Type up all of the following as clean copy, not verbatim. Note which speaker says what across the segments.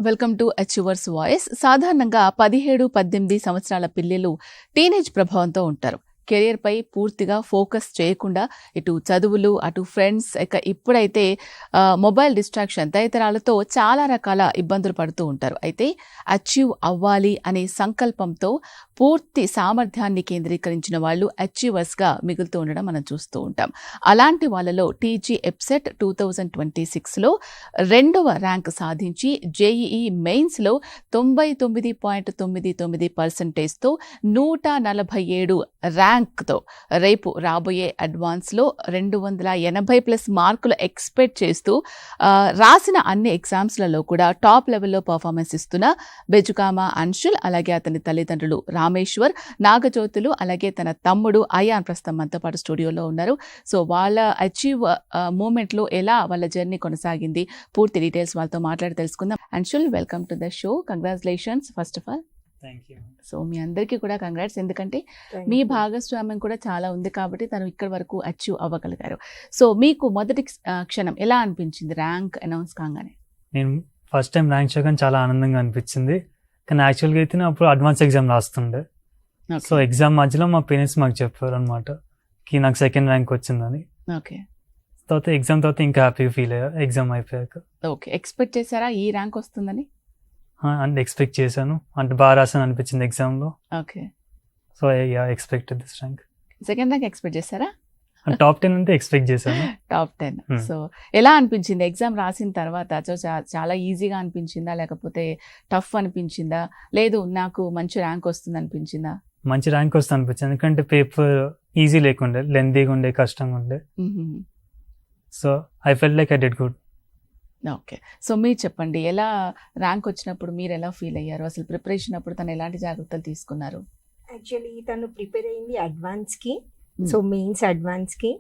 Speaker 1: Welcome to achievers voice. సాధారణంగా 17-18 సంవత్సరాల పిల్లలు టీనేజ్ ప్రభావంతో ఉంటారు. కెరియర్ పై పూర్తిగా ఫోకస్ చేయకుండా ఇటు చదువులు, అటు ఫ్రెండ్స్, ఇప్పుడైతే మొబైల్ డిస్ట్రాక్షన్ తదితరాలతో చాలా రకాల ఇబ్బందులు పడుతూ ఉంటారు. అయితే అచీవ్ అవ్వాలి అనే సంకల్పంతో పూర్తి సామర్థ్యాన్ని కేంద్రీకరించిన వాళ్ళు అచీవర్స్గా మిగులుతూ ఉండడం మనం చూస్తూ ఉంటాం. అలాంటి వాళ్ళలో టీజీ ఎప్సెట్ 2026లో 2వ ర్యాంక్ సాధించి జేఈఈ మెయిన్స్లో 99.99%తో 147 ర్యాంక్తో రేపు రాబోయే అడ్వాన్స్లో 280+ మార్కులు ఎక్స్పెక్ట్ చేస్తూ రాసిన అన్ని ఎగ్జామ్స్లలో కూడా టాప్ లెవెల్లో పర్ఫార్మెన్స్ ఇస్తున్న బెజుకామ అన్షుల్, అలాగే అతని తల్లిదండ్రులు రామేశ్వర్, నాగజ్యోతులు, అలాగే తన తమ్ముడు అయాన్ ప్రస్తుతం మనతో పాటు స్టూడియోలో ఉన్నారు. సో వాళ్ళ అచీవ్ మూమెంట్లో ఎలా వాళ్ళ జర్నీ కొనసాగింది, పూర్తి డీటెయిల్స్ వాళ్ళతో మాట్లాడి తెలుసుకుందాం. Anshul, welcome to the show. Congratulations first of all. So మీ అందరికీ కూడా కంగ్రాట్స్, ఎందుకంటే మీ భాగస్వామ్యం కూడా చాలా ఉంది కాబట్టి తను ఇక్కడి వరకు అచీవ్ అవ్వగలిగారు. సో మీకు మొదటి క్షణం ఎలా అనిపించింది ర్యాంక్ అనౌన్స్ కాగానే?
Speaker 2: నేను ఫస్ట్ టైం ర్యాంక్ చేయగానే చాలా ఆనందంగా అనిపించింది. కానీ యాక్చువల్గా అయితే అప్పుడు అడ్వాన్స్ ఎగ్జామ్ రాస్తుండే. సో ఎగ్జామ్ మధ్యలో మా పేరెంట్స్ మాకు చెప్పారు అనమాట కి నాకు 2nd ర్యాంక్ వచ్చిందని.
Speaker 1: ఓకే.
Speaker 2: తర్వాత ఎగ్జామ్ తర్వాత ఇంకా హ్యాపీగా ఫీల్ అయ్యా ఎగ్జామ్ అయిపోయాక.
Speaker 1: ఓకే, ఎక్స్పెక్ట్ చేశారా ఈ ర్యాంక్ వస్తుందని?
Speaker 2: అంటే ఎక్స్పెక్ట్ చేశాను, అంటే బాగా రాసాను అనిపించింది ఎగ్జామ్లో.
Speaker 1: Okay.
Speaker 2: So expected this rank.
Speaker 1: 2nd rank expect చేశారా?
Speaker 2: టాప్ 10 అంటే ఎక్స్పెక్ట్ చేశాను.
Speaker 1: టాప్ 10. సో ఎలా అనిపించింది ఎగ్జామ్ రాసిన తర్వాత? చాలా ఈజీగా అనిపించిందా, లేకపోతే టఫ్ అనిపించిందా, లేదు నాకు మంచి ర్యాంక్ వస్తుంది అనిపించిందా?
Speaker 2: మంచి ర్యాంక్ వస్తుంది అనిపించింది, ఎందుకంటే పేపర్ ఈజీ లేకుండే, లెంతీగా ఉండే, కష్టంగా ఉండే. So I felt like I did good.
Speaker 1: Okay. So మీరు చెప్పండి, ఎలా ర్యాంక్ వచ్చినప్పుడు మీరు ఎలా ఫీల్ అయ్యారు? అసలు ప్రిపరేషన్ అప్పుడు తను ఎలాంటి జాగ్రత్తలు తీసుకున్నారు?
Speaker 3: యాక్చువల్లీ తను ప్రిపేర్ అయింది అడ్వాన్స్కి. సో మెయిన్స్ అడ్వాన్స్కి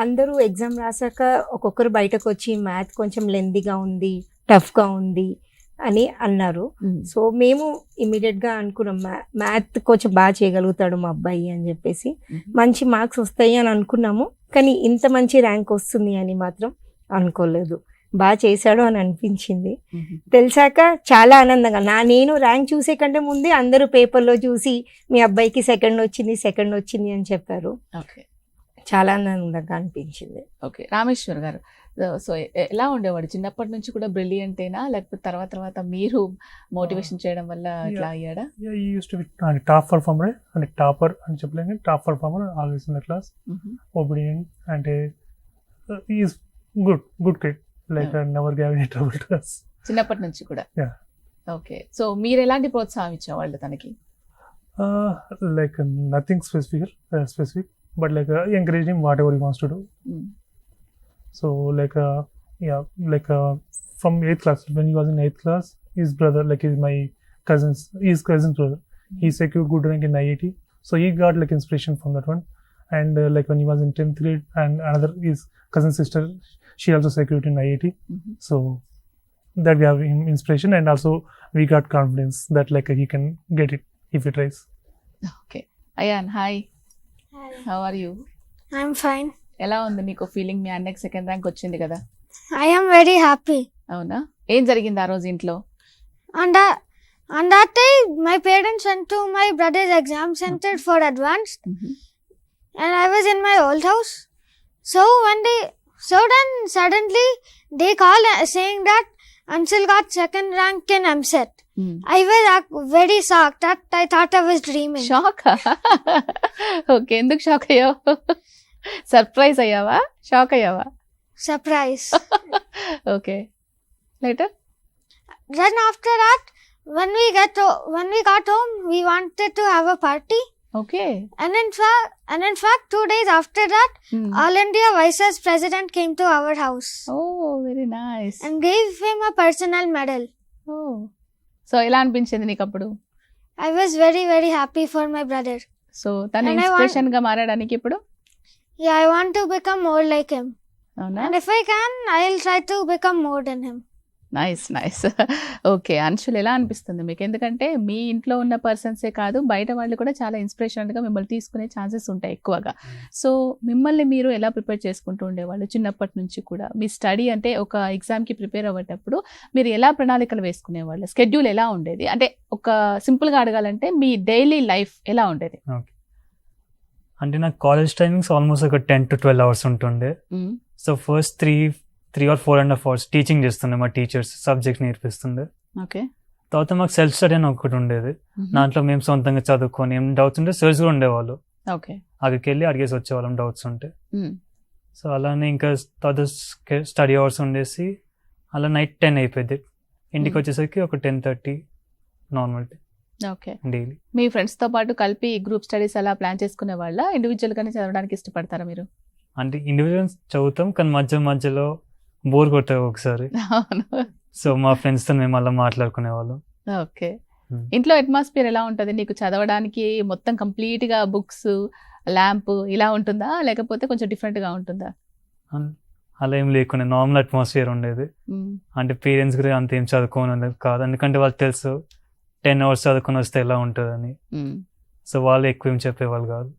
Speaker 3: అందరూ ఎగ్జామ్ రాసాక ఒక్కొక్కరు బయటకు వచ్చి మ్యాథ్ కొంచెం లెందీగా ఉంది, టఫ్గా ఉంది అని అన్నారు. సో మేము ఇమీడియట్గా అనుకున్నాం మ్యాథ్ కొంచెం బాగా చేయగలుగుతాడు మా అబ్బాయి అని చెప్పేసి, మంచి మార్క్స్ వస్తాయి అని అనుకున్నాము. కానీ ఇంత మంచి ర్యాంక్ వస్తుంది అని మాత్రం అనుకోలేదు. బాగా చేశాడు అని అనిపించింది. తెలిసాక చాలా ఆనందంగా, నేను ర్యాంక్ చూసే కంటే ముందే అందరూ పేపర్లో చూసి మీ అబ్బాయికి 2nd వచ్చింది అని చెప్పారు.
Speaker 1: ఓకే,
Speaker 3: చాలా ఆనందంగా అనిపించింది.
Speaker 1: ఓకే. రామేశ్వర్ గారు, సో ఎలా ఉండేవాడు చిన్నప్పటి నుంచి కూడా? బ్రిలియంటేనా, లేకపోతే తర్వాత మీరు మోటివేషన్ చేయడం వల్ల ఇట్లా అయ్యాడా?
Speaker 4: టాప్ పర్ఫార్మర్ అంటే టాపర్ అని చెప్పలేను, top performer, always in the class, obedient, అంటే is good kid, like never gave any trouble to us.
Speaker 1: చిన్నప్పటి నుంచి కూడా? ఓకే. సో మీరు ఎలాంటి ప్రోత్సాహం ఇచ్చేవాళ్ళు తనకి?
Speaker 4: Like nothing specific but like encourage him what ever he wants to do. So like from 8th class, when he was in 8th class, his brother, like is my cousin's brother, he secured good rank in IIT, so he got like inspiration from that one. And like when he was in 10th grade, and another his cousin sister, she also secured in IIT. So that gave him inspiration, and also we got confidence that like he can get it if he tries.
Speaker 1: Okay. Ayan, hi. How are you?
Speaker 5: I'm fine.
Speaker 1: ఎలా ఉంది నీకు feeling? మీ అన్నకి 2nd rank వచ్చింది కదా?
Speaker 5: I am very happy.
Speaker 1: అవునా? ఏం జరిగింది ఆ రోజు ఇంట్లో?
Speaker 5: On that day, my parents went to my brother's exam center for advanced, and I was in my old house. So then suddenly they called saying that Anshul got 2nd rank in MSET. I was very shocked that I thought I was dreaming.
Speaker 1: Shock? Okay, ఎందుకు shock అయ్యావు? Surprise అయ్యావా, shock అయ్యావా?
Speaker 5: Surprise.
Speaker 1: Okay. Later?
Speaker 5: Then after that, when we got home, we wanted to have a party.
Speaker 1: Okay.
Speaker 5: And in fact 2 days after that, All India Vice President came to our house.
Speaker 1: Oh, very nice.
Speaker 5: And gave him a personal medal.
Speaker 1: Oh. So ఎలా అనిపించింది నీకు అప్పుడు?
Speaker 5: I was very very happy for my brother.
Speaker 1: So తన inspiration గా మారడానికి ఇప్పుడు?
Speaker 5: Yeah, I want to become more like him.
Speaker 1: అవునా?
Speaker 5: And if I can, I'll try to become more than him.
Speaker 1: Nice okay. Anshul ఎలా అనిపిస్తుంది మీకు? ఎందుకంటే మీ ఇంట్లో ఉన్న పర్సన్సే కాదు, బయట వాళ్ళు కూడా చాలా ఇన్స్పిరేషనల్గా మిమ్మల్ని తీసుకునే ఛాన్సెస్ ఉంటాయి ఎక్కువగా. సో మిమ్మల్ని మీరు ఎలా ప్రిపేర్ చేసుకుంటూ ఉండేవాళ్ళు చిన్నప్పటి నుంచి కూడా? మీ స్టడీ అంటే ఒక ఎగ్జామ్కి ప్రిపేర్ అవ్వేటప్పుడు మీరు ఎలా ప్రణాళికలు వేసుకునేవాళ్ళు? స్కెడ్యూల్ ఎలా ఉండేది? అంటే ఒక సింపుల్గా అడగాలంటే మీ డైలీ లైఫ్ ఎలా ఉండేది?
Speaker 2: అంటే నాకు కాలేజ్ టైమింగ్స్ ఆల్మోస్ట్ ఒక 10 to 12 hours ఉంటుండే. So first 3 or 4.5 hours teaching చేస్తుండే, మా టీచర్స్ సబ్జెక్ట్ నేర్పిస్తుండే.
Speaker 1: ఓకే.
Speaker 2: తర్వాత మాకు సెల్ఫ్ స్టడీ అని ఒకటి ఉండేది. దాంట్లో మేము సొంతంగా చదువుకొని ఏం డౌట్స్ ఉంటే సర్స్ కూడా ఉండేవాళ్ళు,
Speaker 1: ఓకే.
Speaker 2: అక్కడికి వెళ్ళి అడిగేసి వచ్చేవాళ్ళం డౌట్స్ ఉంటే. సో అలానే ఇంకా తర్వాత స్టడీ అవర్స్ ఉండేసి అలా నైట్ 10 అయిపోయింది. ఇంటికి వచ్చేసరికి ఒక 10:30 నార్మల్
Speaker 1: ఓకే.
Speaker 2: డైలీ.
Speaker 1: మీ ఫ్రెండ్స్తో పాటు కలిపి గ్రూప్ స్టడీస్ అలా ప్లాన్ చేసుకునే వాళ్ళ? ఇండివిజువల్గానే చదవడానికి ఇష్టపడతారా మీరు?
Speaker 2: అంటే ఇండివిజువల్ చదువుతాం, కానీ మధ్యలో బోర్ కొడతాయి ఒకసారి. సో మా ఫ్రెండ్స్తో మేము అలా మాట్లాడుకునే వాళ్ళం.
Speaker 1: ఓకే. ఇంట్లో అట్మాస్ఫియర్ ఎలా ఉంటుంది నీకు చదవడానికి? మొత్తం కంప్లీట్గా బుక్స్, ల్యాంప్ ఇలా ఉంటుందా, లేకపోతే కొంచెం డిఫరెంట్గా ఉంటుందా?
Speaker 2: అలా ఏం లేకుండా నార్మల్ అట్మాస్ఫియర్ ఉండేది. అంటే పేరెంట్స్ కూడా అంత ఏం చదువుకోని ఉండేది కాదు, ఎందుకంటే వాళ్ళకి తెలుసు 10 hours చదువుకొని వస్తే ఎలా ఉంటుందని. సో వాళ్ళు ఎక్కువ ఏం చెప్పేవాళ్ళు కాదు.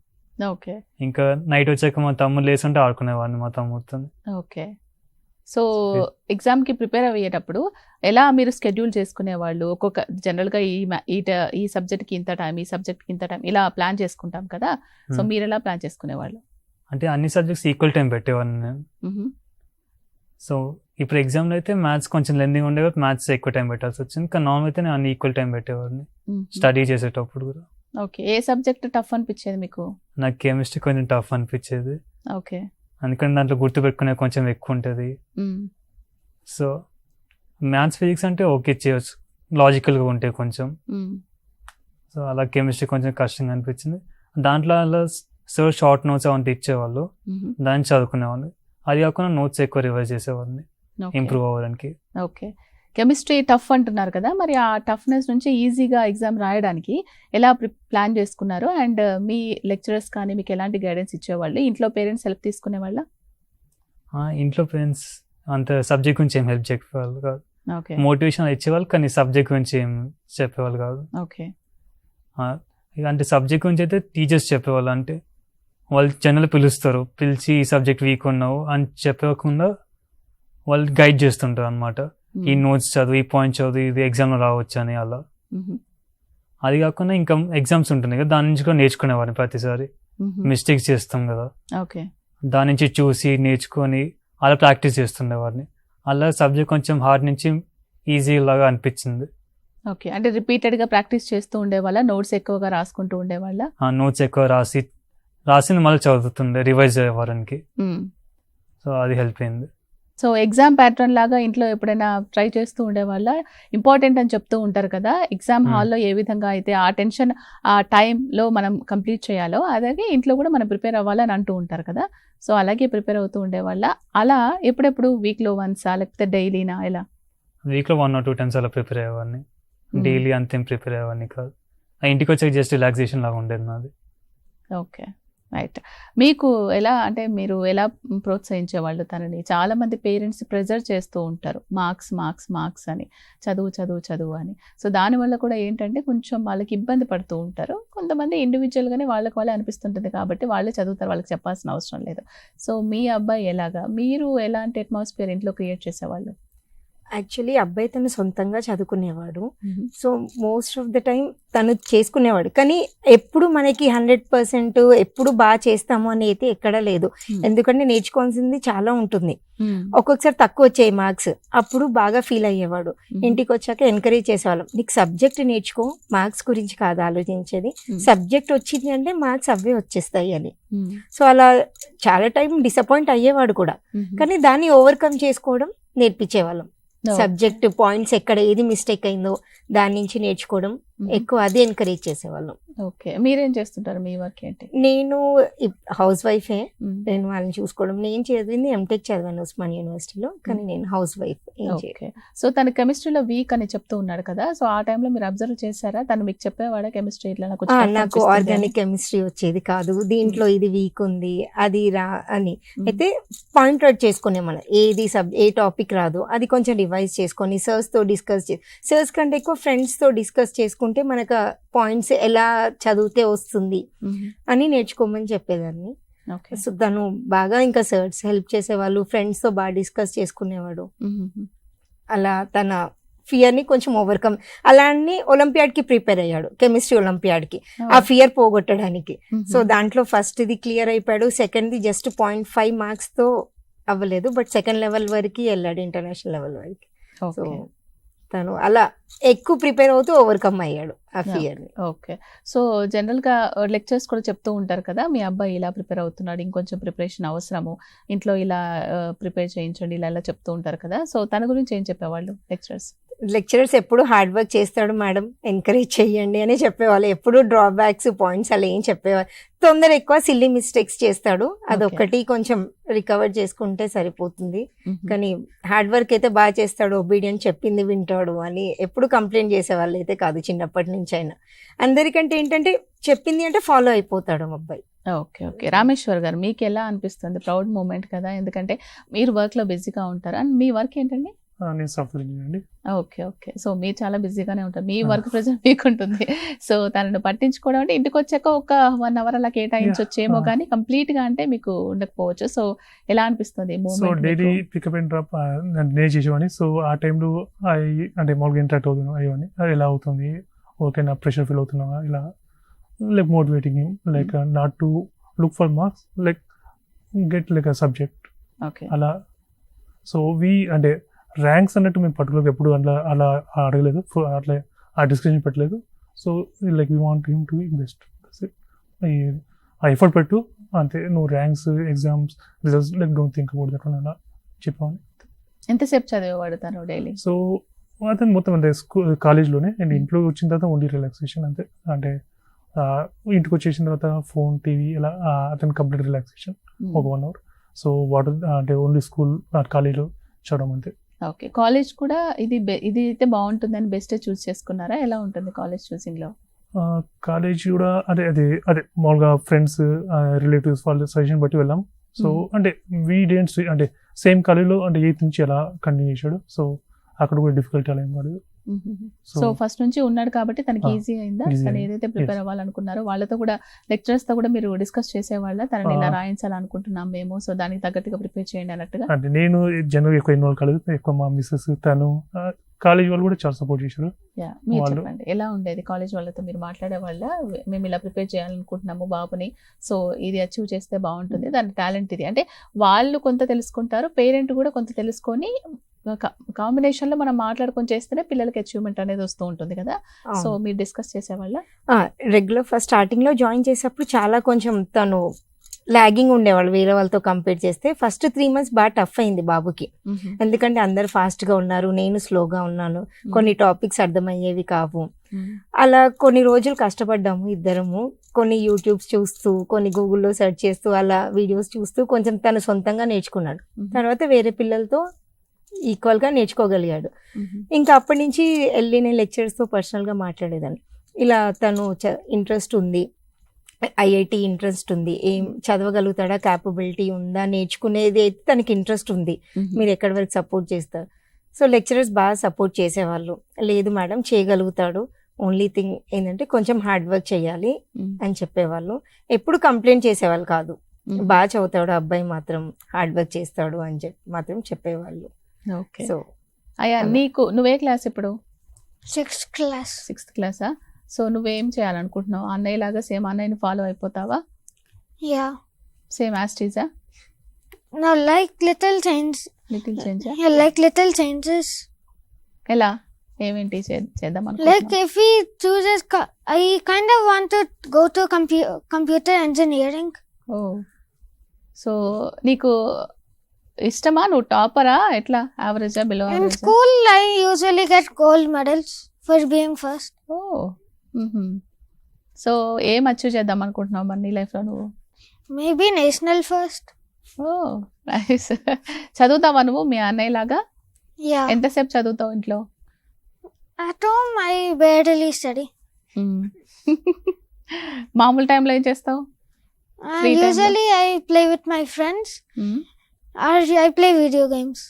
Speaker 1: ఓకే.
Speaker 2: ఇంకా నైట్ వచ్చాక మా తమ్ముడు లేస్తుంటే ఆడుకునేవాడిని మా తమ్ముడితో.
Speaker 1: ఓకే. సో ఎగ్జామ్కి ప్రిపేర్ అయ్యేటప్పుడు ఎలా మీరు స్కెడ్యూల్ చేసుకునేవాళ్ళు? ఒక్కొక్క జనరల్గా ఈ సబ్జెక్ట్కి ఇంత టైం, ఈ సబ్జెక్ట్కి ఇంత టైం ఇలా ప్లాన్ చేసుకుంటాం కదా. సో మీరు ఎలా ప్లాన్ చేసుకునేవాళ్ళు?
Speaker 2: అంటే అన్ని సబ్జెక్ట్స్ ఈక్వల్ టైం పెట్టేవాడిని నేను. సో ఇప్పుడు ఎగ్జామ్లో అయితే మ్యాథ్స్ కొంచెం లెందిగా ఉండేవి, మ్యాథ్స్ ఎక్కువ టైం పెట్టాల్సి వచ్చింది. కానీ నార్మల్ అయితే నేను అన్ని ఈక్వల్ టైం పెట్టేవాడిని స్టడీ చేసేటప్పుడు కూడా.
Speaker 1: ఓకే. ఏ సబ్జెక్ట్ టఫ్ అనిపించేది మీకు?
Speaker 2: నాకు కెమిస్ట్రీ కొంచెం టఫ్ అనిపించేది.
Speaker 1: ఓకే.
Speaker 2: అందుకని దాంట్లో గుర్తుపెట్టుకునే కొంచెం ఎక్కువ ఉంటుంది. సో మ్యాథ్స్, ఫిజిక్స్ అంటే ఓకే చేయొచ్చు, లాజికల్గా ఉంటాయి కొంచెం. సో అలా కెమిస్ట్రీ కొంచెం కష్టంగా అనిపించింది. దాంట్లో అలా సార్ షార్ట్ నోట్స్ అవంతా ఇచ్చేవాళ్ళు, దాన్ని చదువుకునేవాళ్ళు. అది కాకుండా నోట్స్ ఎక్కువ రివైజ్ చేసేవాళ్ళని ఇంప్రూవ్ అవ్వడానికి.
Speaker 1: ఓకే. కెమిస్ట్రీ టఫ్ అంటున్నారు కదా, మరి ఆ టఫ్నెస్ నుంచి ఈజీగా ఎగ్జామ్ రాయడానికి ఎలా ప్లాన్ చేసుకున్నారు? అండ్ మీ లెక్చరర్స్ కానీ మీకు ఎలాంటి గైడెన్స్ ఇచ్చేవాళ్ళు? ఇంట్లో పేరెంట్స్ హెల్ప్ తీసుకునే వాళ్ళ?
Speaker 2: ఇంట్లో పేరెంట్స్ అంత సబ్జెక్ట్ గురించి ఏం హెల్ప్ చెప్పేవాళ్ళు కాదు.
Speaker 1: ఓకే.
Speaker 2: మోటివేషన్ ఇచ్చేవాళ్ళు, కానీ సబ్జెక్ట్ గురించి ఏం చెప్పేవాళ్ళు కాదు.
Speaker 1: ఓకే.
Speaker 2: అంటే సబ్జెక్ట్ గురించి అయితే టీచర్స్ చెప్పేవాళ్ళు. అంటే వాళ్ళు జనరల్ పిలుస్తారు, పిలిచి ఈ సబ్జెక్ట్ వీక్ ఉన్నావు అని చెప్పకుండా వాళ్ళు గైడ్ చేస్తుంటారు అనమాట. ఈ నోట్స్ చదువు, ఈ పాయింట్ చదువు, ఇది ఎగ్జామ్లో రావచ్చు అని అలా. అది కాకుండా ఇంకా ఎగ్జామ్స్ ఉంటుంది కదా, దాని నుంచి కూడా నేర్చుకునేవాడిని. ప్రతిసారి మిస్టేక్స్ చేస్తాం కదా,
Speaker 1: ఓకే,
Speaker 2: దాని నుంచి చూసి నేర్చుకొని అలా ప్రాక్టీస్ చేస్తుండేవాడిని. అలా సబ్జెక్ట్ కొంచెం హార్డ్ నుంచి ఈజీ లాగా అనిపించింది.
Speaker 1: ఓకే. అంటే రిపీటెడ్గా ప్రాక్టీస్ చేస్తూ ఉండేవాళ్ళ? నోట్స్ ఎక్కువగా రాసుకుంటూ ఉండేవాళ్ళ?
Speaker 2: నోట్స్ ఎక్కువ రాసింది మళ్ళీ చదువుతుండే రివైజ్ అవ్వడానికి. సో అది హెల్ప్ అయింది.
Speaker 1: సో ఎగ్జామ్ ప్యాటర్న్ లాగా ఇంట్లో ఎప్పుడైనా ట్రై చేస్తూ ఉండేవాళ్ళ? ఇంపార్టెంట్ అని చెప్తూ ఉంటారు కదా, ఎగ్జామ్ హాల్లో ఏ విధంగా అయితే ఆ టెన్షన్ ఆ టైంలో మనం కంప్లీట్ చేయాలో అలాగే ఇంట్లో కూడా మనం ప్రిపేర్ అవ్వాలని అంటూ ఉంటారు కదా. సో అలాగే ప్రిపేర్ అవుతూ ఉండేవాళ్ళ? అలా ఎప్పుడెప్పుడు వీక్లో వన్సా లేకపోతే డైలీనా ఎలా?
Speaker 2: వీక్లో 1 or 2 times అలా ప్రిపేర్ అయ్యేవాడిని. డైలీ అంతేం ప్రిపేర్ అయ్యేవాడిని కాదు. ఇంటికి వచ్చాక జస్ట్ రిలాక్సేషన్ లాగా ఉండేది నాది.
Speaker 1: Okay, right. మీకు ఎలా అంటే మీరు ఎలా ప్రోత్సహించేవాళ్ళు తనని? చాలా మంది పేరెంట్స్ ప్రెజర్ చేస్తూ ఉంటారు, మార్క్స్ మార్క్స్ మార్క్స్ అని, చదువు చదువు చదువు అని. సో దానివల్ల కూడా ఏంటంటే కొంచెం వాళ్ళకి ఇబ్బంది పడుతూ ఉంటారు. కొంతమంది ఇండివిజువల్గానే వాళ్ళకి వాళ్ళే అనిపిస్తుంటుంది కాబట్టి వాళ్ళే చదువుతారు, వాళ్ళకి చెప్పాల్సిన అవసరం లేదు. సో మీ అబ్బాయి ఎలాగా, మీరు ఎలాంటి అట్మాస్ఫియర్ ఇంట్లో క్రియేట్ చేసేవాళ్ళు?
Speaker 3: యాక్చువల్లీ అబ్బాయి తను సొంతంగా చదువుకునేవాడు. So most of the time తను చేసుకునేవాడు, కానీ ఎప్పుడు మనకి 100% ఎప్పుడు బాగా చేస్తాము అని అయితే ఎక్కడా లేదు. ఎందుకంటే నేర్చుకోవాల్సింది చాలా ఉంటుంది. ఒక్కొక్కసారి తక్కువ వచ్చాయి మార్క్స్, అప్పుడు బాగా ఫీల్ అయ్యేవాడు. ఇంటికి వచ్చాక ఎంకరేజ్ చేసేవాళ్ళం, నీకు సబ్జెక్ట్ నేర్చుకో, మార్క్స్ గురించి కాదు ఆలోచించేది, సబ్జెక్ట్ వచ్చింది అంటే మార్క్స్ అవే వచ్చేస్తాయి అని. సో అలా చాలా టైం డిసప్పాయింట్ అయ్యేవాడు కూడా, కానీ దాన్ని ఓవర్కమ్ చేసుకోవడం నేర్పించేవాళ్ళం. సబ్జెక్ట్ పాయింట్స్ ఎక్కడ ఏది మిస్టేక్ అయిందో దాని నుంచి నేర్చుకోవడం ఎక్కువ అదే ఎంకరేజ్ చేసేవాళ్ళం.
Speaker 1: ఓకే, మీరేం చేస్తుంటారు? మీ వర్క్ ఏంటి?
Speaker 3: నేను హౌస్ వైఫే,
Speaker 1: మ్మ్.
Speaker 3: నేను వాళ్ళని చూసుకోవడం. నేను చదివింది ఎంటెక్ చదివాను ఉస్మాన్ యూనివర్సిటీలో, కానీ నేను హౌస్ వైఫ్. ఏం చేయను.
Speaker 1: ఓకే, సో తను కెమిస్ట్రీలో వీక్ అని చెప్తూ ఉన్నాడు కదా, సో ఆ టైంలో మీరు అబ్జర్వ్ చేశారా? తను మీకు చెప్పేవాడా కెమిస్ట్రీ ఇట్లా నాకు కొంచెం tough
Speaker 3: నాకు
Speaker 1: అనిపిస్తుంది అని?
Speaker 3: ఆర్గానిక్ కెమిస్ట్రీ వచ్చేది కాదు, దీంట్లో ఇది వీక్ ఉంది అది రా అని అయితే పాయింట్ అవుట్ చేసుకునే మనం ఏ టాపిక్ రాదు అది కొంచెం రివైజ్ చేసుకొని సర్స్తో డిస్కస్ సర్స్ కంటే ఎక్కువ ఫ్రెండ్స్తో డిస్కస్ చేసుకుంటే మనకు పాయింట్స్ ఎలా చదివితే వస్తుంది
Speaker 1: మ్మ్.
Speaker 3: అని నేర్చుకోమని చెప్పేదాన్ని.
Speaker 1: ఓకే.
Speaker 3: సో తను బాగా ఇంకా సర్స్ హెల్ప్ చేసేవాళ్ళు, ఫ్రెండ్స్తో బాగా డిస్కస్ చేసుకునేవాడు.
Speaker 1: మ్మ్.
Speaker 3: అలా తన ఫియర్ని కొంచెం ఓవర్కమ్, అలానే ఒలింపియాడ్కి ప్రిపేర్ అయ్యాడు, కెమిస్ట్రీ ఒలింపియాడ్కి, ఆ ఫియర్ పోగొట్టడానికి.
Speaker 1: మ్మ్.
Speaker 3: సో దాంట్లో ఫస్ట్ ఇది క్లియర్ అయిపోయాడు, సెకండ్ది జస్ట్ 0.5 మార్క్స్తో అవ్వలేదు, బట్ సెకండ్ లెవెల్ వరకు వెళ్ళాడు, ఇంటర్నేషనల్ లెవెల్ వరకు. So
Speaker 1: okay.
Speaker 3: తను అలా ఎక్కువ ప్రిపేర్ అవుతూ ఓవర్కమ్ అయ్యాడు ఆ ఫియర్ని.
Speaker 1: ఓకే, సో జనరల్గా లెక్చర్స్ కూడా చెప్తూ ఉంటారు కదా, మీ అబ్బాయి ఇలా ప్రిపేర్ అవుతున్నాడు, ఇంకొంచెం ప్రిపరేషన్ అవసరము, ఇంట్లో ఇలా ప్రిపేర్ చేయించండి, ఇలా ఇలా చెప్తూ ఉంటారు కదా, సో తన గురించి ఏం చెప్పేవాళ్ళు లెక్చరర్స్?
Speaker 3: లెక్చరర్స్ ఎప్పుడు హార్డ్ వర్క్ చేస్తాడు మేడం, ఎంకరేజ్ చెయ్యండి అని చెప్పేవాళ్ళు, ఎప్పుడు డ్రాబ్యాక్స్ పాయింట్స్ అలా ఏం చెప్పేవాళ్ళు. తొందర ఎక్కువ సిల్లీ మిస్టేక్స్ చేస్తాడు, అదొక్కటి కొంచెం రికవర్ చేసుకుంటే సరిపోతుంది. కానీ హార్డ్ వర్క్ అయితే బాగా చేస్తాడు, ఒబీడియంట్, చెప్పింది వింటాడు అని ఎప్పుడు కంప్లైంట్ చేసేవాళ్ళు అయితే కాదు చిన్నప్పటి నుంచి అయినా. అందరికంటే ఏంటంటే చెప్పింది అంటే ఫాలో అయిపోతాడు మా అబ్బాయి.
Speaker 1: Okay, okay. రామేశ్వర్ గారు, మీకు ఎలా అనిపిస్తుంది? ప్రౌడ్ మూమెంట్ కదా, ఎందుకంటే మీరు వర్క్లో బిజీగా ఉంటారు, అండ్ మీ వర్క్ ఏంటండి?
Speaker 4: నేను సాఫ్ట్వేర్ ఇంజనీర్ అండి.
Speaker 1: Okay, okay. సో మీరు చాలా బిజీగానే ఉంటారు, మీ వర్క్ ప్రెజర్ మీకు ఉంటుంది. సో తనను పట్టించుకోవడం అంటే ఇంటికి వచ్చాక ఒక 1 hour అలా కేటాయించొచ్చేమో, కానీ కంప్లీట్ గా అంటే మీకు ఉండకపోవచ్చు. సో ఎలా అనిపిస్తుంది
Speaker 4: so
Speaker 1: moment?
Speaker 4: Daily pickup and drop నేను చేసేవాడిని. సో ఆ టైంలో అంటే మామూలుగా ఇంటరాక్ట్ అవుతున్నాం అయ్యని, ఎలా అవుతుంది, ఓకే నా ప్రెషర్ ఫీల్ అవుతున్నావా, ఇలా like motivating him, like not to look for marks, like get like a subject
Speaker 1: okay.
Speaker 4: అలా. సో అంటే ర్యాంక్స్ అన్నట్టు మేము పర్టికులర్గా ఎప్పుడు అలా అడగలేదు, అట్లా ఆ డిస్కషన్ పెట్టలేదు. So like we want him to be best, ఆ ఎఫర్ట్ పెట్టు అంతే, నువ్వు ranks exams results like don't think about that అలా చెప్పామని.
Speaker 1: ఎంతసేపు చదివేవాడు తను డైలీ?
Speaker 4: సో అతను మొత్తం అంటే కాలేజ్లోనే, అండ్ ఇంట్లో వచ్చిన తర్వాత ఓన్లీ రిలాక్సేషన్ అంతే. అంటే ఇంటికి వచ్చేసిన తర్వాత ఫోన్, టీవీ ఇలా అతను కంప్లీట్ రిలాక్సేషన్ ఒక 1 hour. సో వాటర్ అంటే ఓన్లీ స్కూల్ కాలేజ్లో చదవడం అంతే.
Speaker 1: ఓకే, కాలేజ్ కూడా ఇది ఇది అయితే బాగుంటుందని బెస్ట్ చూస్ చేసుకున్నారా? ఎలా ఉంటుంది కాలేజ్ చూసింగ్ లో?
Speaker 4: కాలేజ్ కూడా అదే మామూలుగా ఫ్రెండ్స్ రిలేటివ్స్ వాళ్ళ సజెషన్ బట్టి వెళ్ళాం. సో అంటే వీ డెంట్స్ అంటే సేమ్ కాలేజ్లో అంటే 8th నుంచి అలా కంటిన్యూ చేశాడు. సో అక్కడ కూడా డిఫికల్టీ అలా ఏం కాలేదు.
Speaker 1: సో ఫస్ట్ నుంచి ఉన్నాడు కాబట్టి తనకి ఈజీ అయిందా?
Speaker 4: easy
Speaker 1: తను
Speaker 4: అయింది.
Speaker 1: ఏదైతే ప్రిపేర్ అవ్వాలనుకున్నారో వాళ్ళతో కూడా, లెక్చరర్స్ తో కూడా మీరు డిస్కస్ చేసేవాళ్ళ, తనని ఇలా రాయించాలనుకుంటున్నాం మేము, సో దానికి తగ్గట్టుగా ప్రిపేర్ చేయండి అన్నట్టుగా?
Speaker 4: అంటే నేను జనరల్గా ఎక్కువ ఇన్వాల్వ్ కాలేదు, ఎక్కువ మా మిస్సెస్ తను కాలేజ్ వాళ్ళు కూడా చాలా సపోర్ట్ చేశారు.
Speaker 1: మీరు
Speaker 4: వాళ్ళు-
Speaker 1: చెప్పండి, ఎలా ఉండేది కాలేజ్ వాళ్ళతో మీరు మాట్లాడే వాళ్ళ? మేము ఇలా ప్రిపేర్ చేయాలనుకుంటున్నాము బాబుని, సో ఇది అచీవ్ చేస్తే బాగుంటుంది, దాని టాలెంట్ ఇది అంటే వాళ్ళు కొంత తెలుసుకుంటారు, పేరెంట్ కూడా కొంత తెలుసుకొని కాంబినేషన్ లో మనం మాట్లాడుకొని చేస్తేనే పిల్లలకి అచీవ్మెంట్ అనేది వస్తూ ఉంటుంది కదా. సో మీరు డిస్కస్ చేసేవాళ్ళ?
Speaker 3: రెగ్యులర్ ఫస్ట్ స్టార్టింగ్ లో జాయిన్ చేసేప్పుడు చాలా కొంచెం తను లాగింగ్ ఉండేవాళ్ళు వేరే వాళ్ళతో కంపేర్ చేస్తే. ఫస్ట్ 3 months బాగా టఫ్ అయింది బాబుకి, ఎందుకంటే అందరు ఫాస్ట్ గా ఉన్నారు, నేను స్లోగా ఉన్నాను, కొన్ని టాపిక్స్ అర్థమయ్యేవి కావు. అలా కొన్ని రోజులు కష్టపడ్డాము ఇద్దరము, కొన్ని యూట్యూబ్స్ చూస్తూ, కొన్ని గూగుల్లో సెర్చ్ చేస్తూ, అలా వీడియోస్ చూస్తూ కొంచెం తను సొంతంగా నేర్చుకున్నాడు. తర్వాత వేరే పిల్లలతో ఈక్వల్ గా నేర్చుకోగలిగాడు. ఇంకా అప్పటి నుంచి వెళ్ళి నేను లెక్చరర్స్తో పర్సనల్గా మాట్లాడేదాన్ని, ఇలా తను ఇంట్రెస్ట్ ఉంది, ఐఐటి ఇంట్రెస్ట్ ఉంది, ఏం చదవగలుగుతాడా, క్యాపబిలిటీ ఉందా, నేర్చుకునేది అయితే తనకి ఇంట్రెస్ట్ ఉంది, మీరు ఎక్కడి వరకు సపోర్ట్ చేస్తారు. సో లెక్చరర్స్ బాగా సపోర్ట్ చేసేవాళ్ళు, లేదు మేడం చేయగలుగుతాడు, ఓన్లీ థింగ్ ఏంటంటే కొంచెం హార్డ్ వర్క్ చేయాలి అని చెప్పేవాళ్ళు. ఎప్పుడు కంప్లైంట్ చేసేవాళ్ళు కాదు, బాగా చదువుతాడు అబ్బాయి మాత్రం, హార్డ్ వర్క్ చేస్తాడు అని చెప్పి మాత్రం చెప్పేవాళ్ళు.
Speaker 1: ఓకే.
Speaker 3: సో
Speaker 1: అయ్యా నీకు నువ్వే క్లాస్ ఇప్పుడు?
Speaker 5: 6th class.
Speaker 1: 6th క్లాసా? సో నువ్వేం చేయాలనుకుంటున్నావు? అన్నయ్య లాగా సేమ్ అన్నయ్యని ఫాలో అయిపోతావా?
Speaker 5: Yeah.
Speaker 1: సేమ్ యాస్టీజా?
Speaker 5: Now, like little change.
Speaker 1: Little చేంజా?
Speaker 5: Yeah, like little changes.
Speaker 1: ఎలా, ఏమేంటి చేద్దాం
Speaker 5: Like
Speaker 1: అనుకుంటున్నావు?
Speaker 5: if he chooses, I kind of want to go to computer engineering.
Speaker 1: ఓ, సో నీకు ఇష్టమా? నువ్వు టాపరా, ఎట్లా, యావరేజా, బిలో
Speaker 5: In
Speaker 1: యావరేజా?
Speaker 5: school, I usually get gold medals for being first.
Speaker 1: ఓ, సో ఏం అచీవ్ చేద్దాం అనుకుంటున్నావు మరి నీ లైఫ్లో నువ్వు?
Speaker 5: Maybe national first.
Speaker 1: ఓ నైస్. చదువుతావా నువ్వు మీ అన్నయ్య లాగా?
Speaker 5: Yeah.
Speaker 1: ఎంతసేపు చదువుతావు ఇంట్లో?
Speaker 5: At home, I barely study.
Speaker 1: మామూలు టైంలో ఏం చేస్తావు? Free time lo?
Speaker 5: Usually, I play with my friends or I play video games.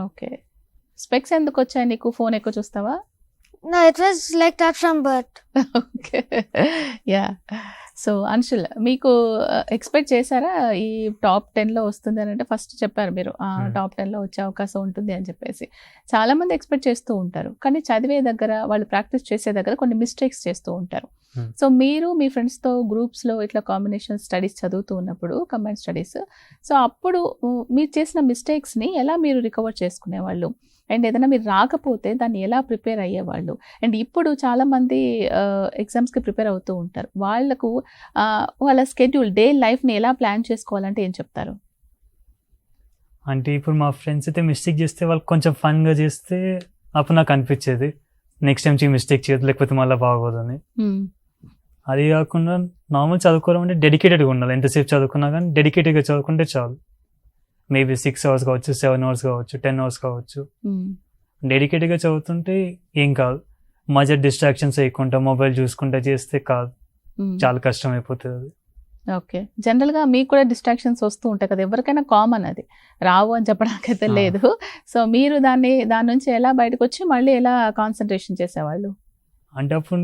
Speaker 1: Okay. Specs ఎందుకు వచ్చాయి నీకు? ఫోన్ ఎక్కువ చూస్తావా?
Speaker 5: No, it was like that from birth.
Speaker 1: Okay. Yeah. So Anshul, మీకు ఎక్స్పెక్ట్ చేశారా ఈ టాప్ 10లో వస్తుంది అని? అంటే ఫస్ట్ చెప్పారు మీరు టాప్ 10లో వచ్చే అవకాశం ఉంటుంది అని చెప్పేసి. చాలా మంది ఎక్స్పెక్ట్ చేస్తూ ఉంటారు, కానీ చదివే దగ్గర వాళ్ళు ప్రాక్టీస్ చేసే దగ్గర కొన్ని మిస్టేక్స్ చేస్తూ ఉంటారు. సో మీరు మీ ఫ్రెండ్స్తో గ్రూప్స్లో ఇట్లా కాంబినేషన్ స్టడీస్ చదువుతూ ఉన్నప్పుడు, కంబైన్ స్టడీస్, సో అప్పుడు మీరు చేసిన మిస్టేక్స్ని ఎలా మీరు రికవర్ చేసుకునేవాళ్ళు? అండ్ ఏదైనా మీరు రాకపోతే దాన్ని ఎలా ప్రిపేర్ అయ్యేవాళ్ళు? అండ్ ఇప్పుడు చాలామంది ఎగ్జామ్స్కి ప్రిపేర్ అవుతూ ఉంటారు, వాళ్ళకు వాళ్ళ స్కెడ్యూల్ డే లైఫ్ని ఎలా ప్లాన్ చేసుకోవాలంటే ఏం చెప్తారు?
Speaker 2: అంటే ఇప్పుడు మా ఫ్రెండ్స్ అయితే మిస్టేక్ చేస్తే వాళ్ళు కొంచెం ఫన్గా చేస్తే అప్పుడు నాకు అనిపించేది నెక్స్ట్ టైం మిస్టేక్ చేయదు, లేకపోతే మళ్ళీ బాగోదని. అది కాకుండా నార్మల్ చదువుకోవడం అంటే డెడికేటెడ్గా ఉండాలి. ఎంతసేపు చదువుకున్నా కానీ డెడికేటెడ్గా చదువుకుంటే చాలు. మేబీ 6 hours కావచ్చు, 7 hours కావచ్చు, 10 hours కావచ్చు. డెడికేటెడ్గా చదువుతుంటే ఏం కాదు. మధ్య డిస్ట్రాక్షన్స్ వేయకుండా మొబైల్ చూసుకుంటా చేస్తే కాదు, చాలా కష్టం అయిపోతుంది అది.
Speaker 1: ఓకే. జనరల్గా మీకు కూడా డిస్ట్రాక్షన్స్ వస్తూ ఉంటాయి కదా, ఎవరికైనా కామన్, అది రావు అని చెప్పడానికైతే లేదు. సో మీరు దాని నుంచి ఎలా బయటకు వచ్చి మళ్ళీ ఎలా కాన్సన్ట్రేషన్ చేసేవాళ్ళు?
Speaker 2: అంటే అప్పుడు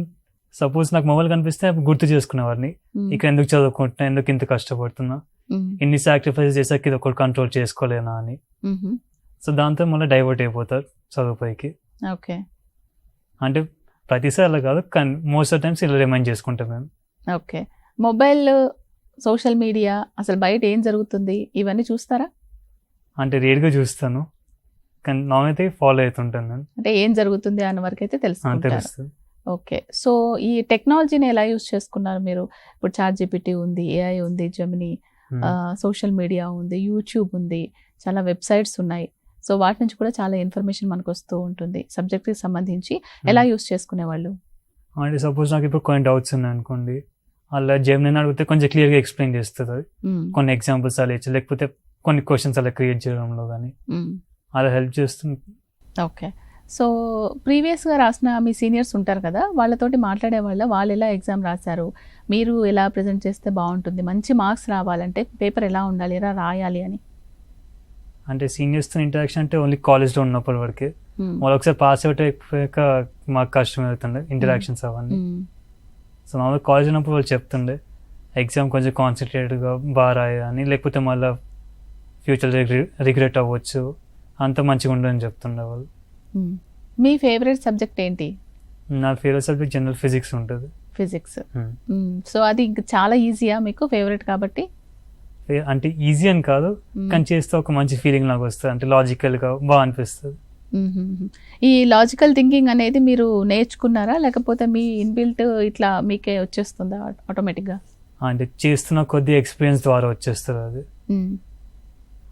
Speaker 2: సపోజ్ నాకు మొబైల్ కనిపిస్తే అప్పుడు గుర్తు చేసుకునేవాడిని, ఇక్కడ ఎందుకు చదువుకుంటున్నా, ఎందుకు ఇంత కష్టపడుతున్నా, ఇన్ని సాక్రిఫైస్ చేసాక ఇది ఒకటి కంట్రోల్ చేసుకోలేనా అని. సో దాంతో మళ్ళీ డైవర్ట్ అయిపోతారు చదువుపైకి.
Speaker 1: ఓకే.
Speaker 2: అంటే ప్రతిసారి అలా కాదు, కానీ మోస్ట్ ఆఫ్ టైమ్స్ ఇలా రిమైండ్ చేసుకుంటాం మేము.
Speaker 1: ఓకే. మొబైల్, సోషల్ మీడియా, అసలు బయట ఏం జరుగుతుంది ఇవన్నీ చూస్తారా?
Speaker 2: అంటే రేట్గా చూస్తాను, కానీ నాకైతే ఫాలో అవుతుంటాను నేను.
Speaker 1: అంటే ఏం జరుగుతుంది అన్న వరకు అయితే తెలుస్తుంది.
Speaker 2: తెలుస్తుంది.
Speaker 1: ఓకే. సో ఈ టెక్నాలజీని ఎలా యూజ్ చేసుకున్నారు మీరు? ఇప్పుడు ChatGPT ఉంది, AI ఉంది, జెమినీ, సోషల్ మీడియా ఉంది, యూట్యూబ్ ఉంది, చాలా వెబ్సైట్స్ ఉన్నాయి. సో వాటి నుంచి కూడా చాలా ఇన్ఫర్మేషన్ మనకు వస్తూ ఉంటుంది సబ్జెక్ట్కి సంబంధించి. ఎలా యూజ్ చేసుకునేవాళ్ళు?
Speaker 2: అంటే సపోజ్ నాకు ఇప్పుడు కొన్ని డౌట్స్ ఉన్నాయి అనుకోండి, అలా జెమినీ అడిగితే కొంచెం క్లియర్గా ఎక్స్ప్లెయిన్ చేస్తుంది అది. కొన్ని ఎగ్జాంపుల్స్ అలా ఇచ్చి, లేకపోతే కొన్ని క్వశ్చన్స్ అలా క్రియేట్ చేయడంలో కానీ అలా హెల్ప్ చేస్తుంది.
Speaker 1: ఓకే. సో ప్రీవియస్గా రాసిన మీ సీనియర్స్ ఉంటారు కదా, వాళ్ళతోటి మాట్లాడే వాళ్ళు ఎలా ఎగ్జామ్ రాశారు, మీరు ఎలా ప్రజెంట్ చేస్తే బాగుంటుంది, మంచి మార్క్స్ రావాలంటే పేపర్ ఎలా ఉండాలి, ఎలా రాయాలి అని?
Speaker 2: అంటే సీనియర్స్తో ఇంటరాక్షన్ అంటే ఓన్లీ కాలేజ్లో ఉన్నప్పటి వరకే. వాళ్ళు ఒకసారి పాస్ అవుట్ అయిపోయాక మాకు కష్టం అవుతుండే ఇంటరాక్షన్స్ అవన్నీ. సో మామూలుగా కాలేజ్ ఉన్నప్పుడు వాళ్ళు చెప్తుండే ఎగ్జామ్ కొంచెం కాన్సన్ట్రేటెడ్గా బాగా రాయని, లేకపోతే మళ్ళీ ఫ్యూచర్ రిగ్రెట్ అవ్వచ్చు, అంత మంచిగా ఉండదని చెప్తుండే వాళ్ళు.
Speaker 1: మీ ఫేవరెట్ సబ్జెక్ట్ ఏంటి?
Speaker 2: నా ఫేవరెట్ సబ్జెక్ట్ జనరల్ ఫిజిక్స్ ఉంటుంది.
Speaker 1: ఫిజిక్స్. సో అది ఇంకా చాలా ఈజీయా మీకు ఫేవరెట్ కాబట్టి?
Speaker 2: అంటే ఈజీ అని కాదు, కానీ చేస్తే ఒక మంచి ఫీలింగ్ నాకు వస్తుంది, అంటే లాజికల్గా బాగా అనిపిస్తుంది.
Speaker 1: ఈ లాజికల్ థింకింగ్ అనేది మీరు నేర్చుకున్నారా, లేకపోతే మీ ఇన్బిల్ట్ ఇట్లా మీకే వచ్చేస్తుందా ఆటోమేటిక్గా?
Speaker 2: అంటే చేస్తున్న కొద్ది ఎక్స్పీరియన్స్ ద్వారా వచ్చేస్తుంది అది.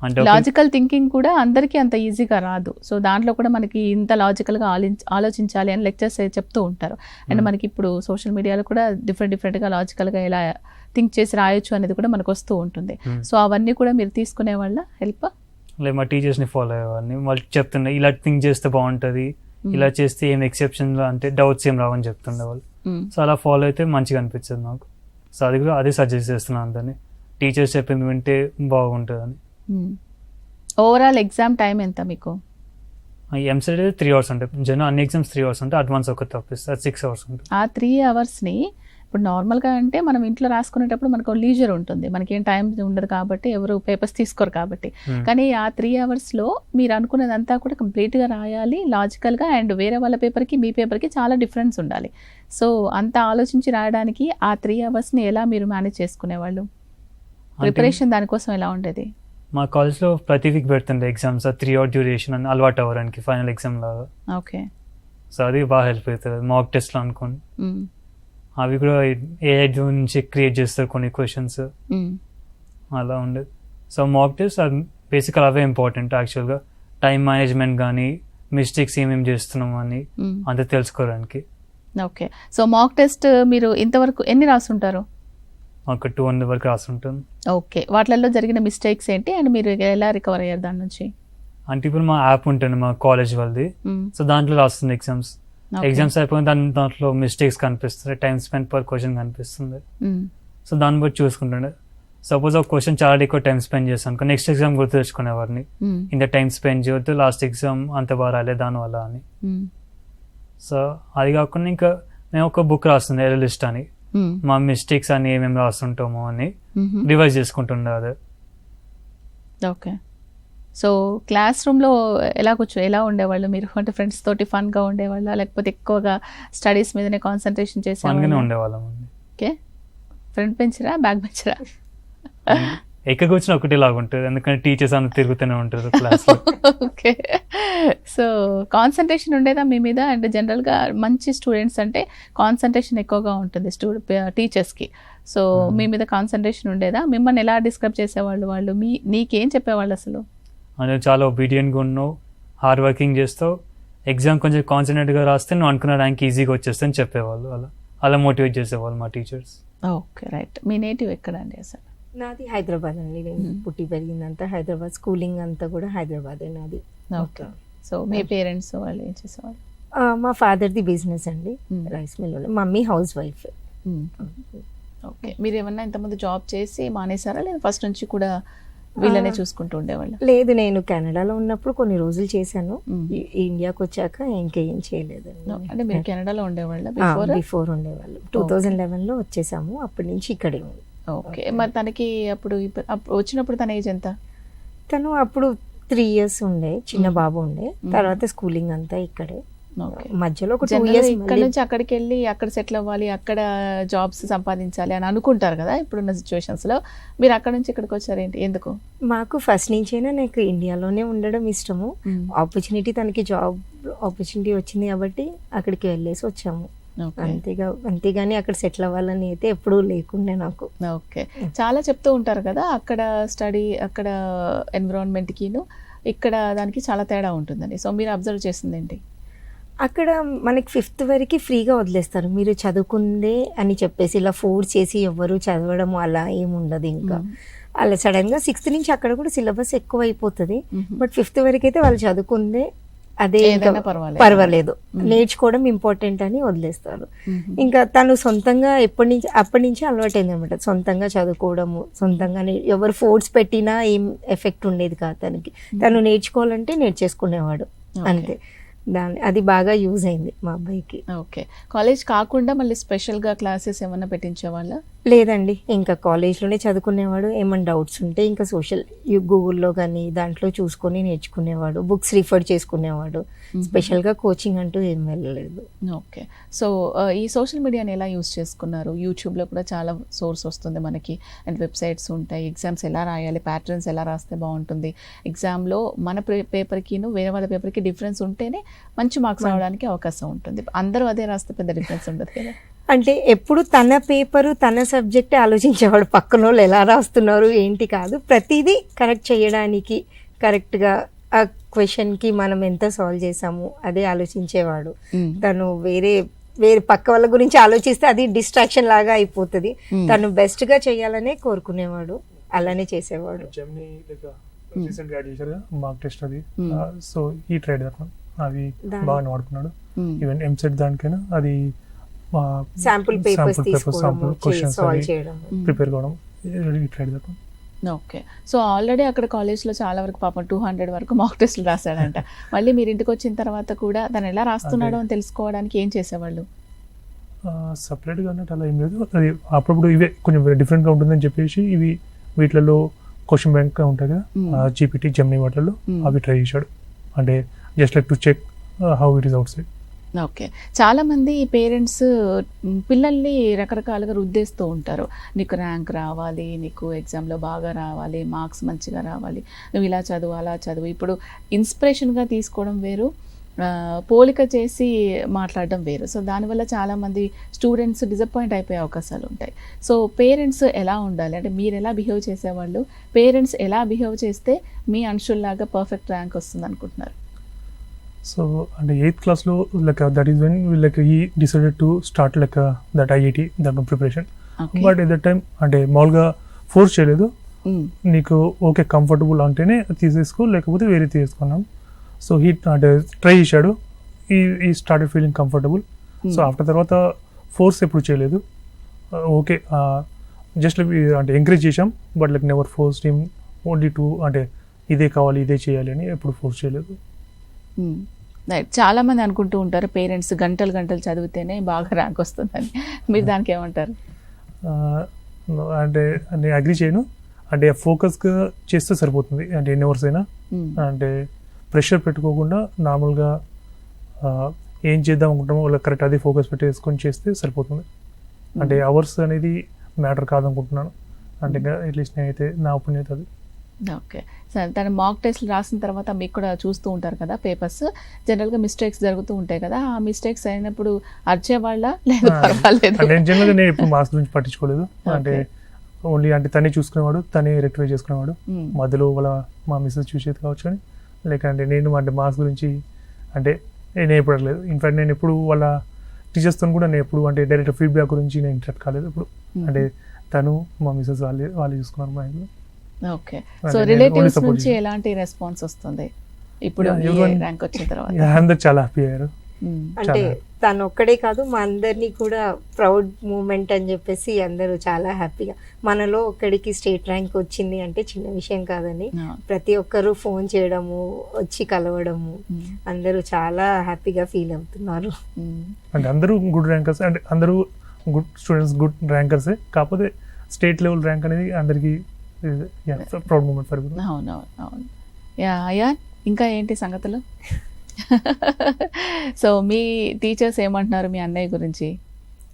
Speaker 2: అంటే
Speaker 1: లాజికల్ థింకింగ్ కూడా అందరికీ అంత ఈజీగా రాదు. సో దాంట్లో కూడా మనకి ఇంత లాజికల్గా ఆలోచించాలి అని లెక్చర్స్ చెప్తూ ఉంటారు. అండ్ మనకి ఇప్పుడు సోషల్ మీడియాలో కూడా డిఫరెంట్గా లాజికల్గా ఎలా థింక్ చేసి రాయొచ్చు అనేది కూడా మనకు వస్తూ ఉంటుంది. సో అవన్నీ కూడా మీరు తీసుకునే వాళ్ళ హెల్ప్?
Speaker 2: లేదు, మా టీచర్స్ని ఫాలో అయ్యేవాడిని. వాళ్ళు చెప్తుండే ఇలా థింక్ చేస్తే బాగుంటుంది, ఇలా చేస్తే ఏం ఎక్సెప్షన్ అంటే డౌట్స్ ఏం రావని చెప్తుండే వాళ్ళు. సో అలా ఫాలో అయితే మంచిగా అనిపించింది నాకు. సో అది కూడా అదే సజెస్ట్ చేస్తున్నాను అందరినీ, టీచర్స్ చెప్పింది వింటే బాగుంటుందని.
Speaker 1: ఓవరాల్ ఎగ్జామ్ టైం ఎంత మీకు?
Speaker 2: ఎంసెట్ అయితే 3 hours ఉంటాయి. జనరల్ అన్ని ఎగ్జామ్స్ 3 hours ఉంటాయి, అడ్వాన్స్ ఒకటి తప్పిస్తే అది 6 hours ఉంటుంది. ఆ
Speaker 1: 3 hours ఇప్పుడు నార్మల్గా అంటే మనం ఇంట్లో రాసుకునేటప్పుడు మనకు లీజర్ ఉంటుంది, మనకి ఏం టైం ఉండదు కాబట్టి, ఎవరు పేపర్స్ తీసుకోరు కాబట్టి. కానీ ఆ 3 hours మీరు అనుకున్నదంతా కూడా కంప్లీట్గా రాయాలి లాజికల్గా, అండ్ వేరే వాళ్ళ పేపర్కి మీ పేపర్కి చాలా డిఫరెన్స్ ఉండాలి. సో అంత ఆలోచించి రాయడానికి ఆ 3 hours ఎలా మీరు మేనేజ్ చేసుకునేవాళ్ళు? ప్రిపరేషన్ దానికోసం ఎలా ఉండేది?
Speaker 2: మా కాలేజ్లో ప్రతి వీక్ పెడుతుండే ఎగ్జామ్స్, 3 hour డ్యూరేషన్ అని అలవాటు అవ్వడానికి ఫైనల్ ఎగ్జామ్ లాగా.
Speaker 1: ఓకే.
Speaker 2: సో అది బాగా హెల్ప్ అవుతుంది మాక్ టెస్ట్లో అనుకోండి. అవి కూడా AI నుంచి క్రియేట్ చేస్తారు కొన్ని క్వశ్చన్స్, అలా ఉండేది. సో మాక్ టెస్ట్ బేసికల్ అవే ఇంపార్టెంట్ యాక్చువల్గా, టైం మేనేజ్మెంట్ కానీ మిస్టేక్స్ ఏమేమి చేస్తున్నాం అని అంత తెలుసుకోవడానికి.
Speaker 1: ఓకే. సో మాక్ టెస్ట్ మీరు ఇంతవరకు ఎన్ని రాసుంటారు?
Speaker 2: ఒక 200 వరకు రాసుంటాను.
Speaker 1: ఓకే. వాటిల్లో జరిగిన మిస్టేక్స్ ఏంటి అండ్ మీరు ఎలా రికవర్ అయ్యారు దాని నుంచి?
Speaker 2: అంటే ఇప్పుడు మా యాప్ ఉంటుంది మా కాలేజ్ వాళ్ళది, సో దాంట్లో రాస్తుంది ఎగ్జామ్స్. ఎగ్జామ్స్ అయిపోయిన దాంట్లో మిస్టేక్స్ కనిపిస్తుంది, టైం స్పెండ్ పర్ క్వశ్చన్ కనిపిస్తుంది. సో దాన్ని బట్టి చూసుకుంటుండే. సపోజ్ ఒక క్వశ్చన్ చాలా ఎక్కువ టైం స్పెండ్ చేస్తాను, నెక్స్ట్ ఎగ్జామ్ గుర్తు తెచ్చుకునేవారిని, ఇంత టైం స్పెండ్ చేయొద్దు, లాస్ట్ ఎగ్జామ్ అంత బాగా రాలేదు దానివల్ల అని. సో అది కాకుండా ఇంకా మేము ఒక బుక్ రాస్తుంది ఎర్రర్ లిస్ట్ అని, మా మిస్టేక్స్ అని ఏమేమి రాస్తుంటామో అని రివైజ్ చేసుకుంటుండే అదే.
Speaker 1: ఓకే. సో క్లాస్ రూమ్లో ఎలా ఉండేవాళ్ళు మీరు? అంటే ఫ్రెండ్స్ తోటి ఫన్గా ఉండేవాళ్ళ లేకపోతే ఎక్కువగా స్టడీస్ మీదనే కాన్సన్ట్రేషన్
Speaker 2: ఫన్గానే
Speaker 1: చేసేవాళ్ళ?
Speaker 2: ఉండేవాళ్ళం.
Speaker 1: ఓకే. ఫ్రంట్ బెంచరా బ్యాక్ బెంచరా?
Speaker 2: ఎక్కడికి వచ్చినా ఒకటే లాగా ఉంటుంది, ఎందుకంటే టీచర్స్ అంతా తిరుగుతూనే ఉంటారు క్లాస్లో.
Speaker 1: ఓకే. సో కాన్సన్ట్రేషన్ ఉండేదా మీ మీద? అంటే జనరల్గా మంచి స్టూడెంట్స్ అంటే కాన్సన్ట్రేషన్ ఎక్కువగా ఉంటుంది టీచర్స్కి. సో మీ మీద కాన్సన్ట్రేషన్ ఉండేదా? మిమ్మల్ని ఎలా డిస్క్రైబ్ చేసేవాళ్ళు వాళ్ళు? నీకేం చెప్పేవాళ్ళు అసలు?
Speaker 2: అంటే చాలా ఒబీడియంట్గా ఉన్నావు, హార్డ్ వర్కింగ్ చేస్తావు, ఎగ్జామ్ కొంచెం కాన్సన్ట్రేట్గా రాస్తే నువ్వు అనుకున్న ర్యాంక్ ఈజీగా వచ్చేస్తే అని చెప్పేవాళ్ళు. అలా మోటివేట్ చేసేవాళ్ళు మా టీచర్స్.
Speaker 1: Okay, right. మీ నేటివ్ ఎక్కడ అండి అసలు?
Speaker 3: నాది హైదరాబాద్ అండి. నేను పుట్టి పెరిగిందంతా హైదరాబాద్, స్కూలింగ్ అంతా కూడా హైదరాబాదే నాది.
Speaker 1: ఓకే. సో మీ పేరెంట్స్ వాళ్ళు ఏం చేసేవాళ్ళు?
Speaker 3: మా ఫాదర్ది బిజినెస్ అండి, rice mill. Mummy housewife.
Speaker 1: Okay. మీరు ఏమన్నా ఇంతకుముందు జాబ్ చేసి మానేసారా లేదా ఫస్ట్ నుంచి కూడా వీళ్ళనే చూసుకుంటూ ఉండేవాళ్ళు?
Speaker 3: లేదు, నేను కెనడాలో ఉన్నప్పుడు కొన్ని రోజులు చేశాను. ఇండియాకి వచ్చాక ఇంకేం చేయలేదు.
Speaker 1: అంటే మీరు కెనడాలో ఉండేవాళ్ళ?
Speaker 3: బిఫోర్ ఉండేవాళ్ళు. 2011లో వచ్చేసాము, అప్పటి నుంచి ఇక్కడే ఉంది.
Speaker 1: ఓకే. మరి తనకి అప్పుడు వచ్చినప్పుడు తన ఏజ్ ఎంత?
Speaker 3: తను అప్పుడు 3 years ఉండే, చిన్న బాబు ఉండే. తర్వాత స్కూలింగ్ అంతా ఇక్కడే. మధ్యలో ఒక 2 years
Speaker 1: ఇక్కడ నుంచి అక్కడికి వెళ్ళి అక్కడ సెటిల్ అవ్వాలి, అక్కడ జాబ్స్ సంపాదించాలి అని అనుకుంటారు కదా ఇప్పుడున్న సిచ్యువేషన్స్ లో. మీరు అక్కడ నుంచి ఇక్కడికి వచ్చారేంటి, ఎందుకు?
Speaker 3: మాకు ఫస్ట్ నుంచైనా నాకు ఇండియాలోనే ఉండడం ఇష్టము. ఆపర్చునిటీ, తనకి జాబ్ ఆపర్చునిటీ వచ్చింది కాబట్టి అక్కడికి వెళ్ళేసి వచ్చాము. అంతేగాని అక్కడ సెటిల్ అవ్వాలని అయితే ఎప్పుడూ లేకుండే నాకు.
Speaker 1: ఓకే. చాలా చెప్తూ ఉంటారు కదా అక్కడ స్టడీ, అక్కడ ఎన్విరాన్మెంట్కిను ఇక్కడ దానికి చాలా తేడా ఉంటుందని. సో మీరు అబ్జర్వ్ చేసింది ఏంటి?
Speaker 3: అక్కడ మనకి 5th వరకు ఫ్రీగా వదిలేస్తారు, మీరు చదువుకుందే అని చెప్పేసి ఇలా ఫోర్స్ చేసి ఎవరు చదవడం అలా ఏముండదు. ఇంకా అలా సడన్గా 6th నుంచి అక్కడ కూడా సిలబస్ ఎక్కువ అయిపోతుంది. బట్ 5th వరకు అయితే వాళ్ళు చదువుకుందే, అదే పర్వాలేదు, నేర్చుకోవడం ఇంపార్టెంట్ అని వదిలేస్తారు. ఇంకా తను సొంతంగా అప్పటి నుంచి అలవాటైంది అనమాట, సొంతంగా చదువుకోవడము, సొంతంగానే ఎవరు ఫోర్స్ పెట్టినా ఏం ఎఫెక్ట్ ఉండేది కాదు తనకి. తను నేర్చుకోవాలంటే నేర్చేసుకునేవాడు అంతే. అది బాగా యూజ్ అయింది మా అబ్బాయికి.
Speaker 1: ఓకే. కాలేజ్ కాకుండా మళ్ళీ స్పెషల్గా క్లాసెస్ ఏమన్నా పెట్టించేవాళ్ళ?
Speaker 3: లేదండి, ఇంకా కాలేజ్లోనే చదువుకునేవాడు. ఏమైనా డౌట్స్ ఉంటే ఇంకా సోషల్ గూగుల్లో కానీ దాంట్లో చూసుకొని నేర్చుకునేవాడు, బుక్స్ రిఫర్ చేసుకునేవాడు. స్పెషల్గా కోచింగ్ అంటూ ఏం వెళ్ళలేదు.
Speaker 1: ఓకే. సో ఈ సోషల్ మీడియాని ఎలా యూజ్ చేసుకున్నారు? యూట్యూబ్లో కూడా చాలా సోర్స్ వస్తుంది మనకి, అండ్ వెబ్సైట్స్ ఉంటాయి. ఎగ్జామ్స్ ఎలా రాయాలి, ప్యాటర్న్స్ ఎలా రాస్తే బాగుంటుంది, ఎగ్జామ్లో మన పేపర్కిను వేరే వాళ్ళ పేపర్కి డిఫరెన్స్ ఉంటేనే మంచి మార్క్స్ రావడానికి అవకాశం ఉంటుంది. అందరూ అదే రాస్తే పెద్ద డిఫరెన్స్ ఉండదు కదా.
Speaker 3: అంటే ఎప్పుడు తన పేపరు తన సబ్జెక్టే ఆలోచించేవాడు, పక్కన వాళ్ళు ఎలా రాస్తున్నారు ఏంటి కాదు. ప్రతిదీ కరెక్ట్ చేయడానికి, కరెక్ట్గా ఆ క్వశ్చన్కి మనం ఎంత సాల్వ్ చేసాము అదే ఆలోచించేవాడు. తను వేరే పక్క వాళ్ళ గురించి ఆలోచిస్తే అది డిస్ట్రాక్షన్ లాగా అయిపోతుంది. తను బెస్ట్గా చేయాలనే కోరుకునేవాడు, అలానే చేసేవాడు.
Speaker 4: మార్క్ టెస్ట్ అది, సో ఈ ట్రైడ్ అది బాగా వాడుకున్నాడు. ఈవెన్ ఎంసెట్ దానికైనా అది
Speaker 3: శాంపుల్ పేపర్స్
Speaker 4: ప్రిపేర్ కావడం ట్రైడ్.
Speaker 1: ఓకే. సో ఆల్రెడీ అక్కడ కాలేజ్లో చాలా వరకు పాపం 200 వరకు మాక్ టెస్ట్లు రాశాడంట. మళ్ళీ మీరు ఇంటికి వచ్చిన తర్వాత కూడా తను ఎలా రాస్తున్నాడో అని తెలుసుకోవడానికి ఏం చేసేవాళ్ళు?
Speaker 4: సపరేట్గా అన్నట్టు అలా ఏం లేదు, అది అప్పుడప్పుడు ఇవే కొంచెం డిఫరెంట్గా ఉంటుందని చెప్పేసి ఇవి వీటిలలో క్వశ్చన్ బ్యాంక్ ఉంటాయి కదా, జీపీటీ, జెమినీ వాటిల్లో అవి ట్రై చేశాడు. అంటే just like to check how it is outside.
Speaker 1: Okay. చాలామంది పేరెంట్స్ పిల్లల్ని రకరకాలుగా రుద్దేస్తూ ఉంటారు. నీకు ర్యాంక్ రావాలి, నీకు ఎగ్జామ్లో బాగా రావాలి, మార్క్స్ మంచిగా రావాలి, నువ్వు ఇలా చదువు అలా చదువు. ఇప్పుడు ఇన్స్పిరేషన్గా తీసుకోవడం వేరు, పోలిక చేసి మాట్లాడడం వేరు. సో దానివల్ల చాలామంది స్టూడెంట్స్ డిసప్పాయింట్ అయిపోయే అవకాశాలు ఉంటాయి. సో పేరెంట్స్ ఎలా ఉండాలి, అంటే మీరు ఎలా బిహేవ్ చేసేవాళ్ళు, పేరెంట్స్ ఎలా బిహేవ్ చేస్తే మీ అంశుల్లాగా పర్ఫెక్ట్ ర్యాంక్ వస్తుంది అనుకుంటున్నారు?
Speaker 4: So and 8th class lo like that is when like he decided to start like that IIT that preparation.
Speaker 1: Okay.
Speaker 4: But at the time అంటే మామూలుగా ఫోర్స్ చేయలేదు, నీకు ఓకే కంఫర్టబుల్ అంటేనే తీసేసుకో లేకపోతే వేరే తీసుకున్నాం. సో హీ అంటే ట్రై చేశాడు, ఈ started feeling comfortable. So after తర్వాత ఫోర్స్ ఎప్పుడు చేయలేదు, ఓకే జస్ట్ అంటే ఎంకరేజ్ చేసాం, but like never force team only to అంటే ఇదే కావాలి ఇదే చేయాలి అని ఎప్పుడు ఫోర్స్ చేయలేదు.
Speaker 1: రైట్, చాలా మంది అనుకుంటూ ఉంటారు పేరెంట్స్ గంటలు గంటలు చదివితేనే బాగా ర్యాంక్ వస్తుందని, మీరు దానికి ఏమంటారు?
Speaker 4: అంటే నేను అగ్రి చేయను, అంటే ఫోకస్గా చేస్తే సరిపోతుంది. అంటే ఎన్ని అవర్స్ అయినా అంటే ప్రెషర్ పెట్టుకోకుండా నార్మల్గా ఏం చేద్దాం అనుకుంటామో వాళ్ళకి కరెక్ట్ అది ఫోకస్ పెట్టేసుకొని చేస్తే సరిపోతుంది. అంటే అవర్స్ అనేది మ్యాటర్ కాదనుకుంటున్నాను, అంటే అట్లీస్ట్ నేనైతే నా ఒపీనియన్ అయితే అది.
Speaker 1: ఓకే సార్, తన మాక్ టెస్ట్లు రాసిన తర్వాత మీకు కూడా చూస్తూ ఉంటారు కదా పేపర్స్, జనరల్గా మిస్టేక్స్ జరుగుతూ ఉంటాయి కదా, ఆ మిస్టేక్స్ అయినప్పుడు అరిచేవాళ్ళ లేదు పర్వాలేదు?
Speaker 4: నేను జనరల్గా నేను ఎప్పుడు మార్క్స్ గురించి పట్టించుకోలేదు, అంటే ఓన్లీ అంటే తనే చూసుకునేవాడు, తనే రెక్టిఫై చేసుకునేవాడు. మధ్యలో వాళ్ళ మా మిస్సెస్ చూసేది కావచ్చు అని, లేకంటే నేను అంటే మార్క్స్ గురించి అంటే నేను ఎప్పుడు అడగలేదు. ఇన్ఫాక్ట్ నేను ఎప్పుడు వాళ్ళ టీచర్స్తో కూడా నేను ఎప్పుడు అంటే డైరెక్ట్ ఫీడ్బ్యాక్ గురించి నేను ఇంటరాక్ట్ కాలేదు ఎప్పుడు. అంటే తను మా మిస్సెస్ వాళ్ళు చూసుకున్నారు మా ఇంట్లో.
Speaker 1: ఓకే, సో రిలేటివ్స్ నుంచి ఎలాంటి రెస్పాన్స్ వస్తుంది ఇప్పుడు ర్యాంక్ వచ్చిన తర్వాత?
Speaker 4: అందరు చాలా హ్యాపీ అయ్యారు.
Speaker 3: అంటే తను ఒక్కడే కాదు, మా అందరినీ కూడా ప్రౌడ్ మూమెంట్ అని చెప్పేసి అందరూ చాలా హ్యాపీగా, మనలో ఒక్కడికి స్టేట్ ర్యాంక్ వచ్చింది అంటే చిన్న విషయం కాదని ప్రతి ఒక్కరు ఫోన్ చేయడము, వచ్చి కలవడము, అందరూ చాలా హ్యాపీగా ఫీల్ అవుతున్నారు.
Speaker 4: అంటే అందరూ గుడ్ ర్యాంకర్స్, అంటే అందరూ గుడ్ స్టూడెంట్స్, గుడ్ ర్యాంకర్సే, కాకపోతే స్టేట్ లెవెల్ ర్యాంక్ అనేది అందరికీ ప్రౌడ్ మూమెంట్ ఫర్.
Speaker 1: అవును. అయ్యా ఇంకా ఏంటి సంగతులు? సో మీ టీచర్స్ ఏమంటున్నారు మీ అన్నయ్య గురించి?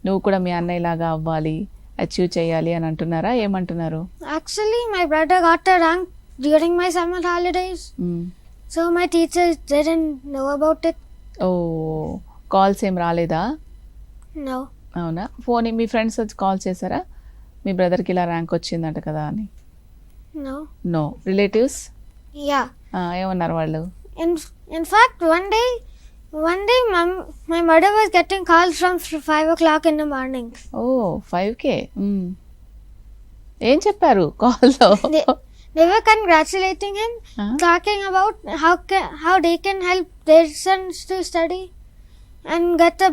Speaker 1: నువ్వు కూడా మీ అన్నయ్య లాగా అవ్వాలి, అచీవ్ చేయాలి అని అంటున్నారా, ఏమంటున్నారు?
Speaker 5: Actually, my brother got a rank during my summer holidays. So my teachers didn't know about it.
Speaker 1: ఓ, కాల్స్ ఏం రాలేదా?
Speaker 5: No.
Speaker 1: అవునా, ఫోన్ మీ ఫ్రెండ్స్ వచ్చి కాల్ చేశారా మీ బ్రదర్కి ఇలా ర్యాంక్ వచ్చిందంట కదా అని?
Speaker 5: No.
Speaker 1: నో. Relatives
Speaker 5: Yeah.
Speaker 1: ఏమన్నారు వాళ్ళు?
Speaker 5: In fact, one day, my mother was getting calls from 5 o'clock in the morning.
Speaker 1: Oh 5K. ఏం చెప్పారు కాల్లో?
Speaker 5: They were congratulating him, talking about how they can help their sons to study and get a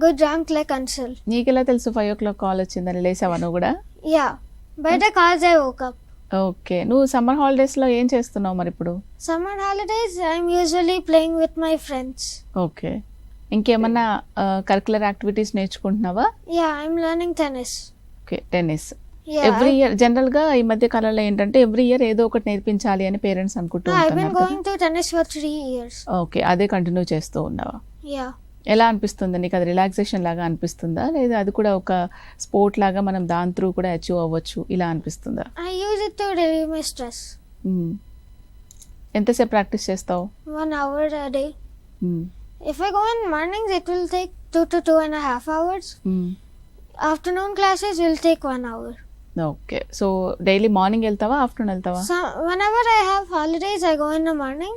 Speaker 5: good rank like Ansel.
Speaker 1: నీకెలా తెలుసు 5 o'clock call వచ్చిందని? లేసావా నువ్వు కూడా?
Speaker 5: Yeah, by the calls I woke up.
Speaker 1: Okay, నువ్వు summer హాలిడేస్లో ఏం చేస్తున్నావు మరి ఇప్పుడు?
Speaker 5: Summer holidays, I'm usually playing with my friends.
Speaker 1: Okay, ఇంకేమన్నా కరికులర్ యాక్టివిటీస్ నేర్చుకుంటున్నావా?
Speaker 5: Yeah, I'm learning tennis.
Speaker 1: Okay, tennis.
Speaker 5: Yeah,
Speaker 1: every year జనరల్గా ఈ మధ్య కాలంలో ఏంటంటే ఎవ్రీ ఇయర్ ఏదో ఒకటి నేర్పించాలి అని పేరెంట్స్ అనుకుంటూ
Speaker 5: I've been
Speaker 1: ఉంటున్నారు
Speaker 5: going to tennis for 3 years.
Speaker 1: Okay, అదే కంటిన్యూ చేస్తూ ఉన్నావా?
Speaker 5: Yeah.
Speaker 1: ఎలా అనిపిస్తుంది నీకు? అది రిలాక్సేషన్ లాగా అనిపిస్తుందా, లేదా అది కూడా ఒక స్పోర్ట్ లాగా మనం దాని త్రూ కూడా అచీవ్ అవ్వచ్చు ఇలా అనిపిస్తుందా?
Speaker 5: I use it to relieve my stress.
Speaker 1: ఎంతసేపు ప్రాక్టీస్ చేస్తావు?
Speaker 5: 1 hour a day. If I go in mornings, it will take 2 to 2.5 hours. Afternoon classes will take 1 hour.
Speaker 1: Okay, so daily morning వెళ్తావా, afternoon వెళ్తావా?
Speaker 5: So whenever I have holidays, I go in the morning.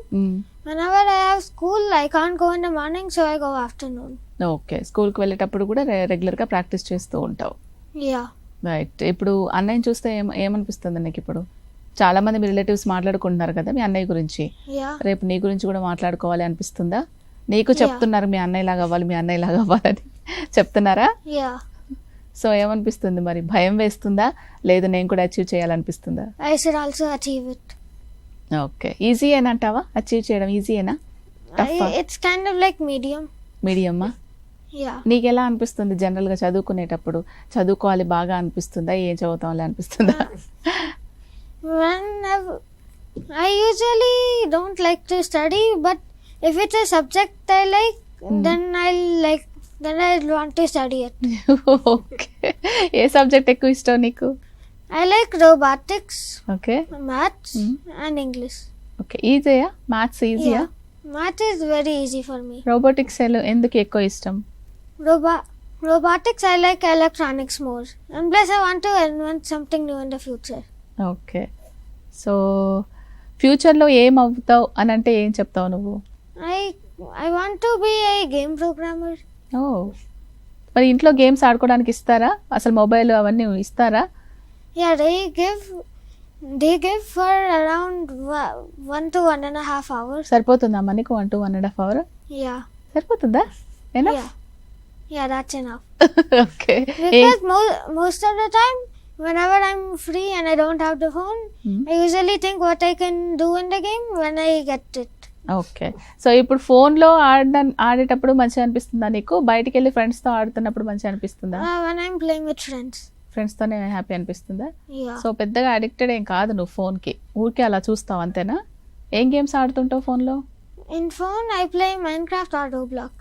Speaker 5: Whenever I have school, I can't go in the morning, so I go afternoon.
Speaker 1: Okay, స్కూల్కి వెళ్ళేటప్పుడు కూడా రెగ్యులర్గా practice చేస్తూ ఉంటావు.
Speaker 5: Yeah.
Speaker 1: Right, ఇప్పుడు అన్నయ్యని చూస్తే ఏమనిపిస్తుంది నీకు? ఇప్పుడు చాలా మంది మీ రిలేటివ్స్ మాట్లాడుకుంటున్నారు కదా మీ అన్నయ్య గురించి,
Speaker 5: Yeah.
Speaker 1: రేపు నీ గురించి కూడా మాట్లాడుకోవాలి అనిపిస్తుందా? నీకు చెప్తున్నారు మీ అన్నయ్య లాగా అవ్వాలి, మీ అన్నయ్య లాగా అవ్వాలని చెప్తున్నారా?
Speaker 5: Yeah.
Speaker 1: సో ఏమనిపిస్తుంది మరి? భయం వేస్తుందా, లేదు నేను కూడా అచీవ్ చేయాలనిపిస్తుందా?
Speaker 5: I should also achieve it.
Speaker 1: Okay, easy అంటావా? అచీవ్ చేయడం ఈజీయేనా, టఫా?
Speaker 5: It's kind of like medium.
Speaker 1: మీడియమ్మా?
Speaker 5: Yeah.
Speaker 1: నీకు ఎలా అనిపిస్తుంది జనరల్గా చదువుకునేటప్పుడు? చదువుకోవాలి బాగా అనిపిస్తుందా, ఏం చదువుతాంలే అనిపిస్తుందా?
Speaker 5: Whenever I usually don't like to study, but if it's a subject I like, then I'll want to study it.
Speaker 1: Okay, ఏ సబ్జెక్ట్ ఎక్కువ ఇష్టం నీకు?
Speaker 5: I like robotics,
Speaker 1: ఓకే,
Speaker 5: maths, and English.
Speaker 1: ఓకే. ఈజీయా మ్యాథ్స్? ఈజీయా?
Speaker 5: Yeah. Math is very easy for me.
Speaker 1: Robotics ఎందుకు ఎక్కువ ఇష్టం?
Speaker 5: Robotics, I like electronics more. And plus I want to invent something new in the future.
Speaker 1: Okay, so ఫ్యూచర్లో ఏం అవుతావు అని అంటే ఏం చెప్తావు నువ్వు?
Speaker 5: I want to be a game programmer.
Speaker 1: ఓ, మరి ఇంట్లో గేమ్స్ ఆడుకోవడానికి ఇస్తారా? అసలు మొబైల్ అవన్నీ ఇస్తారా?
Speaker 5: Yeah, they give for around 1 to 1.5 hours.
Speaker 1: సరిపోతుందా మనకి 1 to 1.5 hours?
Speaker 5: Yeah.
Speaker 1: సరిపోతుందా? ఏనా?
Speaker 5: Yeah, that's enough.
Speaker 1: Okay.
Speaker 5: Because most of the time, whenever I'm free and I don't have the phone, I usually think what I can do in the game when I get it.
Speaker 1: Okay. So ఇప్పుడు ఫోన్లో ఆడేటప్పుడు మంచిగా అనిపిస్తుందా నీకు? బయటికి వెళ్ళి ఫ్రెండ్స్తో ఆడుతున్నప్పుడు మంచిగా అనిపిస్తుందా?
Speaker 5: When I'm playing with friends.
Speaker 1: ఫ్రెండ్స్తోనే హ్యాపీ అనిపిస్తుందా?
Speaker 5: Yeah.
Speaker 1: సో పెద్దగా అడిక్టెడ్ ఏం కాదు నువ్వు ఫోన్కి, ఊరికే అలా చూస్తావు అంతేనా? ఏం గేమ్స్ ఆడుతుంటావు ఫోన్లో?
Speaker 5: In phone, I play Minecraft or Roblox.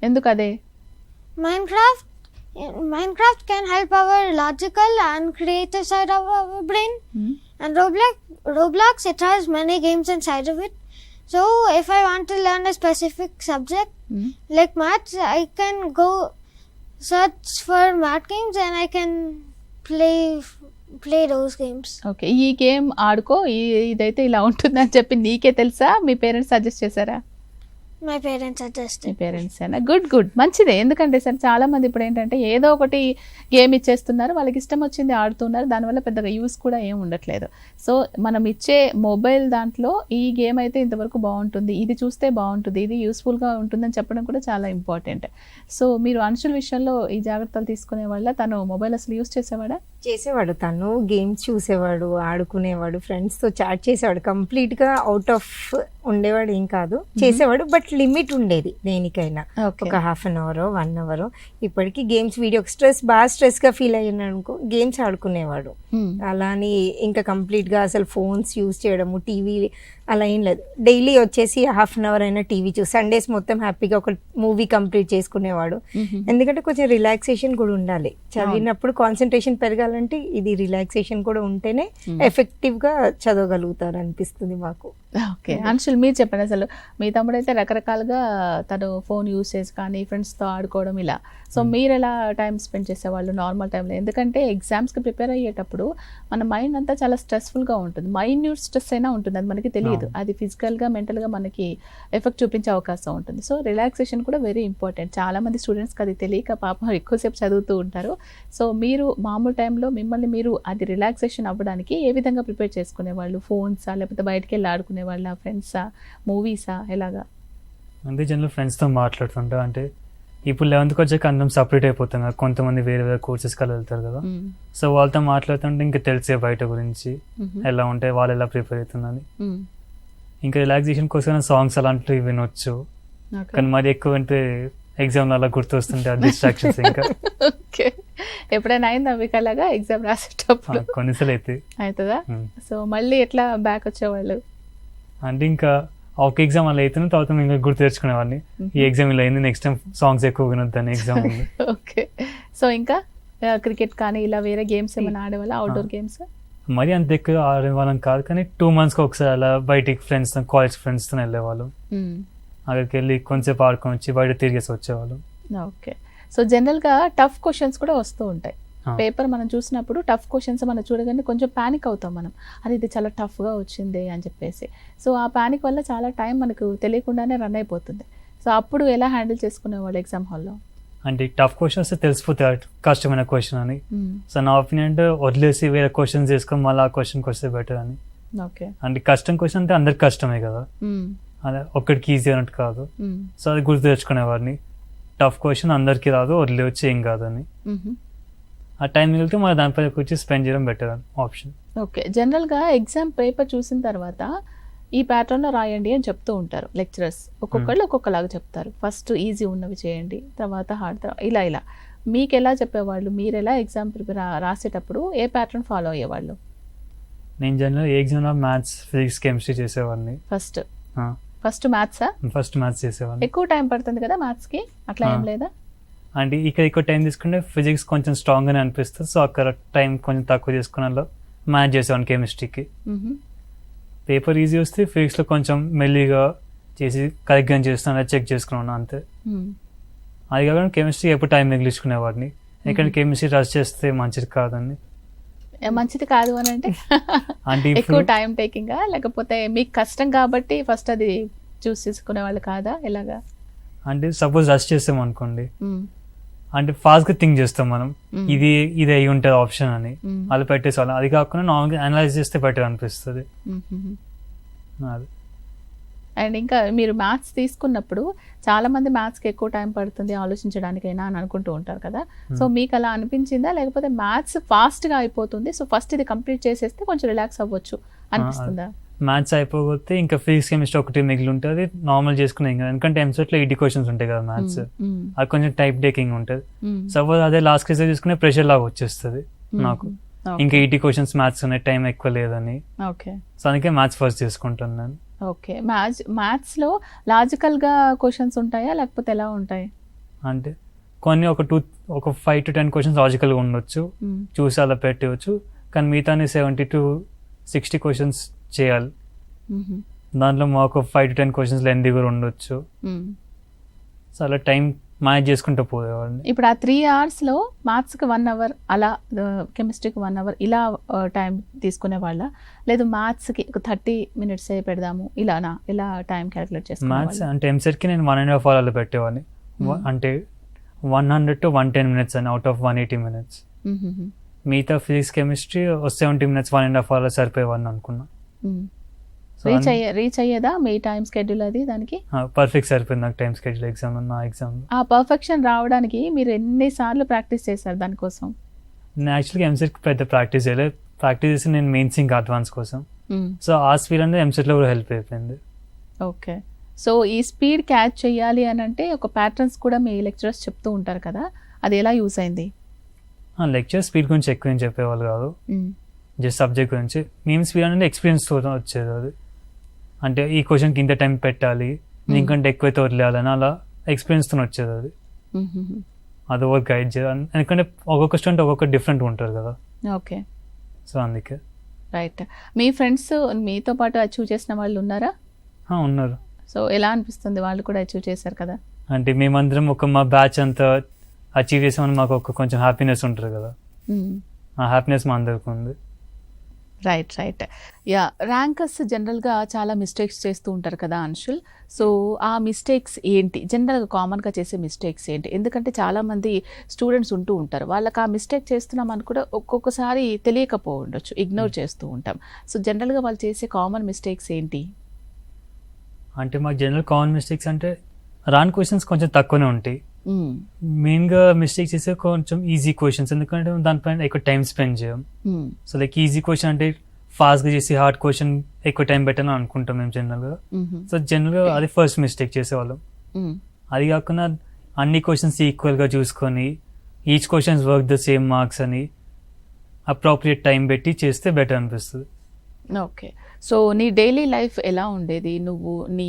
Speaker 1: ఎందుకు అదే?
Speaker 5: Minecraft can help our logical and creative side of our brain. And Roblox, it has many games inside of it. So if I want to learn a specific subject like maths, I can go search for math games and I can play those games.
Speaker 1: Okay. ఈ game ఆడుకో, ఇదైతే ఇలా ఉంటుందని చెప్పి నీకే తెలుసా? మీ parents suggest చేశారా?
Speaker 5: My parents suggested.
Speaker 1: Me parents అయినా గుడ్ మంచిదే. ఎందుకంటే సార్ చాలా మంది ఇప్పుడు ఏంటంటే ఏదో ఒకటి గేమ్ ఇచ్చేస్తున్నారు, వాళ్ళకి ఇష్టం వచ్చింది ఆడుతున్నారు, దానివల్ల పెద్దగా యూస్ కూడా ఏం ఉండట్లేదు. సో మనం ఇచ్చే మొబైల్ దాంట్లో ఈ గేమ్ అయితే ఇంతవరకు బాగుంటుంది, ఇది చూస్తే బాగుంటుంది, ఇది యూస్ఫుల్గా ఉంటుందని చెప్పడం కూడా చాలా ఇంపార్టెంట్. సో మీరు అంశుల విషయంలో ఈ జాగ్రత్తలు తీసుకునే వల్ల తను మొబైల్ అసలు యూస్ చేసేవాడా?
Speaker 3: చేసేవాడు. తను గేమ్స్ చూసేవాడు, ఆడుకునేవాడు, ఫ్రెండ్స్తో చాట్ చేసేవాడు. కంప్లీట్గా అవుట్ ఆఫ్ ఉండేవాడు ఏం కాదు, చేసేవాడు. బట్ లిమిట్ ఉండేది దేనికైనా. ఒక 1/2 hour 1 hour. ఇప్పటికీ గేమ్స్ వీడియో బాగా స్ట్రెస్గా ఫీల్ అయ్యాను అనుకో, గేమ్స్ ఆడుకునేవాడు. అలాని ఇంకా కంప్లీట్గా అసలు ఫోన్స్ యూజ్ చేయడము, టీవీ అలా ఏం లేదు. డైలీ వచ్చేసి 1/2 hour అయినా టీవీ చూసి సండేస్ మొత్తం హ్యాపీగా ఒక మూవీ కంప్లీట్ చేసుకునేవాడు. ఎందుకంటే కొంచెం రిలాక్సేషన్ కూడా ఉండాలి. చదివినప్పుడు కాన్సన్ట్రేషన్ పెరగాలంటే ఇది రిలాక్సేషన్ కూడా ఉంటేనే ఎఫెక్టివ్గా చదవగలుగుతారు అనిపిస్తుంది మాకు.
Speaker 1: ఓకే. అంశుల్ మీరు చెప్పండి, అసలు మీ తమ్ముడు అయితే రకరకాలుగా తను ఫోన్ యూసేజ్ కానీ ఫ్రెండ్స్తో ఆడుకోవడం ఇలా, సో మీరు ఎలా టైం స్పెండ్ చేసేవాళ్ళు నార్మల్ టైంలో? ఎందుకంటే ఎగ్జామ్స్కి ప్రిపేర్ అయ్యేటప్పుడు మన మైండ్ అంతా చాలా స్ట్రెస్ఫుల్గా ఉంటుంది, మైన్యూట్ స్ట్రెస్ అయినా ఉంటుంది, అది మనకి తెలియదు, అది ఫిజికల్గా మెంటల్గా మనకి ఎఫెక్ట్ చూపించే అవకాశం ఉంటుంది. సో రిలాక్సేషన్ కూడా వెరీ ఇంపార్టెంట్. చాలామంది స్టూడెంట్స్కి అది తెలియక పాపం ఎక్కువసేపు చదువుతూ ఉంటారు. సో మీరు మామూలు టైంలో మిమ్మల్ని మీరు అది రిలాక్సేషన్ అవ్వడానికి ఏ విధంగా ప్రిపేర్ చేసుకునేవాళ్ళు? ఫోన్సా, లేకపోతే బయటకు వెళ్ళి ఆడుకునేవాళ్ళ, ఫ్రెండ్సా, మూవీసా, ఎలాగా?
Speaker 2: అంటే జనరల్ ఫ్రెండ్స్తో మాట్లాడుతుంటా. అంటే ఇప్పుడు 11th వచ్చాక అందరం సపరేట్ అయిపోతాం కదా, కొంతమంది వేరే వేరే కోర్సెస్కి వెళ్తారు కదా. సో వాళ్ళతో మాట్లాడుతుంటే ఇంకా తెలిసే బయట గురించి ఎలా ఉంటాయి, వాళ్ళు ఎలా ప్రిపేర్ అవుతుందని. ఇంకా రిలాక్సేషన్ కోసం సాంగ్స్ అలాంటివి వినొచ్చు. కానీ మరి ఎక్కువ అంటే ఎగ్జామ్ అలా గుర్తొస్తుంటే ఆ డిస్ట్రాక్షన్స్ ఇంకా.
Speaker 1: ఓకే. ఎప్పుడైనా అయిందా మీకు అలాగా ఎగ్జామ్ రాసేటప్పుడు?
Speaker 2: కొన్నిసార్లు అయితే
Speaker 1: అవుతుందా? సో మళ్ళీ ఎట్లా బ్యాక్ వచ్చేవాళ్ళు?
Speaker 2: అంటే ఇంకా ఒక ఎగ్జామ్ అలా అవుతుంది, తర్వాత ఇంకా గుర్తు తెచ్చుకునేవాడిని, ఈ ఎగ్జామ్ ఇలా అయింది, నెక్స్ట్ టైం సాంగ్స్ ఎక్కువ వినొద్దని ఎగ్జామ్ ఉంది.
Speaker 1: ఓకే. సో ఇంకా క్రికెట్ కానీ ఇలా వేరే గేమ్స్ ఏమైనా ఆడేవాళ్ళ, అవుట్డోర్ గేమ్స్?
Speaker 2: మరి అంత ఎక్కువ ఆడేవాళ్ళం కాదు, కానీ 2 monthsకి ఒకసారి అలా బయటికి ఫ్రెండ్స్తో, కాలేజ్ ఫ్రెండ్స్తో వెళ్ళేవాళ్ళం. అక్కడికి వెళ్ళి కొంచెంసేపు ఆడుకొని వచ్చి బయట తిరిగేసి వచ్చేవాళ్ళం.
Speaker 1: ఓకే. సో జనరల్గా టఫ్ క్వశ్చన్స్ కూడా వస్తూ ఉంటాయి. పేపర్ మనం చూసినప్పుడు టఫ్ క్వశ్చన్స్ మనం చూడగానే కొంచెం ప్యానిక్ అవుతాం మనం, అది ఇది చాలా టఫ్గా వచ్చింది అని చెప్పేసి. సో ఆ ప్యానిక్ వల్ల చాలా టైం మనకు తెలియకుండానే రన్ అయిపోతుంది. సో అప్పుడు ఎలా హ్యాండిల్ చేసుకునేవాళ్ళు ఎగ్జామ్ హాల్లో?
Speaker 2: అంటే టఫ్ క్వశ్చన్స్ తెలిసిపోతాయి కష్టమైన క్వశ్చన్ అని. సో నా ఒపీనియన్ అంటే వదిలేసి వేరే క్వశ్చన్స్ చేసుకొని మళ్ళీ ఆ క్వశ్చన్కి వస్తే బెటర్ అని.
Speaker 1: ఓకే.
Speaker 2: అంటే కష్టం క్వశ్చన్ అంటే అందరికి కష్టమే కదా, అదే ఒక్కడికి ఈజీ అన్నట్టు కాదు. సో అది గుర్తు తెచ్చుకునేవాడిని, టఫ్ క్వశ్చన్ అందరికీ రాదు, వదిలేవచ్చు ఏం కాదని. ఆ టైం మిగిలితే మన దానిపై వచ్చి స్పెండ్ చేయడం బెటర్ ఆప్షన్.
Speaker 1: ఓకే. జనరల్గా ఎగ్జామ్ పేపర్ చూసిన తర్వాత ఈ ప్యాటర్న్లో రాయండి అని చెప్తూ ఉంటారు లెక్చరర్స్. ఒక్కొక్కళ్ళు ఒక్కొక్కలాగా చెప్తారు. ఫస్ట్ ఈజీ ఉన్నవి చేయండి, తర్వాత హార్డ్, ఇలా మీకు ఎలా చెప్పేవాళ్ళు? మీరు ఎలా ఎగ్జామ్ ప్రిపేర్ రాసేటప్పుడు ఏ ప్యాటర్న్ ఫాలో అయ్యేవాళ్ళు?
Speaker 2: నేను general exam maths, physics, chemistry చేసేవాడిని.
Speaker 1: ఫస్ట్ మ్యాథ్సా?
Speaker 2: ఫస్ట్ మ్యాథ్స్ చేసేవాడిని.
Speaker 1: ఎక్కువ టైం పడుతుంది కదా మ్యాథ్స్కి, అట్లా ఏం లేదా?
Speaker 2: అంటే ఇక్కడ ఎక్కువ టైం తీసుకుంటే ఫిజిక్స్ కొంచెం స్ట్రాంగ్ అని అనిపిస్తుంది, సో అక్కడ టైం కొంచెం తక్కువ తీసుకున్న మ్యాథ్స్ చేసేవాడిని. కెమిస్ట్రీకి పేపర్ ఈజీ వస్తే ఫిజిక్స్లో కొంచెం మెల్లిగా చేసి కరెక్ట్గా చేస్తున్నా చెక్ చేసుకున్నాను అంతే. అది కాకుండా కెమిస్ట్రీ ఎప్పుడు టైం మిగిలించుకునేవాడిని, ఎందుకంటే కెమిస్ట్రీ రష్ చేస్తే మంచిది కాదని.
Speaker 1: మంచిది కాదు అని అంటే ఎక్కువ టైం టేకింగ్, లేకపోతే మీకు కష్టం కాబట్టి ఫస్ట్ అది చూస్ చేసుకునే వాళ్ళు కాదా ఎలాగా?
Speaker 2: అంటే సపోజ్ రష్ చేస్తాం అనుకోండి,
Speaker 1: మ్మ్.
Speaker 2: అంటే ఫాస్ట్గా థింక్ చేస్తాం మనం,
Speaker 1: మ్మ్.
Speaker 2: ఇది అయి ఉంటుంది ఆప్షన్ అని,
Speaker 1: మ్మ్.
Speaker 2: అలా పెట్టేసాం. అది కాకుండా నార్మల్గా అనలైజ్ చేస్తే బెటర్ అనిపిస్తుంది.
Speaker 1: మ్మ్.
Speaker 2: అది
Speaker 1: అండ్ ఇంకా మీరు మ్యాథ్స్ తీసుకున్నప్పుడు చాలా మంది మ్యాథ్స్కి ఎక్కువ టైం పడుతుంది ఆలోచించడానికైనా అని అనుకుంటూ ఉంటారు కదా. సో మీకు అలా అనిపించిందా, లేకపోతే మ్యాథ్స్ ఫాస్ట్గా అయిపోతుంది సో ఫస్ట్ ఇది కంప్లీట్ చేసేస్తే కొంచెం రిలాక్స్ అవ్వచ్చు అనిపిస్తుందా?
Speaker 2: మ్యాథ్స్ అయిపోతే ఇంకా ఫిజిక్స్ కెమిస్ట్రీ ఒకటి మిగిలి ఉంటుంది, నార్మల్ చేసుకునే ఇంకా, ఎందుకంటే ఎంసెట్లో 80 క్వశ్చన్స్ ఉంటాయి కదా మ్యాథ్స్, అది కొంచెం టైప్ టేకింగ్ ఉంటుంది. సపోజ్ అదే లాస్ట్ కేసు తీసుకునే ప్రెషర్ లాగా వచ్చేస్తుంది నాకు, ఇంకా 80 క్వశ్చన్స్ మ్యాథ్స్ ఉన్నాయి, టైం ఎక్కువ లేదని.
Speaker 1: ఓకే
Speaker 2: సో అందుకే మ్యాథ్స్ ఫస్ట్ చేసుకుంటాను నేను.
Speaker 1: ఓకే. మ్యాథ్స్లో లాజికల్గా క్వశ్చన్స్ ఉంటాయా లేకపోతే ఎలా ఉంటాయి?
Speaker 2: అంటే కొన్ని ఒక 5 to 10 క్వశ్చన్స్ లాజికల్గా ఉండొచ్చు, చూసి అలా పెట్టవచ్చు, కానీ మిగతాని 70 to 60 క్వశ్చన్స్ చేయాలి. దాంట్లో మాకు 5 to 10 క్వశ్చన్స్ లెంత్ కూడా ఉండొచ్చు. సో అలా టైం మేనేజ్ చేసుకుంటూ పోయేవాడిని.
Speaker 1: ఇప్పుడు ఆ 3 అవర్స్లో మ్యాథ్స్కి 1 అవర్ అలా, కెమిస్ట్రీకి 1 అవర్ ఇలా టైం తీసుకునే వాళ్ళ, లేదు మ్యాథ్స్కి ఒక 30 minutes పెడదాము ఇలానా, ఇలా టైం క్యాలిక్యులేట్ చేసుకునే
Speaker 2: మ్యాథ్స్ అంటే ఎంసెట్కి నేను 1.5 hours అలా పెట్టేవాడిని. అంటే 100 to 110 minutes అని, అవుట్ ఆఫ్ 180 minutes. మిగతా ఫిజిక్స్ కెమిస్ట్రీ 70 minutes 1.5 hours సరిపోయేవాడిని అనుకున్నా.
Speaker 1: రీచ్ అయ్యేదా మీ టైం స్కెడ్యూల్ అది దానికి?
Speaker 2: పర్ఫెక్ట్ సరిపోయింది నాకు టైం స్కెడ్యూల్ ఎగ్జామ్, నా ఎగ్జామ్.
Speaker 1: ఆ పర్ఫెక్షన్ రావడానికి మీరు ఎన్నిసార్లు ప్రాక్టీస్ చేశారు దానికోసం?
Speaker 2: నేను యాక్చువల్గా ఎంసెట్కి పెద్ద ప్రాక్టీస్ చేయలేదు, ప్రాక్టీస్ చేసి నేను మెయిన్స్ ఇంకా అడ్వాన్స్ కోసం. సో ఆ స్పీడ్ అనేది ఎంసెట్లో కూడా హెల్ప్ అయిపోయింది.
Speaker 1: ఓకే. సో ఈ స్పీడ్ క్యాచ్ చేయాలి అని అంటే ఒక ప్యాటర్న్స్ కూడా మీ లెక్చరర్స్ చెప్తూ ఉంటారు కదా, అది ఎలా యూస్ అయింది?
Speaker 2: లెక్చర్ స్పీడ్ గురించి ఎక్కువ ఏం చెప్పేవాళ్ళు కాదు, జస్ట్ సబ్జెక్ట్ గురించి. మేము స్పీడ్ అనేది ఎక్స్పీరియన్స్తో వచ్చేది. అది అంటే ఈ క్వశ్చన్కి ఇంత టైం పెట్టాలి, ఇంకంటే ఎక్కువైతే వదిలేయాలని అలా ఎక్స్పీరియన్స్తో వచ్చేది. అది ఓవర్ గైడ్ చేయాలి, ఎందుకంటే ఒక్కొక్క స్టూడెంట్ ఒక్కొక్క డిఫరెంట్ ఉంటారు కదా.
Speaker 1: ఓకే.
Speaker 2: సో అందుకే.
Speaker 1: రైట్. మీ ఫ్రెండ్స్ మీతో పాటు అచీవ్ చేసిన వాళ్ళు ఉన్నారా?
Speaker 2: ఉన్నారు.
Speaker 1: సో ఎలా అనిపిస్తుంది, వాళ్ళు కూడా అచీవ్ చేశారు కదా?
Speaker 2: అంటే మేమందరం మా బ్యాచ్ అంతా అచీవ్ చేసామని మాకు కొంచెం హ్యాపీనెస్ ఉంటుంది కదా, ఆ హ్యాపీనెస్ మా అందరికి ఉంది.
Speaker 1: రైట్. యా, ర్యాంకర్స్ జనరల్గా చాలా మిస్టేక్స్ చేస్తూ ఉంటారు కదా అంశుల్. సో ఆ మిస్టేక్స్ ఏంటి, జనరల్గా కామన్గా చేసే మిస్టేక్స్ ఏంటి? ఎందుకంటే చాలామంది స్టూడెంట్స్ ఉంటూ ఉంటారు, వాళ్ళకి ఆ మిస్టేక్ చేస్తున్నామని కూడా ఒక్కొక్కసారి తెలియకపో ఉండొచ్చు, ఇగ్నోర్ చేస్తూ ఉంటాం. సో జనరల్గా వాళ్ళు చేసే కామన్ మిస్టేక్స్ ఏంటి?
Speaker 2: అంటే మాకు జనరల్ కామన్ మిస్టేక్స్ అంటే రాని క్వశ్చన్స్ కొంచెం తక్కువనే ఉంటాయి. మెయిన్గా మిస్టేక్ చేసే కొంచెం ఈజీ క్వశ్చన్స్, ఎందుకంటే దానిపైన ఎక్కువ టైం స్పెండ్ చేయం. సో లైక్ ఈజీ క్వశ్చన్ అంటే ఫాస్ట్గా చేసి హార్డ్ క్వశ్చన్ ఎక్కువ టైం పెట్టాలని అనుకుంటాం మేము జనరల్గా. సో జనరల్గా అది ఫస్ట్ మిస్టేక్ చేసేవాళ్ళం. అది కాకుండా అన్ని క్వశ్చన్స్ ఈక్వల్గా చూసుకొని each questions work the same marks అని అప్రోప్రియేట్ టైం పెట్టి చేస్తే బెటర్ అనిపిస్తుంది.
Speaker 1: ఓకే. సో నీ డైలీ లైఫ్ ఎలా ఉండేది? నువ్వు నీ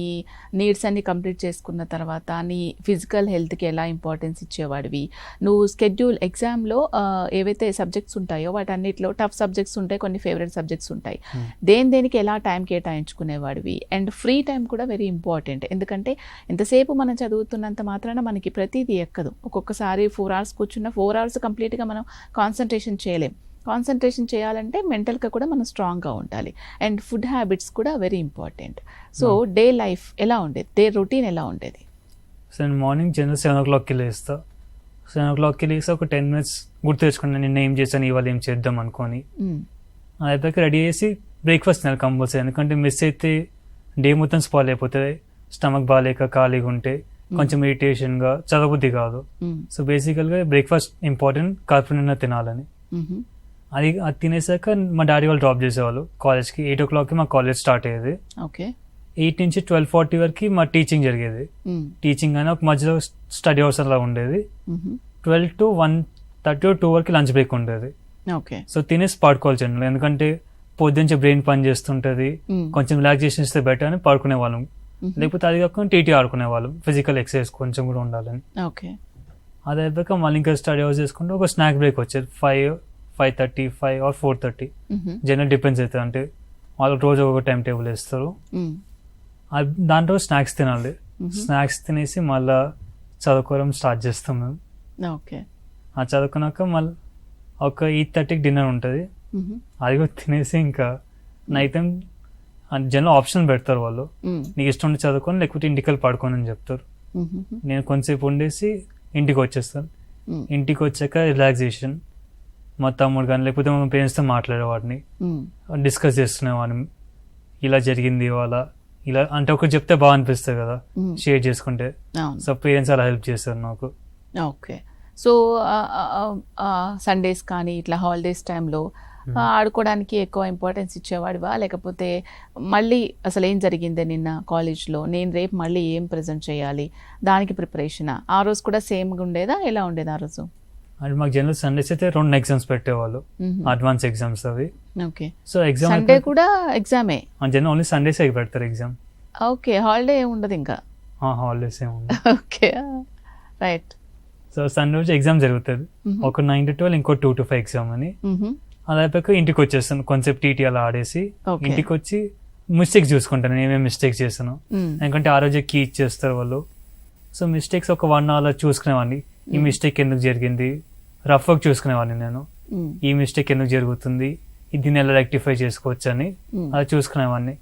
Speaker 1: నీడ్స్ అన్ని కంప్లీట్ చేసుకున్న తర్వాత నీ ఫిజికల్ హెల్త్కి ఎలా ఇంపార్టెన్స్ ఇచ్చేవాడివి? నువ్వు స్కెడ్యూల్ ఎగ్జామ్లో ఏవైతే సబ్జెక్ట్స్ ఉంటాయో వాటన్నిటిలో టఫ్ సబ్జెక్ట్స్ ఉంటాయి, కొన్ని ఫేవరెట్ సబ్జెక్ట్స్ ఉంటాయి, దేనికి ఎలా టైం కేటాయించుకునేవాడివి? అండ్ ఫ్రీ టైం కూడా వెరీ ఇంపార్టెంట్, ఎందుకంటే ఎంతసేపు మనం చదువుతున్నంత మాత్రాన మనకి ప్రతిదీ ఎక్కదు. ఒక్కొక్కసారి 4 hours కూర్చున్న 4 hours కంప్లీట్గా మనం కాన్సన్ట్రేషన్ చేయలేం. కాన్సన్ట్రేషన్ చేయాలంటే మెంటల్గా కూడా మనం స్ట్రాంగ్గా ఉండాలి. అండ్ ఫుడ్ హ్యాబిట్స్ కూడా very important. So day life ఎలా ఉండేది, డే రొటీన్ ఎలా ఉండేది?
Speaker 2: సో నేను మార్నింగ్ జనరల్ 7 o'clockకి లేస్తా. 7 o'clockకి లేసి ఒక 10 minutes గుర్తు తెచ్చుకున్నాను నిన్న ఏం చేశాను, ఇవాళ ఏం చేద్దాం అనుకొని. అయిపోయాక రెడీ చేసి బ్రేక్ఫాస్ట్ తినాలి కంపల్సరీ, ఎందుకంటే మిస్ అయితే డే మొత్తం స్పాయిల్ అయిపోతుంది. స్టమక్ బాగాలేక ఖాళీగా ఉంటే కొంచెం ఇరిటేషన్గా చదవబుద్ధి కాదు. సో బేసికల్గా బ్రేక్ఫాస్ట్ ఇంపార్టెంట్, కడుపునిండా తినాలని. అది తినేసాక మా డాడీ వాళ్ళు డ్రాప్ చేసేవాళ్ళు కాలేజ్కి. 8 o'clockకి మా కాలేజ్ స్టార్ట్ అయ్యేది.
Speaker 1: ఓకే.
Speaker 2: 8 నుంచి 12:40 వరకు మా టీచింగ్ జరిగేది. టీచింగ్ అని ఒక మధ్యలో స్టడీ అవర్స్ అలా ఉండేది. 12 to 1:30 or 2 వరకు లంచ్ బ్రేక్ ఉండేది.
Speaker 1: ఓకే.
Speaker 2: సో తినేసి పడుకోవాలి జనరల్, ఎందుకంటే పొద్దున్నే బ్రెయిన్ పని చేస్తుంటుంది, కొంచెం రిలాక్సేషన్ ఇస్తే బెటర్ అని పడుకునే వాళ్ళం. లేకపోతే అది కాకుండా టీటీ ఆడుకునే వాళ్ళం, ఫిజికల్ ఎక్సర్సైజ్ కొంచెం కూడా ఉండాలని.
Speaker 1: ఓకే.
Speaker 2: అది అయిపోయాక మళ్ళీ ఇంకా స్టడీ అవర్స్ చేసుకుంటే ఒక స్నాక్ బ్రేక్ వచ్చేది 5:30, 5 or 4:30 జనరల్ డిపెండ్స్ అవుతుంది. అంటే వాళ్ళు రోజు ఒక టైం టేబుల్ వేస్తారు, దాంట్లో స్నాక్స్ తినాలి. స్నాక్స్ తినేసి మళ్ళీ చదువుకోవడం స్టార్ట్ చేస్తాం మేము.
Speaker 1: ఓకే.
Speaker 2: ఆ చదువుకున్నాక మళ్ళీ ఒక 8:30కి డిన్నర్ ఉంటుంది, అది కూడా తినేసి ఇంకా నైట్ టైం జనరల్ ఆప్షన్ పెడతారు వాళ్ళు, నీకు ఇష్టం ఉండి చదువుకొని లేకపోతే ఇంటికి వెళ్ళి పడుకోని అని చెప్తారు. నేను కొంతసేపు ఉండేసి ఇంటికి వచ్చేస్తాను. ఇంటికి వచ్చాక రిలాక్సేషన్, మా తమ్ముడు కానీ లేకపోతే మా పేరెంట్స్తో మాట్లాడేవాడిని, డిస్కస్ చేస్తునేవాడిని, ఇలా జరిగింది ఇవాళ ఇలా అంటే ఒకటి చెప్తే బాగా అనిపిస్తుంది కదా షేర్ చేసుకుంటే. సో పేరెంట్స్ అలా హెల్ప్ చేస్తారు నాకు.
Speaker 1: ఓకే. సో సండేస్ కానీ ఇట్లా హాలిడేస్ టైంలో ఆడుకోవడానికి ఎక్కువ ఇంపార్టెన్స్ ఇచ్చేవాడివా, లేకపోతే మళ్ళీ అసలు ఏం జరిగిందే నిన్న కాలేజ్లో, నేను రేపు మళ్ళీ ఏం ప్రజెంట్ చేయాలి దానికి ప్రిపరేషనా? ఆ రోజు కూడా సేమ్గా ఉండేదా, ఎలా ఉండేది ఆ రోజు?
Speaker 2: అంటే మాకు జనరల్ సండేస్ అయితే 2 ఎగ్జామ్స్ పెట్టేవాళ్ళు, అడ్వాన్స్ ఎగ్జామ్స్ అవి.
Speaker 1: ఓకే.
Speaker 2: సో ఎగ్జామ్
Speaker 1: సండే కూడా ఎగ్జామే?
Speaker 2: జనరల్ ఓన్లీ సండేస్ పెడతారు ఎగ్జామ్.
Speaker 1: ఓకే. హాలిడే ఉండదు ఇంకా?
Speaker 2: హాలిడేస్ ఏముంది.
Speaker 1: Okay, right.
Speaker 2: సో సండే రోజు ఎగ్జామ్ జరుగుతుంది, ఒక 9 to 12, ఇంకో 2 to 5 ఎగ్జామ్ అని. అది అయిపోయాక ఇంటికి వచ్చేస్తాను, కొంచెంసేపు టీటీ అలా ఆడేసి ఇంటికి వచ్చి మిస్టేక్స్ చూసుకుంటాను, ఏమేమి మిస్టేక్స్ చేస్తాను. ఎందుకంటే ఆ రోజే కీ ఇచ్చేస్తారు వాళ్ళు. సో మిస్టేక్స్ ఒక 1 hour చూసుకునేవాడిని, ఈ మిస్టేక్ ఎందుకు జరిగింది, రఫ్ వర్క్ చూసుకునేవాడిని నేను, ఈ మిస్టేక్ ఎందుకు జరుగుతుంది, దీన్ని ఎలా రెక్టిఫై చేసుకోవచ్చు అని అది చూసుకునేవాడిని.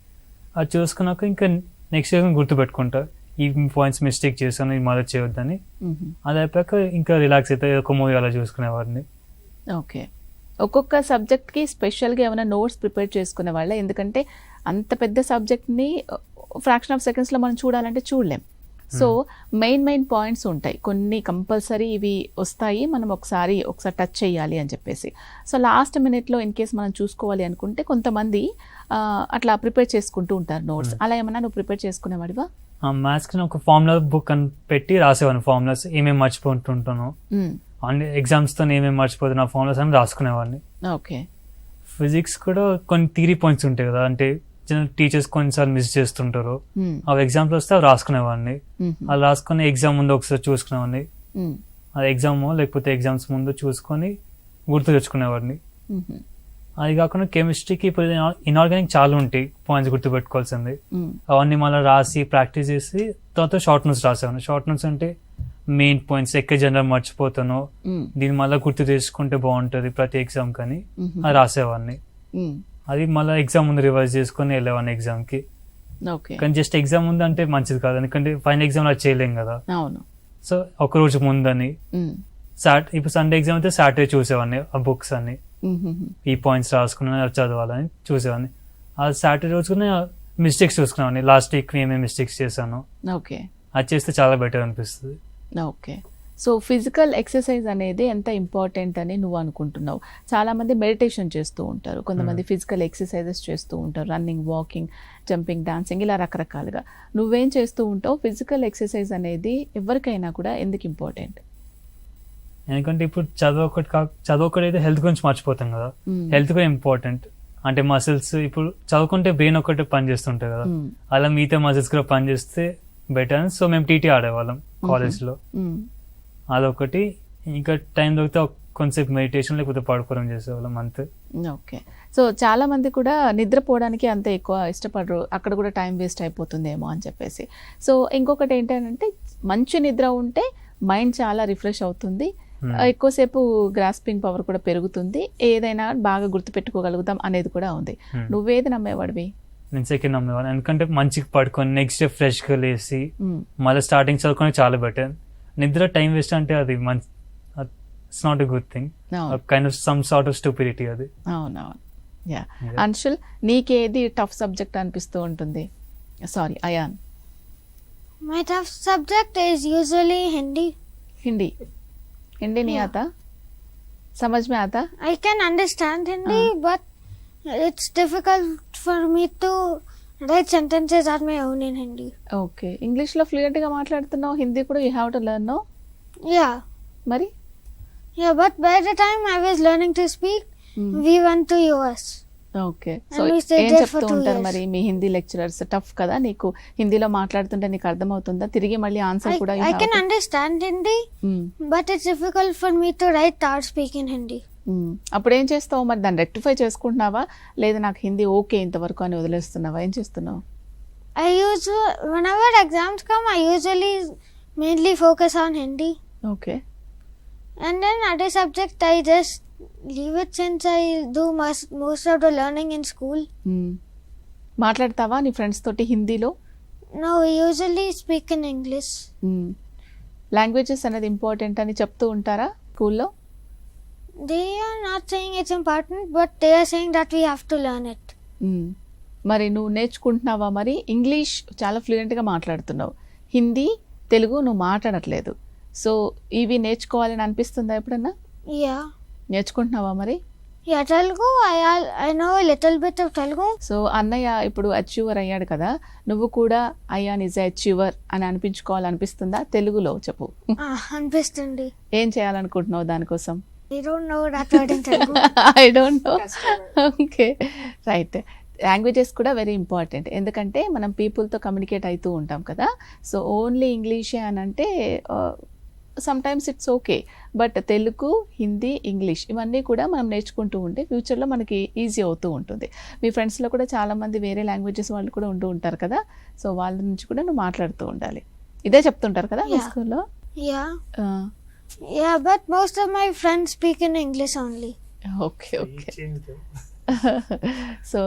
Speaker 2: అది చూసుకున్నాక ఇంకా నెక్స్ట్ ఇయర్ గుర్తుపెట్టుకుంటా, ఈ పాయింట్స్ మిస్టేక్ చేశాను, ఇది మదర్ చేయొద్దని. అది అయిపోయాక ఇంకా రిలాక్స్ అవుతాయి, ఒక మూవీ అలా చూసుకునేవాడిని.
Speaker 1: ఓకే. ఒక్కొక్క సబ్జెక్ట్కి స్పెషల్గా ఏమైనా నోట్స్ ప్రిపేర్ చేసుకునే వాళ్ళ? ఎందుకంటే అంత పెద్ద సబ్జెక్ట్ని ఫ్రాక్షన్ ఆఫ్ సెకండ్స్లో మనం చూడాలంటే చూడలేం. సో మెయిన్ పాయింట్స్ ఉంటాయి, కొన్ని కంపల్సరీ ఇవి వస్తాయి, మనం ఒకసారి టచ్ చేయాలి అని చెప్పేసి. సో లాస్ట్ మినిట్లో ఇన్ కేస్ మనం చూసుకోవాలి అనుకుంటే కొంతమంది అట్లా ప్రిపేర్ చేసుకుంటూ ఉంటారు నోట్స్. అలా ఏమన్నా నువ్వు ప్రిపేర్ చేసుకునేవాడివా?
Speaker 2: మ్యాథ్స్కి ఒక ఫార్ములా బుక్ అని పెట్టి రాసేవాడిని, ఫార్ములాస్ ఏమేమి మర్చిపోతుంటాను, అండ్ ఎగ్జామ్స్తో ఏమేమి మర్చిపోతున్నా ఫార్ములాస్ అని రాసుకునేవాడిని.
Speaker 1: ఓకే.
Speaker 2: ఫిజిక్స్ కూడా కొన్ని థియరీ పాయింట్స్ ఉంటాయి కదా, అంటే టీచర్స్ కొన్నిసార్లు మిస్ చేస్తుంటారు, అవి ఎగ్జామ్స్ వస్తే అవి రాసుకునేవాడిని. అవి రాసుకుని ఎగ్జామ్ ముందు ఒకసారి చూసుకునేవాడిని, అది ఎగ్జామ్ లేకపోతే ఎగ్జామ్స్ ముందు చూసుకొని గుర్తు తెచ్చుకునేవాడిని. అది కాకుండా కెమిస్ట్రీకి ఇప్పుడు ఇన్ఆర్గానిక్ చాలా ఉంటాయి పాయింట్స్ గుర్తుపెట్టుకోవాల్సింది, అవన్నీ మళ్ళీ రాసి ప్రాక్టీస్ చేసి తర్వాత షార్ట్ నోట్స్ రాసేవాడిని. షార్ట్ నోట్స్ అంటే మెయిన్ పాయింట్స్ ఎక్కడ జనరల్ మర్చిపోతాను, దీన్ని మళ్ళీ గుర్తు తెచ్చుకుంటే బాగుంటుంది ప్రతి ఎగ్జామ్ కానీ అది రాసేవాడిని. అది మళ్ళీ ఎగ్జామ్ ముందు రివైజ్ చేసుకుని వెళ్ళేవాడిని ఎగ్జామ్ కి. కానీ జస్ట్ ఎగ్జామ్ ముందు అంటే మంచిది కాదు, ఎందుకంటే ఫైనల్ ఎగ్జామ్ అది చేయలేం కదా. సో ఒక రోజు ముందని ఇప్పుడు సండే ఎగ్జామ్ అయితే సాటర్డే చూసేవాడిని ఆ బుక్స్ అన్ని, ఈ పాయింట్స్ రాసుకుని చదవాలని చూసేవాడిని. ఆ సాటర్డే రోజు మిస్టేక్స్ చూసుకునేవాడిని, లాస్ట్ వీక్ ఏమేమి మిస్టేక్స్ చేశాను, అది చేస్తే చాలా బెటర్ అనిపిస్తుంది.
Speaker 1: ఓకే. సో ఫిజికల్ ఎక్సర్సైజ్ అనేది ఎంత ఇంపార్టెంట్ అని నువ్వు అనుకుంటున్నావు? చాలామంది మెడిటేషన్ చేస్తూ ఉంటారు, కొంతమంది ఫిజికల్ ఎక్సర్సైజెస్ చేస్తూ ఉంటారు, రన్నింగ్, వాకింగ్, జంపింగ్, డాన్సింగ్, ఇలా రకరకాలుగా. నువ్వేం చేస్తూ ఉంటావు? ఫిజికల్ ఎక్సర్సైజ్ అనేది ఎవరికైనా కూడా ఎందుకు ఇంపార్టెంట్?
Speaker 2: ఎందుకంటే ఇప్పుడు చదువు అయితే హెల్త్ గురించి మర్చిపోతాం కదా, హెల్త్ కూడా ఇంపార్టెంట్. అంటే మసిల్స్ ఇప్పుడు చదువుకుంటే బ్రెయిన్ ఒకటే పని చేస్తుంటాయి కదా, అలా మిగతా మసిల్స్ కూడా పని చేస్తే బెటర్. సో మేము టీటీ ఆడేవాళ్ళం కాలేజ్లో, అదొకటి. ఇంకా టైం దొరికితే కొంతసేపు మెడిటేషన్ లేకపోతే పడుకోవడం చేసేవాళ్ళం అంతే.
Speaker 1: ఓకే. సో చాలా మంది కూడా నిద్రపోవడానికి అంత ఎక్కువ ఇష్టపడరు, అక్కడ కూడా టైం వేస్ట్ అయిపోతుందేమో అని చెప్పేసి. సో ఇంకొకటి ఏంటంటే మంచి నిద్ర ఉంటే మైండ్ చాలా రిఫ్రెష్ అవుతుంది, ఎక్కువసేపు గ్రాస్పింగ్ పవర్ కూడా పెరుగుతుంది, ఏదైనా బాగా గుర్తుపెట్టుకోగలుగుతాం అనేది కూడా ఉంది. నువ్వేది నమ్మేవాడివి?
Speaker 2: నేను సెకండ్ నమ్మేవాడిని, ఎందుకంటే మంచిగా పడుకొని నెక్స్ట్ డే ఫ్రెష్గా లేసి మళ్ళీ స్టార్టింగ్ చదువుకొని చాలా బెటర్. నిద్ర టైం వేస్ట్ అంటే అది మంచి, it's not a good thing, kind of some sort of stupidity అది.
Speaker 1: అవునవును. యా. అంశుల్, నీకేది టఫ్ సబ్జెక్ట్ అనిపిస్తూ ఉంటుంది? Sorry, Ayaan.
Speaker 5: My tough subject is usually Hindi.
Speaker 1: Hindi नहीं आता? समझ में आता?
Speaker 5: I can understand Hindi, but it's difficult for me to write sentences on my own in Hindi.
Speaker 1: Okay. English లో ఫ్లూయెంట్ గా మాట్లాడుతున్నావు, హిందీ కూడా you have to learn, no?
Speaker 5: Yeah.
Speaker 1: మరి?
Speaker 5: Yeah, but by the time I was learning to speak, we went to US.
Speaker 1: Okay. So ఏం చెప్తూ ఉంటారు మరి మీ Hindi lecturers? Tough కదా నీకు? హిందీలో మాట్లాడుతుంటే నీకు అర్థమవుతుందా? తిరిగి మళ్ళీ ఆన్సర్ కూడా?
Speaker 5: I can understand Hindi, but it's difficult for me to write or speak in Hindi.
Speaker 1: అప్పుడు ఏం చేస్తావు మరి? దాన్ని రెక్టిఫై చేసుకుంటున్నావా, లేదా నాకు హిందీ ఓకే ఇంతవరకు అని వదిలేస్తున్నావా? ఏం చేస్తున్నావు?
Speaker 5: Whenever exams come, I usually mainly focus on Hindi.
Speaker 1: Okay.
Speaker 5: And then other subject I just leave it since I do most of the learning in school.
Speaker 1: మాట్లాడతావా నీ ఫ్రెండ్స్ తోటి హిందీలో?
Speaker 5: No, we usually speak in English.
Speaker 1: Languages అనేది important అని చెప్తూ ఉంటారా స్కూల్లో?
Speaker 5: They are not saying it's important, but they are saying that we have to learn it.
Speaker 1: మరి నువ్వు నేర్చుకుంటున్నావా? మరి ఇంగ్లీష్ చాలా ఫ్లూయెంట్గా మాట్లాడుతున్నావు, హిందీ తెలుగు నువ్వు మాట్లాడట్లేదు. సో ఇవి నేర్చుకోవాలని అనిపిస్తుందా ఎప్పుడన్నా?
Speaker 5: Yeah.
Speaker 1: నేర్చుకుంటున్నావా మరి?
Speaker 5: Yeah, Telugu, I know a little bit of Telugu.
Speaker 1: So అన్నయ్య ఇప్పుడు అచీవర్ అయ్యాడు కదా, నువ్వు కూడా అయ్యా నిజ అచీవర్ అని అనిపించుకోవాలనిపిస్తుందా? తెలుగులో చెప్పు.
Speaker 5: అనిపిస్తుంది.
Speaker 1: ఏం చేయాలనుకుంటున్నావు దానికోసం?
Speaker 5: I don't know that word in Telugu.
Speaker 1: I don't know. Okay, right. Languages కూడా వెరీ ఇంపార్టెంట్, ఎందుకంటే మనం పీపుల్తో కమ్యూనికేట్ అవుతూ ఉంటాం కదా. సో ఓన్లీ ఇంగ్లీషే అని అంటే sometimes it's okay, but Telugu, Hindi, English ఇవన్నీ కూడా మనం నేర్చుకుంటూ ఉంటే ఫ్యూచర్లో మనకి ఈజీ అవుతూ ఉంటుంది. మీ ఫ్రెండ్స్లో కూడా చాలామంది వేరే లాంగ్వేజెస్ వాళ్ళు కూడా ఉంటూ ఉంటారు కదా, సో వాళ్ళ నుంచి కూడా నువ్వు మాట్లాడుతూ ఉండాలి. ఇదే చెప్తుంటారు కదా మీ స్కూల్లో?
Speaker 5: Yeah, but most of my friends speak in English only.
Speaker 1: Okay okay. So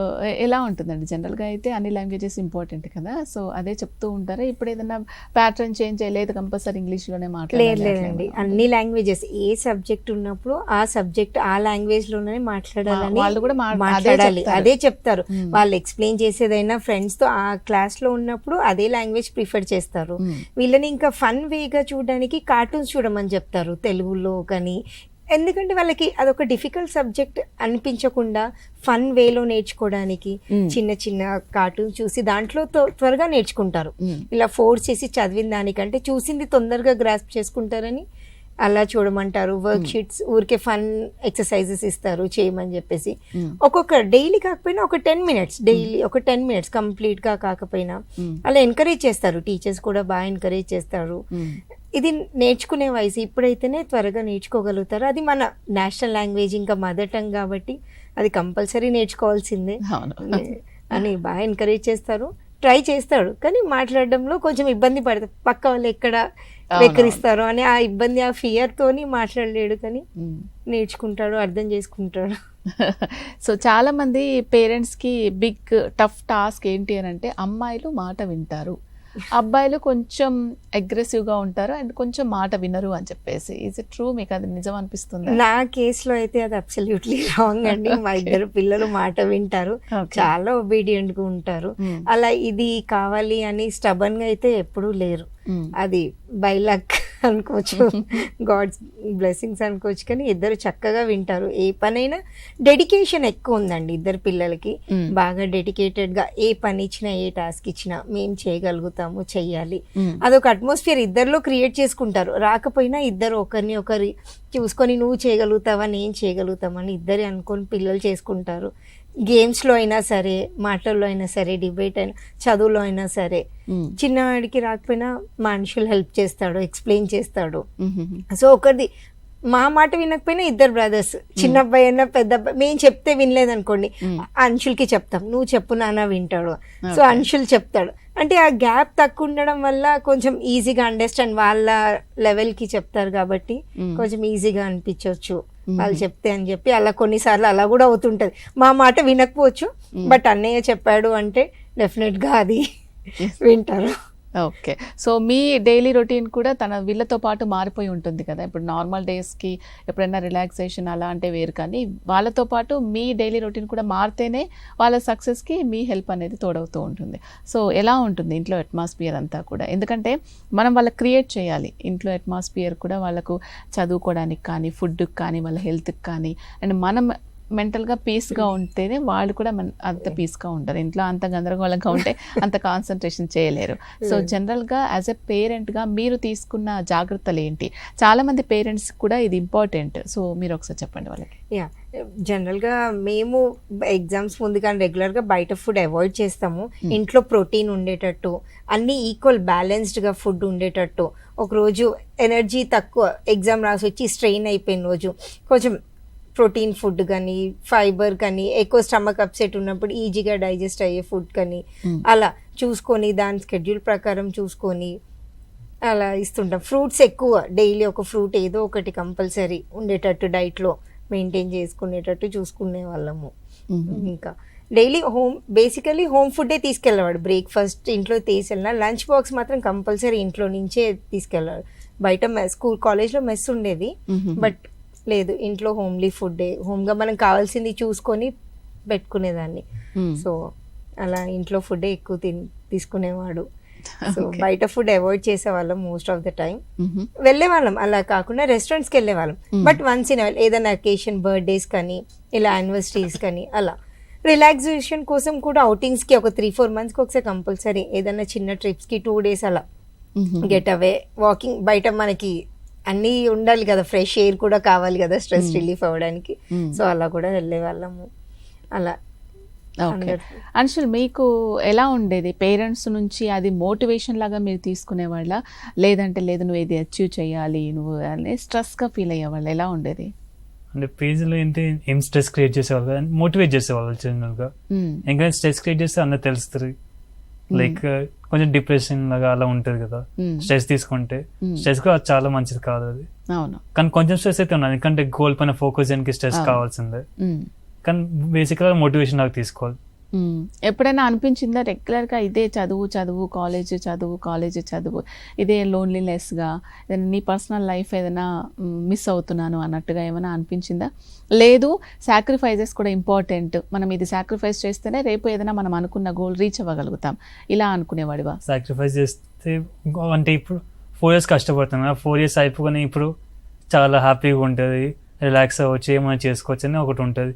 Speaker 1: ఎలా ఉంటుందండి జనరల్గా అయితే అన్ని లాంగ్వేజెస్ ఇంపార్టెంట్ కదా, సో అదే చెప్తూ ఉంటారా? ఇప్పుడు ఏదైనా ప్యాటర్న్ చేంజ్ చేయలేదు, కంపల్సరీ ఇంగ్లీష్లోనే
Speaker 3: లేదండి. అన్ని లాంగ్వేజెస్ ఏ సబ్జెక్ట్ ఉన్నప్పుడు ఆ సబ్జెక్ట్ ఆ లాంగ్వేజ్ లోనే మాట్లాడాలని
Speaker 1: వాళ్ళు కూడా
Speaker 3: మాట్లాడాలి, అదే చెప్తారు. వాళ్ళు ఎక్స్ప్లెయిన్ చేసేదైనా ఫ్రెండ్స్ తో ఆ క్లాస్ లో ఉన్నప్పుడు అదే లాంగ్వేజ్ ప్రిఫర్ చేస్తారు. వీళ్ళని ఇంకా ఫన్ వేగా చూడడానికి కార్టూన్స్ చూడమని చెప్తారు తెలుగులో కానీ, ఎందుకంటే వాళ్ళకి అదొక డిఫికల్ట్ సబ్జెక్ట్ అనిపించకుండా ఫన్ వేలో నేర్చుకోవడానికి చిన్న చిన్న కార్టూన్స్ చూసి దాంట్లో త్వరగా నేర్చుకుంటారు. ఇలా ఫోర్స్ చేసి చదివిన దానికంటే చూసింది తొందరగా గ్రాస్ప్ చేసుకుంటారని అలా చూడమంటారు. వర్క్ షీట్స్ ఊరికే ఫన్ ఎక్సర్సైజెస్ ఇస్తారు చేయమని చెప్పేసి. ఒక్కొక్క డైలీ కాకపోయినా ఒక 10 minutes డైలీ, ఒక 10 minutes కంప్లీట్ గా కాకపోయినా అలా ఎంకరేజ్ చేస్తారు. టీచర్స్ కూడా బాగా ఎంకరేజ్ చేస్తారు. ఇది నేర్చుకునే వయసు ఇప్పుడైతేనే త్వరగా నేర్చుకోగలుగుతారు. అది మన నేషనల్ లాంగ్వేజ్, ఇంకా మదర్ టంగ్ కాబట్టి అది కంపల్సరీ నేర్చుకోవాల్సిందే అని బాగా ఎంకరేజ్ చేస్తారు. ట్రై చేస్తాడు కానీ మాట్లాడడంలో కొంచెం ఇబ్బంది పడతారు, పక్క వాళ్ళు ఎక్కడ వెక్కిరిస్తారో అని ఆ ఇబ్బంది, ఆ ఫియర్ తోని మాట్లాడలేడు, కానీ నేర్చుకుంటాడు, అర్థం చేసుకుంటాడు.
Speaker 1: సో చాలా మంది పేరెంట్స్ కి బిగ్ టఫ్ టాస్క్ ఏంటి అని అంటే అమ్మాయిలు మాట వింటారు, అబ్బాయిలు కొంచెం అగ్రెసివ్ గా ఉంటారు అండ్ కొంచెం మాట వినరు అని చెప్పేసి. Is it true? మీకు అది నిజం అనిపిస్తుంది?
Speaker 3: నా కేసులో అయితే అది అబ్సల్యూట్లీ రాంగ్ అండి. మా ఇద్దరు పిల్లలు మాట వింటారు, చాలా ఒబీడియంట్ గా ఉంటారు. అలా ఇది కావాలి అని స్టబన్ గా అయితే ఎప్పుడూ లేరు. అది బై లక్ అనుకోవచ్చు, గాడ్స్ బ్లెస్సింగ్స్ అనుకోవచ్చు, కానీ ఇద్దరు చక్కగా వింటారు. ఏ పనైనా డెడికేషన్ ఎక్కువ ఉందండి ఇద్దరు పిల్లలకి. బాగా డెడికేటెడ్ గా ఏ పని ఇచ్చినా, ఏ టాస్క్ ఇచ్చినా మేము చేయగలుగుతాము, చెయ్యాలి, అదొక అట్మాస్ఫియర్ ఇద్దరిలో క్రియేట్ చేసుకుంటారు. రాకపోయినా ఇద్దరు ఒకరిని ఒకరి చూసుకొని నువ్వు చేయగలుగుతావా, నేను చేయగలుగుతామని ఇద్దరే అనుకొని పిల్లలు చేసుకుంటారు. గేమ్స్లో అయినా సరే, మాటల్లో అయినా సరే, డిబేట్ అయినా, చదువులో అయినా సరే. చిన్నవాడికి రాకపోయినా మనుషులు హెల్ప్ చేస్తాడు, ఎక్స్ప్లెయిన్ చేస్తాడు. సో ఒకరిది మా మాట వినకపోయినా ఇద్దరు బ్రదర్స్, చిన్న అబ్బాయి అయినా పెద్ద అబ్బాయి, మేము చెప్తే వినలేదనుకోండి అంశుల్కి చెప్తాం, నువ్వు చెప్పు నాన్న వింటాడు. సో అంశుల్ చెప్తాడు. అంటే ఆ గ్యాప్ తక్కువ ఉండడం వల్ల కొంచెం ఈజీగా అండర్స్టాండ్, వాళ్ళ లెవెల్కి చెప్తారు కాబట్టి కొంచెం ఈజీగా అనిపించవచ్చు వాళ్ళు చెప్తే అని చెప్పి. అలా కొన్నిసార్లు అలా కూడా అవుతుంటది. మా మాట వినకపోవచ్చు, బట్ అన్నయ్య చెప్పాడు అంటే డెఫినెట్గా అది వింటారు.
Speaker 1: ఓకే. సో మీ డైలీ రొటీన్ కూడా తన వీళ్ళతో పాటు మారిపోయి ఉంటుంది కదా. ఇప్పుడు నార్మల్ డేస్కి ఎప్పుడైనా రిలాక్సేషన్ అలా అంటే వేరు, కానీ వాళ్ళతో పాటు మీ డైలీ రొటీన్ కూడా మారితేనే వాళ్ళ సక్సెస్కి మీ హెల్ప్ అనేది తోడవుతూ ఉంటుంది. సో ఎలా ఉంటుంది ఇంట్లో అట్మాస్ఫియర్ అంతా కూడా? ఎందుకంటే మనం వాళ్ళకి క్రియేట్ చేయాలి ఇంట్లో అట్మాస్ఫియర్ కూడా, వాళ్ళకు చదువుకోవడానికి కానీ, ఫుడ్కి కానీ, వాళ్ళ హెల్త్కి కానీ. అండ్ మనం మెంటల్గా పీస్గా ఉంటేనే వాళ్ళు కూడా అంత పీస్గా ఉంటారు. ఇంట్లో అంత గందరగోళంగా ఉంటే అంత కాన్సన్ట్రేషన్ చేయలేరు. సో జనరల్గా యాజ్ ఎ పేరెంట్గా మీరు తీసుకున్న జాగ్రత్తలు ఏంటి? చాలామంది పేరెంట్స్ కూడా ఇది ఇంపార్టెంట్, సో మీరు ఒకసారి చెప్పండి వాళ్ళకి.
Speaker 3: యా, జనరల్గా మేము ఎగ్జామ్స్ ముందు కానీ రెగ్యులర్గా బయట ఫుడ్ అవాయిడ్ చేస్తాము. ఇంట్లో ప్రోటీన్ ఉండేటట్టు, అన్నీ ఈక్వల్ బ్యాలెన్స్డ్గా ఫుడ్ ఉండేటట్టు. ఒకరోజు ఎనర్జీ తక్కువ, ఎగ్జామ్ రాసి వచ్చి స్ట్రెయిన్ అయిపోయిన రోజు కొంచెం ప్రోటీన్ ఫుడ్ కానీ, ఫైబర్ కానీ, ఎక్కువ స్టమక్ అప్సెట్ ఉన్నప్పుడు ఈజీగా డైజెస్ట్ అయ్యే ఫుడ్ కానీ అలా చూసుకొని దాని స్కెడ్యూల్ ప్రకారం చూసుకొని అలా ఇస్తుంటాం. ఫ్రూట్స్ ఎక్కువ, డైలీ ఒక ఫ్రూట్ ఏదో ఒకటి కంపల్సరీ ఉండేటట్టు డైట్లో మెయింటైన్ చేసుకునేటట్టు చూసుకునే వాళ్ళము. ఇంకా డైలీ బేసికలీ హోమ్ ఫుడ్డే తీసుకెళ్ళేవాడు. బ్రేక్ఫాస్ట్ ఇంట్లో తీసుకెళ్ళినా, లంచ్ బాక్స్ మాత్రం కంపల్సరీ ఇంట్లో నుంచే తీసుకెళ్ళాడు. బయట స్కూల్ కాలేజ్లో మెస్ ఉండేది, బట్ లేదు, ఇంట్లో హోమ్లీ ఫుడ్డే, హోమ్గా మనం కావాల్సింది చూసుకొని పెట్టుకునేదాన్ని. సో అలా ఇంట్లో ఫుడ్డే ఎక్కువ తీసుకునేవాడు. సో బయట ఫుడ్ అవాయిడ్ చేసేవాళ్ళం మోస్ట్ ఆఫ్ ద టైం. వెళ్ళేవాళ్ళం, అలా కాకుండా రెస్టారెంట్స్కి వెళ్ళేవాళ్ళం, బట్ వన్స్ ఇన్ ఏదైనా అకేషన్, బర్త్డేస్ కానీ ఇలా యానివర్సరీస్ కానీ అలా. రిలాక్సేషన్ కోసం కూడా అవుటింగ్స్కి ఒక 3-4 monthsకి ఒకసారి కంపల్సరీ ఏదైనా చిన్న ట్రిప్స్కి 2 days అలా గెట్ అవే, వాకింగ్. బయట మనకి అన్నీ ఉండాలి కదా, ఫ్రెష్ ఎయిర్ కూడా కావాలి కదా స్ట్రెస్ రిలీఫ్ అవ్వడానికి. సో అలా కూడా వెళ్ళేవాళ్ళము అలా.
Speaker 1: ఓకే అంశుల్, మీకు ఎలా ఉండేది? పేరెంట్స్ నుంచి అది మోటివేషన్ లాగా మీరు తీసుకునేవాళ్ళ, లేదంటే లేదు నువ్వు ఇది అచీవ్ చేయాలి నువ్వు అని స్ట్రెస్గా ఫీల్ అయ్యేవాళ్ళు? ఎలా ఉండేది?
Speaker 2: అంటే పేజ్లో ఏంటి ఏం స్ట్రెస్ క్రియేట్ చేసేవాళ్ళు కదా, మోటివేట్ చేసేవాళ్ళు జనరల్గా. ఇంకా స్ట్రెస్ క్రియేట్ చేస్తే అన్న తెలుస్తుంది, లైక్ కొంచెం డిప్రెషన్ లాగా అలా ఉంటుంది కదా స్ట్రెస్ తీసుకుంటే. స్ట్రెస్ కూడా చాలా మంచిది కాదు అది.
Speaker 1: అవును,
Speaker 2: కానీ కొంచెం స్ట్రెస్ అయితే ఉన్నది, ఎందుకంటే గోల్ పైన ఫోకస్ చేయడానికి స్ట్రెస్ కావాల్సిందే. కానీ బేసిక్గా మోటివేషన్ లాగా తీసుకోవాలి.
Speaker 1: ఎప్పుడైనా అనిపించిందా రెగ్యులర్గా ఇదే చదువు చదువు కాలేజ్ చదువు కాలేజ్ చదువు, ఇదే లోన్లీనెస్గా ఏదైనా నీ పర్సనల్ లైఫ్ ఏదైనా మిస్ అవుతున్నాను అన్నట్టుగా ఏమైనా అనిపించిందా? లేదు, సాక్రిఫైజెస్ కూడా ఇంపార్టెంట్, మనం ఇది సాక్రిఫైస్ చేస్తేనే రేపు ఏదైనా మనం అనుకున్న గోల్ రీచ్ అవ్వగలుగుతాం, ఇలా అనుకునేవాడివా?
Speaker 2: సాక్రిఫైస్ చేస్తే అంటే ఇప్పుడు 4 years కష్టపడుతున్నా, 4 years అయిపోగానే ఇప్పుడు చాలా హ్యాపీగా ఉంటుంది, రిలాక్స్ అవ్వచ్చు, ఏమైనా చేసుకోవచ్చు అని ఒకటి ఉంటుంది.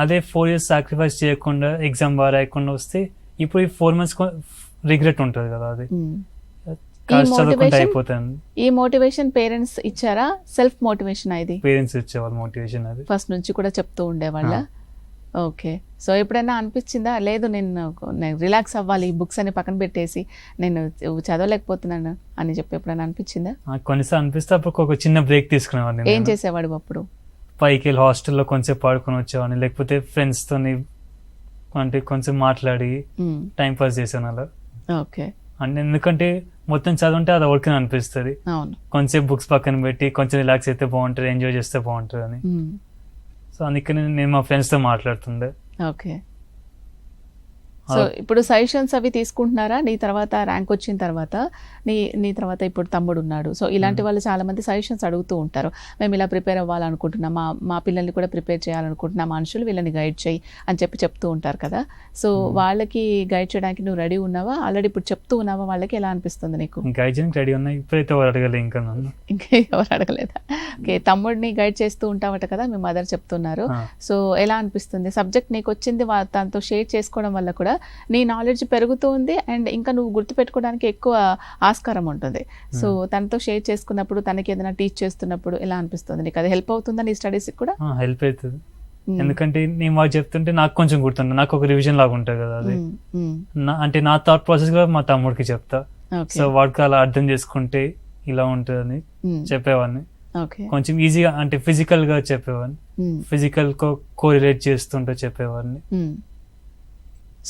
Speaker 2: అదే 4 years సాక్రిఫైస్ చేయకుండా ఎగ్జామ్ బాగా రాయకుండా వస్తే ఇప్పుడు ఈ 4 months రిగ్రెట్ ఉంటుంది కదా, అది చదువుకుంటే అయిపోతుంది.
Speaker 1: ఈ మోటివేషన్ పేరెంట్స్ ఇచ్చారా, సెల్ఫ్ మోటివేషన్? ఇది పేరెంట్స్
Speaker 2: ఇచ్చేవాళ్ళు మోటివేషన్, అది
Speaker 1: ఫస్ట్ నుంచి కూడా చెప్తూ ఉండేవాళ్ళ? ఓకే. సో ఎప్పుడైనా అనిపించిందా, లేదు నేను రిలాక్స్ అవ్వాలి, బుక్స్ అని పక్కన పెట్టేసి నేను చదవలేకపోతున్నాను అని చెప్పి ఎప్పుడైనా అనిపించిందా?
Speaker 2: కొన్నిసార్లు అనిపిస్తే అప్పుడు ఒక చిన్న బ్రేక్ తీసుకునేవాడిని.
Speaker 1: ఏం చేసేవాడు అప్పుడు?
Speaker 2: పైకి వెళ్ళి హాస్టల్లో కొంచెం పాడుకొని వచ్చేవాడిని, లేకపోతే ఫ్రెండ్స్తో అంటే కొంచెం మాట్లాడి టైం పాస్ చేసాను అలా.
Speaker 1: ఓకే.
Speaker 2: అంటే ఎందుకంటే మొత్తం చదువుంటే అది ఓకే అనిపిస్తుంది, కొంచెం బుక్స్ పక్కన పెట్టి కొంచెం రిలాక్స్ అయితే బాగుంటుంది, ఎంజాయ్ చేస్తే బాగుంటుంది అని. సో అందుకని నేను మా ఫ్రెండ్స్తో మాట్లాడుతుండే.
Speaker 1: ఓకే. సో ఇప్పుడు సజెషన్స్ అవి తీసుకుంటున్నారా? నీ తర్వాత ర్యాంక్ వచ్చిన తర్వాత నీ తర్వాత ఇప్పుడు తమ్ముడు ఉన్నాడు, సో ఇలాంటి వాళ్ళు చాలా మంది సజెషన్స్ అడుగుతూ ఉంటారు, మేము ఇలా ప్రిపేర్ అవ్వాలనుకుంటున్నాం, మా పిల్లల్ని కూడా ప్రిపేర్ చేయాలనుకుంటున్నాం, మనుషులు వీళ్ళని గైడ్ చేయి అని చెప్తూ ఉంటారు కదా. సో వాళ్ళకి గైడ్ చేయడానికి నువ్వు రెడీ ఉన్నావా? ఆల్రెడీ ఇప్పుడు చెప్తూ ఉన్నావా? వాళ్ళకి ఎలా అనిపిస్తుంది నీకు?
Speaker 2: గైడ్ చేయడానికి రెడీ ఉన్నా, ఇప్పుడైతే ఎవరు అడగలేదు, ఇంకా
Speaker 1: ఎవరు అడగలేదా? ఓకే. తమ్ముడిని గైడ్ చేస్తూ ఉంటావట కదా, మీ మదర్ చెప్తున్నారు. సో ఎలా అనిపిస్తుంది? సబ్జెక్ట్ నీకు వచ్చింది, తనతో షేర్ చేసుకోవడం వల్ల కూడా నీ నాలెడ్జ్ పెరుగుతుంది అండ్ ఇంకా నువ్వు గుర్తుపెట్టుకోవడానికి ఎక్కువ ఆస్కారం ఉంటుంది. సో తనతో షేర్ చేసుకున్నప్పుడు, తనకి ఏదైనా టీచ్ చేస్తున్నప్పుడు ఎలా అనిపిస్తుంది నీకు? అది హెల్ప్ అవుతుందా నీ స్టడీస్ కూడా?
Speaker 2: హెల్ప్ అవుతుంది, ఎందుకంటే నేను వాళ్ళు చెప్తుంటే నాకు కొంచెం గుర్తుంది, నాకు ఒక రివిజన్ లాగా ఉంటుంది కదా అది. అంటే నా థాట్ ప్రాసెస్ కూడా మా తమ్ముడికి చెప్తా, సో వాడికి అలా అర్థం చేసుకుంటే ఇలా ఉంటుందని చెప్పేవాడిని. కొంచెం ఈజీగా అంటే ఫిజికల్ గా చెప్పేవాడిని, ఫిజికల్ కోరిలేట్ చేస్తుంటే చెప్పేవాడిని.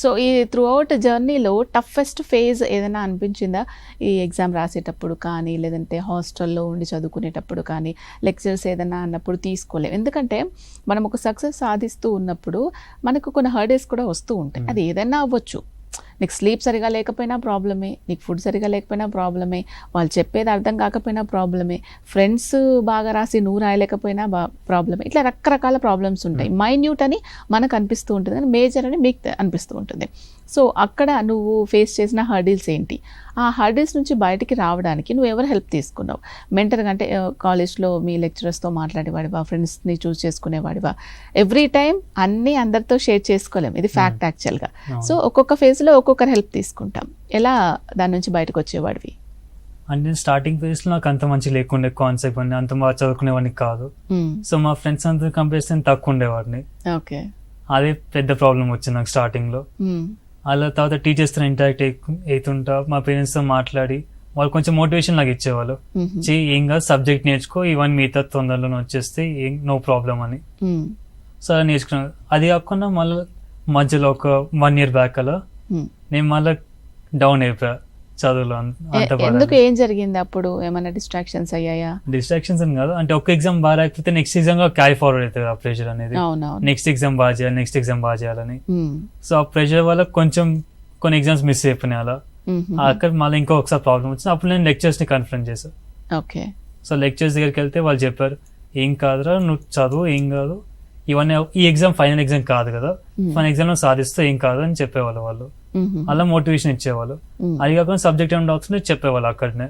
Speaker 1: సో ఈ త్రూ అవుట్ జర్నీలో టఫెస్ట్ ఫేజ్ ఏదైనా అనిపించిందా? ఈ ఎగ్జామ్ రాసేటప్పుడు కానీ, లేదంటే హాస్టల్లో ఉండి చదువుకునేటప్పుడు కానీ, లెక్చర్స్ ఏదైనా అన్నప్పుడు తీసుకోలేము, ఎందుకంటే మనం ఒక సక్సెస్ సాధిస్తూ ఉన్నప్పుడు మనకు కొన్ని హర్డేస్ కూడా వస్తూ ఉంటాయి. అది ఏదైనా అవ్వచ్చు, నీకు స్లీప్ సరిగా లేకపోయినా ప్రాబ్లమే, నీకు ఫుడ్ సరిగా లేకపోయినా ప్రాబ్లమే, వాళ్ళు చెప్పేది అర్థం కాకపోయినా ప్రాబ్లమే, ఫ్రెండ్స్ బాగా రాసి నువ్వు రాయలేకపోయినా ప్రాబ్లమే, ఇట్లా రకరకాల ప్రాబ్లమ్స్ ఉంటాయి. మైన్యూట్ అని మనకు అనిపిస్తూ ఉంటుంది, కానీ మేజర్ అని మీకు అనిపిస్తూ ఉంటుంది. సో అక్కడ నువ్వు ఫేస్ చేసిన హర్డిల్స్ ఏంటి? ఆ హర్డిల్స్ నుంచి బయటికి రావడానికి నువ్వు ఎవరు హెల్ప్ తీసుకున్నావు? మెంటర్గా అంటే కాలేజ్లో మీ లెక్చరర్స్తో మాట్లాడేవాడివా, ఫ్రెండ్స్ని చూస్ చేసుకునేవాడివా? ఎవ్రీ టైం అన్నీ అందరితో షేర్ చేసుకోలేము, ఇది ఫ్యాక్ట్ యాక్చువల్గా. సో ఒక్కొక్క ఫేజ్లో ఒక్కొక్కరు హెల్ప్ తీసుకుంటాం, ఎలా దాని నుంచి బయటకు వచ్చేవాడివి?
Speaker 2: అంటే స్టార్టింగ్ ఫేజ్ లో నాకు అంత మంచి లేకుండే కాన్సెప్ట్ అని, అంత బాగా చదువుకునేవాడిని కాదు. సో మా ఫ్రెండ్స్ అంతా కంపారిజన్ తక్కువ ఉండేవాడిని.
Speaker 1: ఓకే.
Speaker 2: అదే పెద్ద ప్రాబ్లం వచ్చింది నాకు స్టార్టింగ్ లో. అలా తర్వాత టీచర్స్తో ఇంటరాక్ట్ అవుతుంటా, మా పేరెంట్స్ తో మాట్లాడి వాళ్ళు కొంచెం మోటివేషన్ లాగా ఇచ్చేవాళ్ళు, ఏం కాదు సబ్జెక్ట్ నేర్చుకో, ఇవన్నీ మిగతా తొందరలో వచ్చేస్తే నో ప్రాబ్లం అని. సో అలా నేర్చుకున్నాను. అది కాకుండా మళ్ళీ మధ్యలో ఒక 1 year బ్యాక్ అలా నేను మళ్ళీ డౌన్ అయిపోయా. చదువులో
Speaker 1: ఎందుకు ఏం జరిగింది అప్పుడు? ఏమైనా డిస్ట్రాక్షన్స్ అయ్యాయా?
Speaker 2: డిస్ట్రాక్షన్స్ అని కాదు, అంటే ఒక ఎగ్జామ్ బాగా రాకపోతే నెక్స్ట్ ఎగ్జామ్ క్యారీ ఫార్వర్డ్ అవుతుంది ఆ ప్రెషర్ అనేది.
Speaker 1: అవునవును.
Speaker 2: నెక్స్ట్ ఎగ్జామ్ బాగా చేయాలి, నెక్స్ట్ ఎగ్జామ్ బాగా చేయాలని. సో ఆ ప్రెషర్ వల్ల కొంచెం కొన్ని ఎగ్జామ్స్ మిస్ అయిపోయినాయి అలా. అక్కడ మళ్ళీ ఇంకొకసారి ప్రాబ్లం వచ్చింది. అప్పుడు నేను లెక్చర్స్ ని కన్ఫరెన్స్ చేశాను.
Speaker 1: ఓకే.
Speaker 2: సో లెక్చర్స్ దగ్గరికి వెళ్తే వాళ్ళు చెప్పారు, ఏం కాదురా, నువ్వు చదువు, ఏం కాదు, ఇవన్నీ ఈ ఎగ్జామ్ ఫైనల్ ఎగ్జామ్ కాదు కదా, ఫైనల్ ఎగ్జామ్ లో సాధిస్తే ఏం కాదు అని చెప్పేవాళ్ళు వాళ్ళు. అలా మోటివేషన్ ఇచ్చేవాళ్ళు. అది కాకుండా సబ్జెక్ట్ ఏమైనా డౌట్స్ ఉంటే చెప్పేవాళ్ళు అక్కడనే.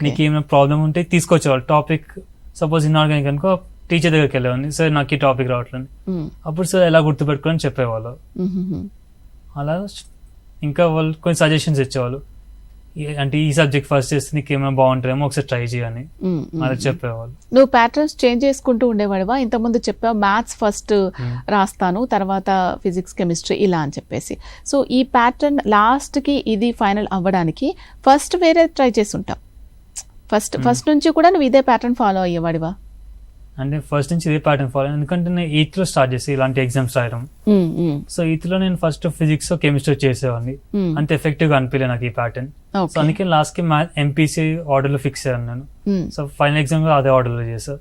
Speaker 2: నీకు ఏమైనా ప్రాబ్లం ఉంటే తీసుకొచ్చేవాళ్ళు. టాపిక్ సపోజ్ ఇన్ఆర్గానిక్ అనుకో, టీచర్ దగ్గరికి వెళ్ళేవాడిని, సార్ నాకు ఈ టాపిక్ రావట్లేదు, అప్పుడు సార్ ఎలా గుర్తుపెట్టుకోని చెప్పేవాళ్ళు. అలా ఇంకా వాళ్ళు కొన్ని సజెషన్స్ ఇచ్చేవాళ్ళు, అంటే ఈ సబ్జెక్ట్ ఫస్ట్ చేస్తే నీకు ఏమైనా బాగుంటుందేమో ఒకసారి ట్రై చేయని అలా చెప్పేవాళ్ళు.
Speaker 1: నువ్వు ప్యాటర్న్స్ చేంజ్ చేసుకుంటూ ఉండేవాడివా? ఇంతకుముందు చెప్పావు మ్యాథ్స్ ఫస్ట్ రాస్తాను, తర్వాత ఫిజిక్స్, కెమిస్ట్రీ ఇలా అని చెప్పేసి. సో ఈ ప్యాటర్న్ లాస్ట్ కి ఇది ఫైనల్ అవ్వడానికి ఫస్ట్ వేరే ట్రై చేసి ఉంటావు. ఫస్ట్ నుంచి కూడా నువ్వు ఇదే ప్యాటర్న్ ఫాలో అయ్యేవాడివా?
Speaker 2: అంటే ఫస్ట్ నుంచి ఇదే ప్యాటర్న్ ఫాలో, ఎందుకంటే నేను 8th లో స్టార్ట్ చేసి ఇలాంటి ఎగ్జామ్స్ రాయడం. సో 8th లో నేను ఫస్ట్ ఫిజిక్స్, కెమిస్ట్రీ చేసేవాడిని. అంత ఎఫెక్టివ్ గా అనిపించలేదు నాకు ఈ ప్యాటర్న్. సో అందుకే లాస్ట్ కి ఎంపీసీ ఆర్డర్ లో ఫిక్స్ అయ్యాను నేను. సో ఫైనల్ ఎగ్జామ్ కూడా అదే ఆర్డర్ లో చేశాను.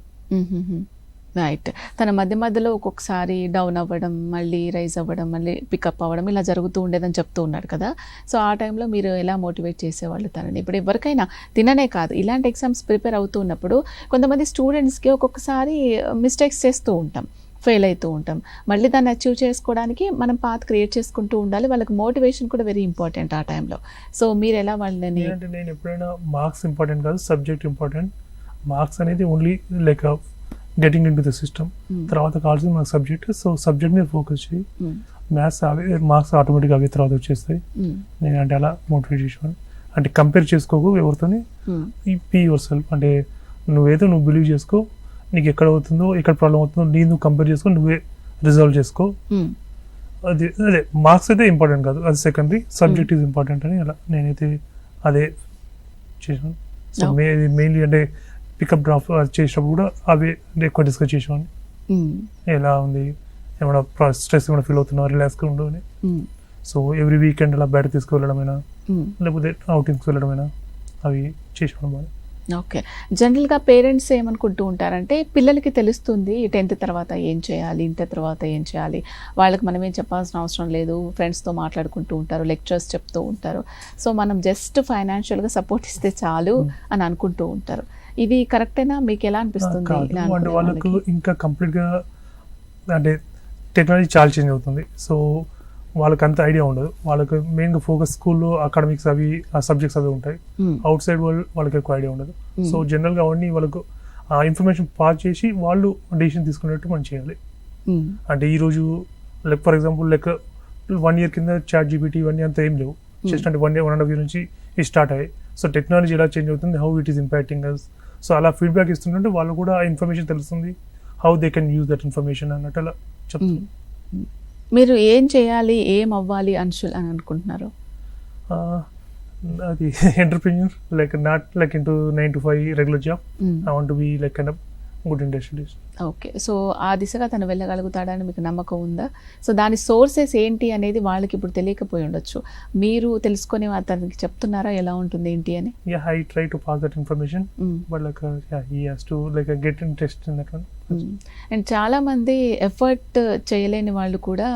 Speaker 1: రైట్. తన మధ్యలో ఒక్కొక్కసారి డౌన్ అవ్వడం, మళ్ళీ రైజ్ అవ్వడం, మళ్ళీ పికప్ అవ్వడం ఇలా జరుగుతూ ఉండేదని చెప్తూ ఉన్నాడు కదా. సో ఆ టైంలో మీరు ఎలా మోటివేట్ చేసేవాళ్ళు తనని? ఇప్పుడు ఎవరికైనా తిననే కాదు, ఇలాంటి ఎగ్జామ్స్ ప్రిపేర్ అవుతూ ఉన్నప్పుడు కొంతమంది స్టూడెంట్స్కి ఒక్కొక్కసారి మిస్టేక్స్ చేస్తూ ఉంటాం, ఫెయిల్ అవుతూ ఉంటాం. మళ్ళీ దాన్ని అచీవ్ చేసుకోవడానికి మనం పాత్ క్రియేట్ చేసుకుంటూ ఉండాలి. వాళ్ళకి మోటివేషన్ కూడా వెరీ ఇంపార్టెంట్ ఆ టైంలో. సో మీరు ఎలా వాళ్ళని?
Speaker 4: అంటే నేను ఎప్పుడైనా మార్క్స్ ఇంపార్టెంట్ కాదు, సబ్జెక్ట్ ఇంపార్టెంట్. మార్క్స్ అనేది only like getting in to the system. తర్వాత కావాల్సింది మనకు సబ్జెక్ట్. సో సబ్జెక్ట్ మీద ఫోకస్ చేయి, మ్యాథ్స్ అవే మార్క్స్ ఆటోమేటిక్గా అవే తర్వాత వచ్చేస్తాయి. నేను అంటే అలా మోటివేట్ చేసాను. అంటే కంపేర్ చేసుకోకు ఎవరితోని, బీ యువర్ సెల్ఫ్. అంటే నువ్వు బిలీవ్ చేసుకో, నీకు ఎక్కడ అవుతుందో, ఎక్కడ ప్రాబ్లం అవుతుందో నువ్వు కంపేర్ చేసుకో, నువ్వే రిజాల్వ్ చేసుకో. అదే మార్క్స్ అయితే ఇంపార్టెంట్ కాదు, అది సెకండరీ, సబ్జెక్ట్ ఈజ్ ఇంపార్టెంట్ అని అలా నేనైతే అదే చేసాను. సో మెయిన్లీ అంటే పికప్ డ్రాప్ చేసినప్పుడు కూడా అవి ఎక్కువ డిస్కస్ చేసేవాడిని. ఎలా ఉంది, ఏమైనా స్ట్రెస్ ఏమైనా ఫీల్ అవుతున్నా, రిలాక్స్గా ఉండు అని. సో ఎవ్రీ వీకెండ్ అలా బయట తీసుకువెళ్ళడమైనా, లేకపోతే అవుటింగ్స్ వెళ్ళడమైనా అవి చేసేవాడు బాగా.
Speaker 1: ఓకే. జనరల్గా పేరెంట్స్ ఏమనుకుంటూ ఉంటారంటే, పిల్లలకి తెలుస్తుంది 10th తర్వాత ఏం చేయాలి, ఇంటర్ తర్వాత ఏం చేయాలి, వాళ్ళకి మనం ఏం చెప్పాల్సిన అవసరం లేదు, ఫ్రెండ్స్తో మాట్లాడుకుంటూ ఉంటారు, లెక్చర్స్ చెప్తూ ఉంటారు, సో మనం జస్ట్ ఫైనాన్షియల్గా సపోర్ట్ ఇస్తే చాలు అని అనుకుంటూ ఉంటారు. ఇది కరెక్టేనా? మీకు ఎలా అనిపిస్తుంది?
Speaker 4: అంటే వాళ్ళకు ఇంకా కంప్లీట్గా అంటే టెక్నాలజీ చాలా చేంజ్ అవుతుంది. సో వాళ్ళకి అంత ఐడియా ఉండదు. వాళ్ళకి మెయిన్గా ఫోకస్ స్కూల్లో అకాడమిక్స్ అవి ఆ సబ్జెక్ట్స్ అవి ఉంటాయి. అవుట్ సైడ్ వాళ్ళకి ఎక్కువ ఐడియా ఉండదు. సో జనరల్గా అవన్నీ వాళ్ళకు ఆ ఇన్ఫర్మేషన్ పాస్ చేసి వాళ్ళు డెసిషన్ తీసుకునేట్టు మనం చేయాలి. అంటే ఈరోజు like for example like 1 year కింద చాట్ జీపీటీ ఇవన్నీ అంత ఏం లేవు. జస్ట్ అంటే 1.5 year నుంచి ఇది స్టార్ట్ అయ్యాయి. సో టెక్నాలజీ ఎలా చేంజ్ అవుతుంది, how it is impacting us. So అలా ఫీడ్బ్యాక్ ఇస్తుంటే వాళ్ళు కూడా ఆ ఇన్ఫర్మేషన్ తెలుస్తుంది, how they can use that information అన్నట్టు అలా చెప్తుంది.
Speaker 1: మీరు ఏం చేయాలి, ఏం అవ్వాలి అంశుల్ అని అనుకుంటున్నారు?
Speaker 4: అది entrepreneur, like not like into 9 to 5 regular job. I want to be like kind of good industrialist.
Speaker 1: Okay. So ఆ దిశగా తను వెళ్ళగలుగుతాడని మీకు నమ్మకం ఉందా? సో దాని సోర్సెస్ ఏంటి అనేది వాళ్ళకి ఇప్పుడు తెలియకపోయి ఉండొచ్చు, మీరు తెలుసుకొని అతనికి చెప్తున్నారా ఎలా ఉంటుంది ఏంటి అని?
Speaker 4: I try to pass that information, but like he has to like get interest in that one.
Speaker 1: And చాలా మంది ఎఫర్ట్ చేయలేని వాళ్ళు కూడా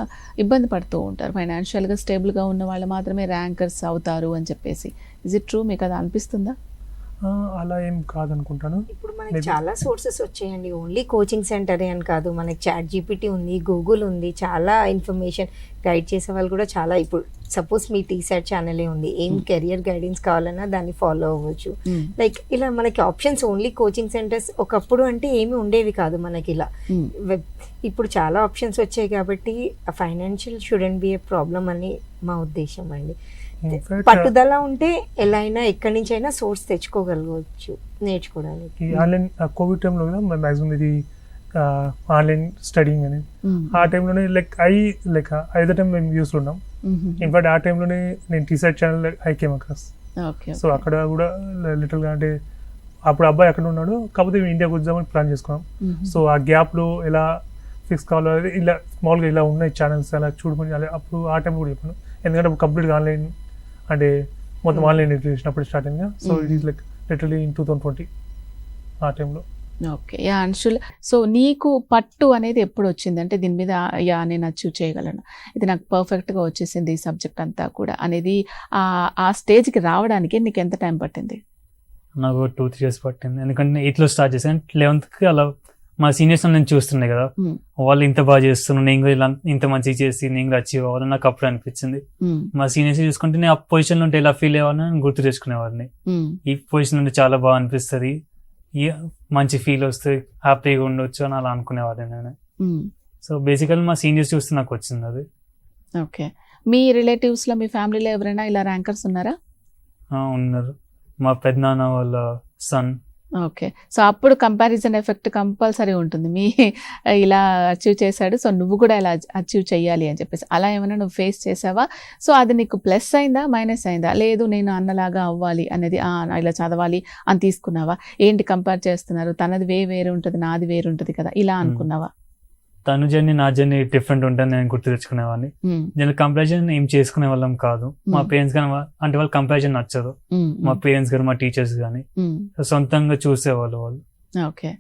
Speaker 1: ఇబ్బంది పడుతూ ఉంటారు. ఫైనాన్షియల్గా స్టేబుల్గా ఉన్న వాళ్ళు మాత్రమే ర్యాంకర్స్ అవుతారు అని చెప్పేసి. Is it true? మీకు అది అనిపిస్తుందా?
Speaker 4: అలా ఏం కాదనుకుంటాను.
Speaker 3: ఇప్పుడు మనకి చాలా సోర్సెస్ వచ్చాయండి, ఓన్లీ కోచింగ్ సెంటరే అని కాదు, మనకి చాట్ జీపీటీ ఉంది, గూగుల్ ఉంది, చాలా ఇన్ఫర్మేషన్ గైడ్ చేసే వాళ్ళు కూడా చాలా. ఇప్పుడు సపోజ్ మీ టీసాట్ ఛానలే ఉంది, ఏం కెరియర్ గైడెన్స్ కావాలన్నా దాన్ని ఫాలో అవ్వచ్చు. లైక్ ఇలా మనకి ఆప్షన్స్ ఓన్లీ కోచింగ్ సెంటర్స్ ఒకప్పుడు అంటే ఏమి ఉండేవి కాదు మనకి ఇలా. ఇప్పుడు చాలా ఆప్షన్స్ వచ్చాయి కాబట్టి financial shouldn't be A problem అని మా ఉద్దేశం అండి. పట్టుదల ఉంటే ఎలా అయినా ఎక్కడి నుంచి అయినా సోర్స్ తెచ్చుకోగలగవచ్చు నేర్చుకోవడానికి.
Speaker 4: ఆన్లైన్ కోవిడ్ టైంలో కదా మ్యాక్సిమం ఇది ఆన్లైన్ స్టడీయింగ్ అనేది, ఆ టైంలోనే లైక్ ఐదో టైం మేము యూస్లో ఉన్నాం. ఇన్ఫాక్ట్ ఆ టైంలోనే నేను టీసెట్ channel I came across. So అక్కడ కూడా లిటిల్గా అంటే అప్పుడు అబ్బాయి అక్కడ ఉన్నాడు, కాకపోతే మేము ఇండియాకి వద్దామని ప్లాన్ చేసుకున్నాం. సో ఆ గ్యాప్లో ఎలా ఫిక్స్ కావాలో ఇలా స్మాల్గా ఇలా ఉన్నాయి ఛానల్స్ అలా చూడమని అలా అప్పుడు ఆ టైం కూడా చెప్పాను. ఎందుకంటే కంప్లీట్గా ఆన్లైన్ అంటే మొత్తం ఆన్లైన్ ఎడ్యుకేషన్ అప్పుడు స్టార్ట్ అయింది. So it is like literally in 2020 ఆ టైంలో.
Speaker 1: ఓకే. యా అంశుల్, సో నీకు పట్టు అనేది ఎప్పుడు వచ్చింది అంటే దీని మీద యా నేను అచీవ్ చేయగలను, ఇది నాకు పర్ఫెక్ట్గా వచ్చేసింది ఈ సబ్జెక్ట్ అంతా కూడా అనేది ఆ స్టేజ్కి రావడానికి నీకు ఎంత టైం పట్టింది?
Speaker 2: నాకు 2-3 years పట్టింది. ఎందుకంటే 8th స్టార్ట్ చేశాను. 11th అలా మా సీనియర్స్ నేను చూస్తుండే కదా, వాళ్ళు ఇంత బాగా చేస్తున్నారు, నేను కూడా ఇలా ఇంత మంచిగా చేసి నేను కూడా అచీవ్ అవ్వాలని నాకు అప్పుడు అనిపించింది. మా సీనియర్స్ చూసుకుంటే నేను ఆ పొజిషన్లో ఉంటే ఎలా ఫీల్ అయ్యేవాడిని నేను గుర్తు తెచ్చుకునేవాడిని. ఈ పొజిషన్ ఉంటే చాలా బాగా అనిపిస్తుంది, మంచి ఫీల్ వస్తుంది, హ్యాపీగా ఉండొచ్చు అని అలా అనుకునేవాడిని నేను. సో బేసికల్లీ మా సీనియర్స్ చూస్తే నాకు వచ్చింది అది.
Speaker 1: ఓకే. మీ రిలేటివ్స్లో మీ ఫ్యామిలీలో ఎవరైనా ఇలా ర్యాంకర్స్ ఉన్నారా?
Speaker 2: ఉన్నారు, మా పెద్దనాన్న వాళ్ళ సన్.
Speaker 1: ఓకే. సో అప్పుడు కంపారిజన్ ఎఫెక్ట్ కంపల్సరీ ఉంటుంది, మీ ఇలా అచీవ్ చేశాడు సో నువ్వు కూడా ఇలా అచీవ్ చేయాలి అని చెప్పేసి. అలా ఏమైనా నువ్వు ఫేస్ చేసావా? సో అది నీకు ప్లస్ అయిందా మైనస్ అయిందా? లేదు నేను అన్నలాగా అవ్వాలి అనేది ఇలా చదవాలి అని తీసుకున్నావా? ఏంటి కంపేర్ చేస్తున్నారు, తనది వేరు ఉంటుంది నాది వేరు ఉంటుంది కదా, ఇలా అనుకున్నావా?
Speaker 2: తను జర్నీ నా జర్నీ డిఫరెంట్ ఉంటుంది నేను గుర్తు తెచ్చుకునేవాడిని. నేను కంపారిజన్ ఏం చేసుకునే వాళ్ళం కాదు. మా పేరెంట్స్ కానీ అంటే వాళ్ళు కంపారిజన్ నచ్చదు, మా పేరెంట్స్ కానీ మా టీచర్స్ కానీ సొంతంగా చూసేవాళ్ళు వాళ్ళు.
Speaker 1: ఓకే.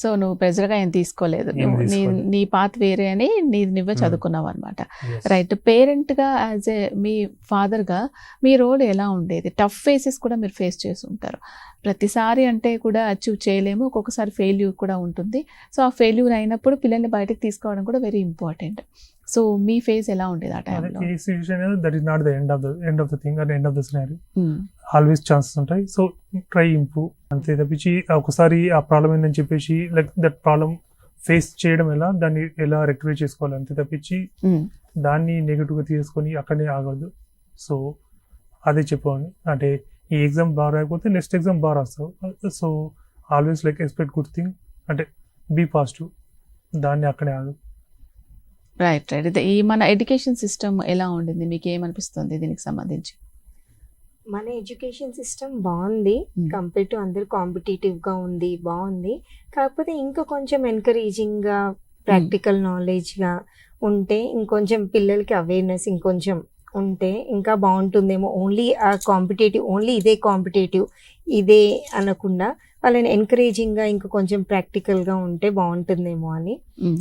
Speaker 1: సో నువ్వు ప్రెజర్గా ఏం తీసుకోలేదు, నీ పాత్ వేరే అని నువ్వే చదువుకున్నావు అనమాట. రైట్. పేరెంట్గా యాజ్ ఏ మీ ఫాదర్గా మీ రోల్ ఎలా ఉండేది? టఫ్ ఫేసెస్ కూడా మీరు ఫేస్ చేసి ఉంటారు, ప్రతిసారి అంటే కూడా అచీవ్ చేయలేము, ఒక్కొక్కసారి ఫెయిల్యూర్ కూడా ఉంటుంది. సో ఆ ఫెయిల్యూర్ అయినప్పుడు పిల్లల్ని బయటకు తీసుకోవడం కూడా వెరీ ఇంపార్టెంట్. సో మీ ఫేస్ ఎలా ఉండేది ఆ టైంలో?
Speaker 4: ఈ situation that is not the end of the thing and end of the scenario. Always chances ఉంటాయి, సో ట్రై ఇంప్రూవ్ అంతే తప్పించి ఒకసారి ఆ ప్రాబ్లం ఏందని చెప్పేసి లైక్ దట్ ప్రాబ్లం ఫేస్ చేయడం ఎలా, దాన్ని ఎలా రెక్టిఫై చేసుకోవాలి అంతే తప్పించి దాన్ని నెగిటివ్గా తీసుకొని అక్కడనే ఆగద్దు. సో అదే చెప్పండి, అంటే ఈ ఎగ్జామ్ బాగా రాకపోతే నెక్స్ట్ ఎగ్జామ్ బాగా రాస్తావు. So always like expect good thing, అంటే బీ పాజిటివ్, దాన్ని అక్కడే ఆగదు.
Speaker 1: రైట్. ఈ మన ఎడ్యుకేషన్ సిస్టమ్ ఎలా ఉండింది, మీకు ఏమనిపిస్తుంది దీనికి సంబంధించి?
Speaker 3: మన ఎడ్యుకేషన్ సిస్టమ్ బాగుంది, కంపేర్ టు అందరు కాంపిటేటివ్గా ఉంది, బాగుంది. కాకపోతే ఇంకా కొంచెం ఎంకరేజింగ్గా ప్రాక్టికల్ నాలెడ్జ్గా ఉంటే, ఇంకొంచెం పిల్లలకి అవేర్నెస్ ఇంకొంచెం ఉంటే ఇంకా బాగుంటుందేమో. ఓన్లీ ఆ కాంపిటేటివ్, ఓన్లీ ఇదే కాంపిటేటివ్ ఇదే అనకుండా వాళ్ళని ఎంకరేజింగ్గా ఇంకా కొంచెం ప్రాక్టికల్గా ఉంటే బాగుంటుందేమో అని.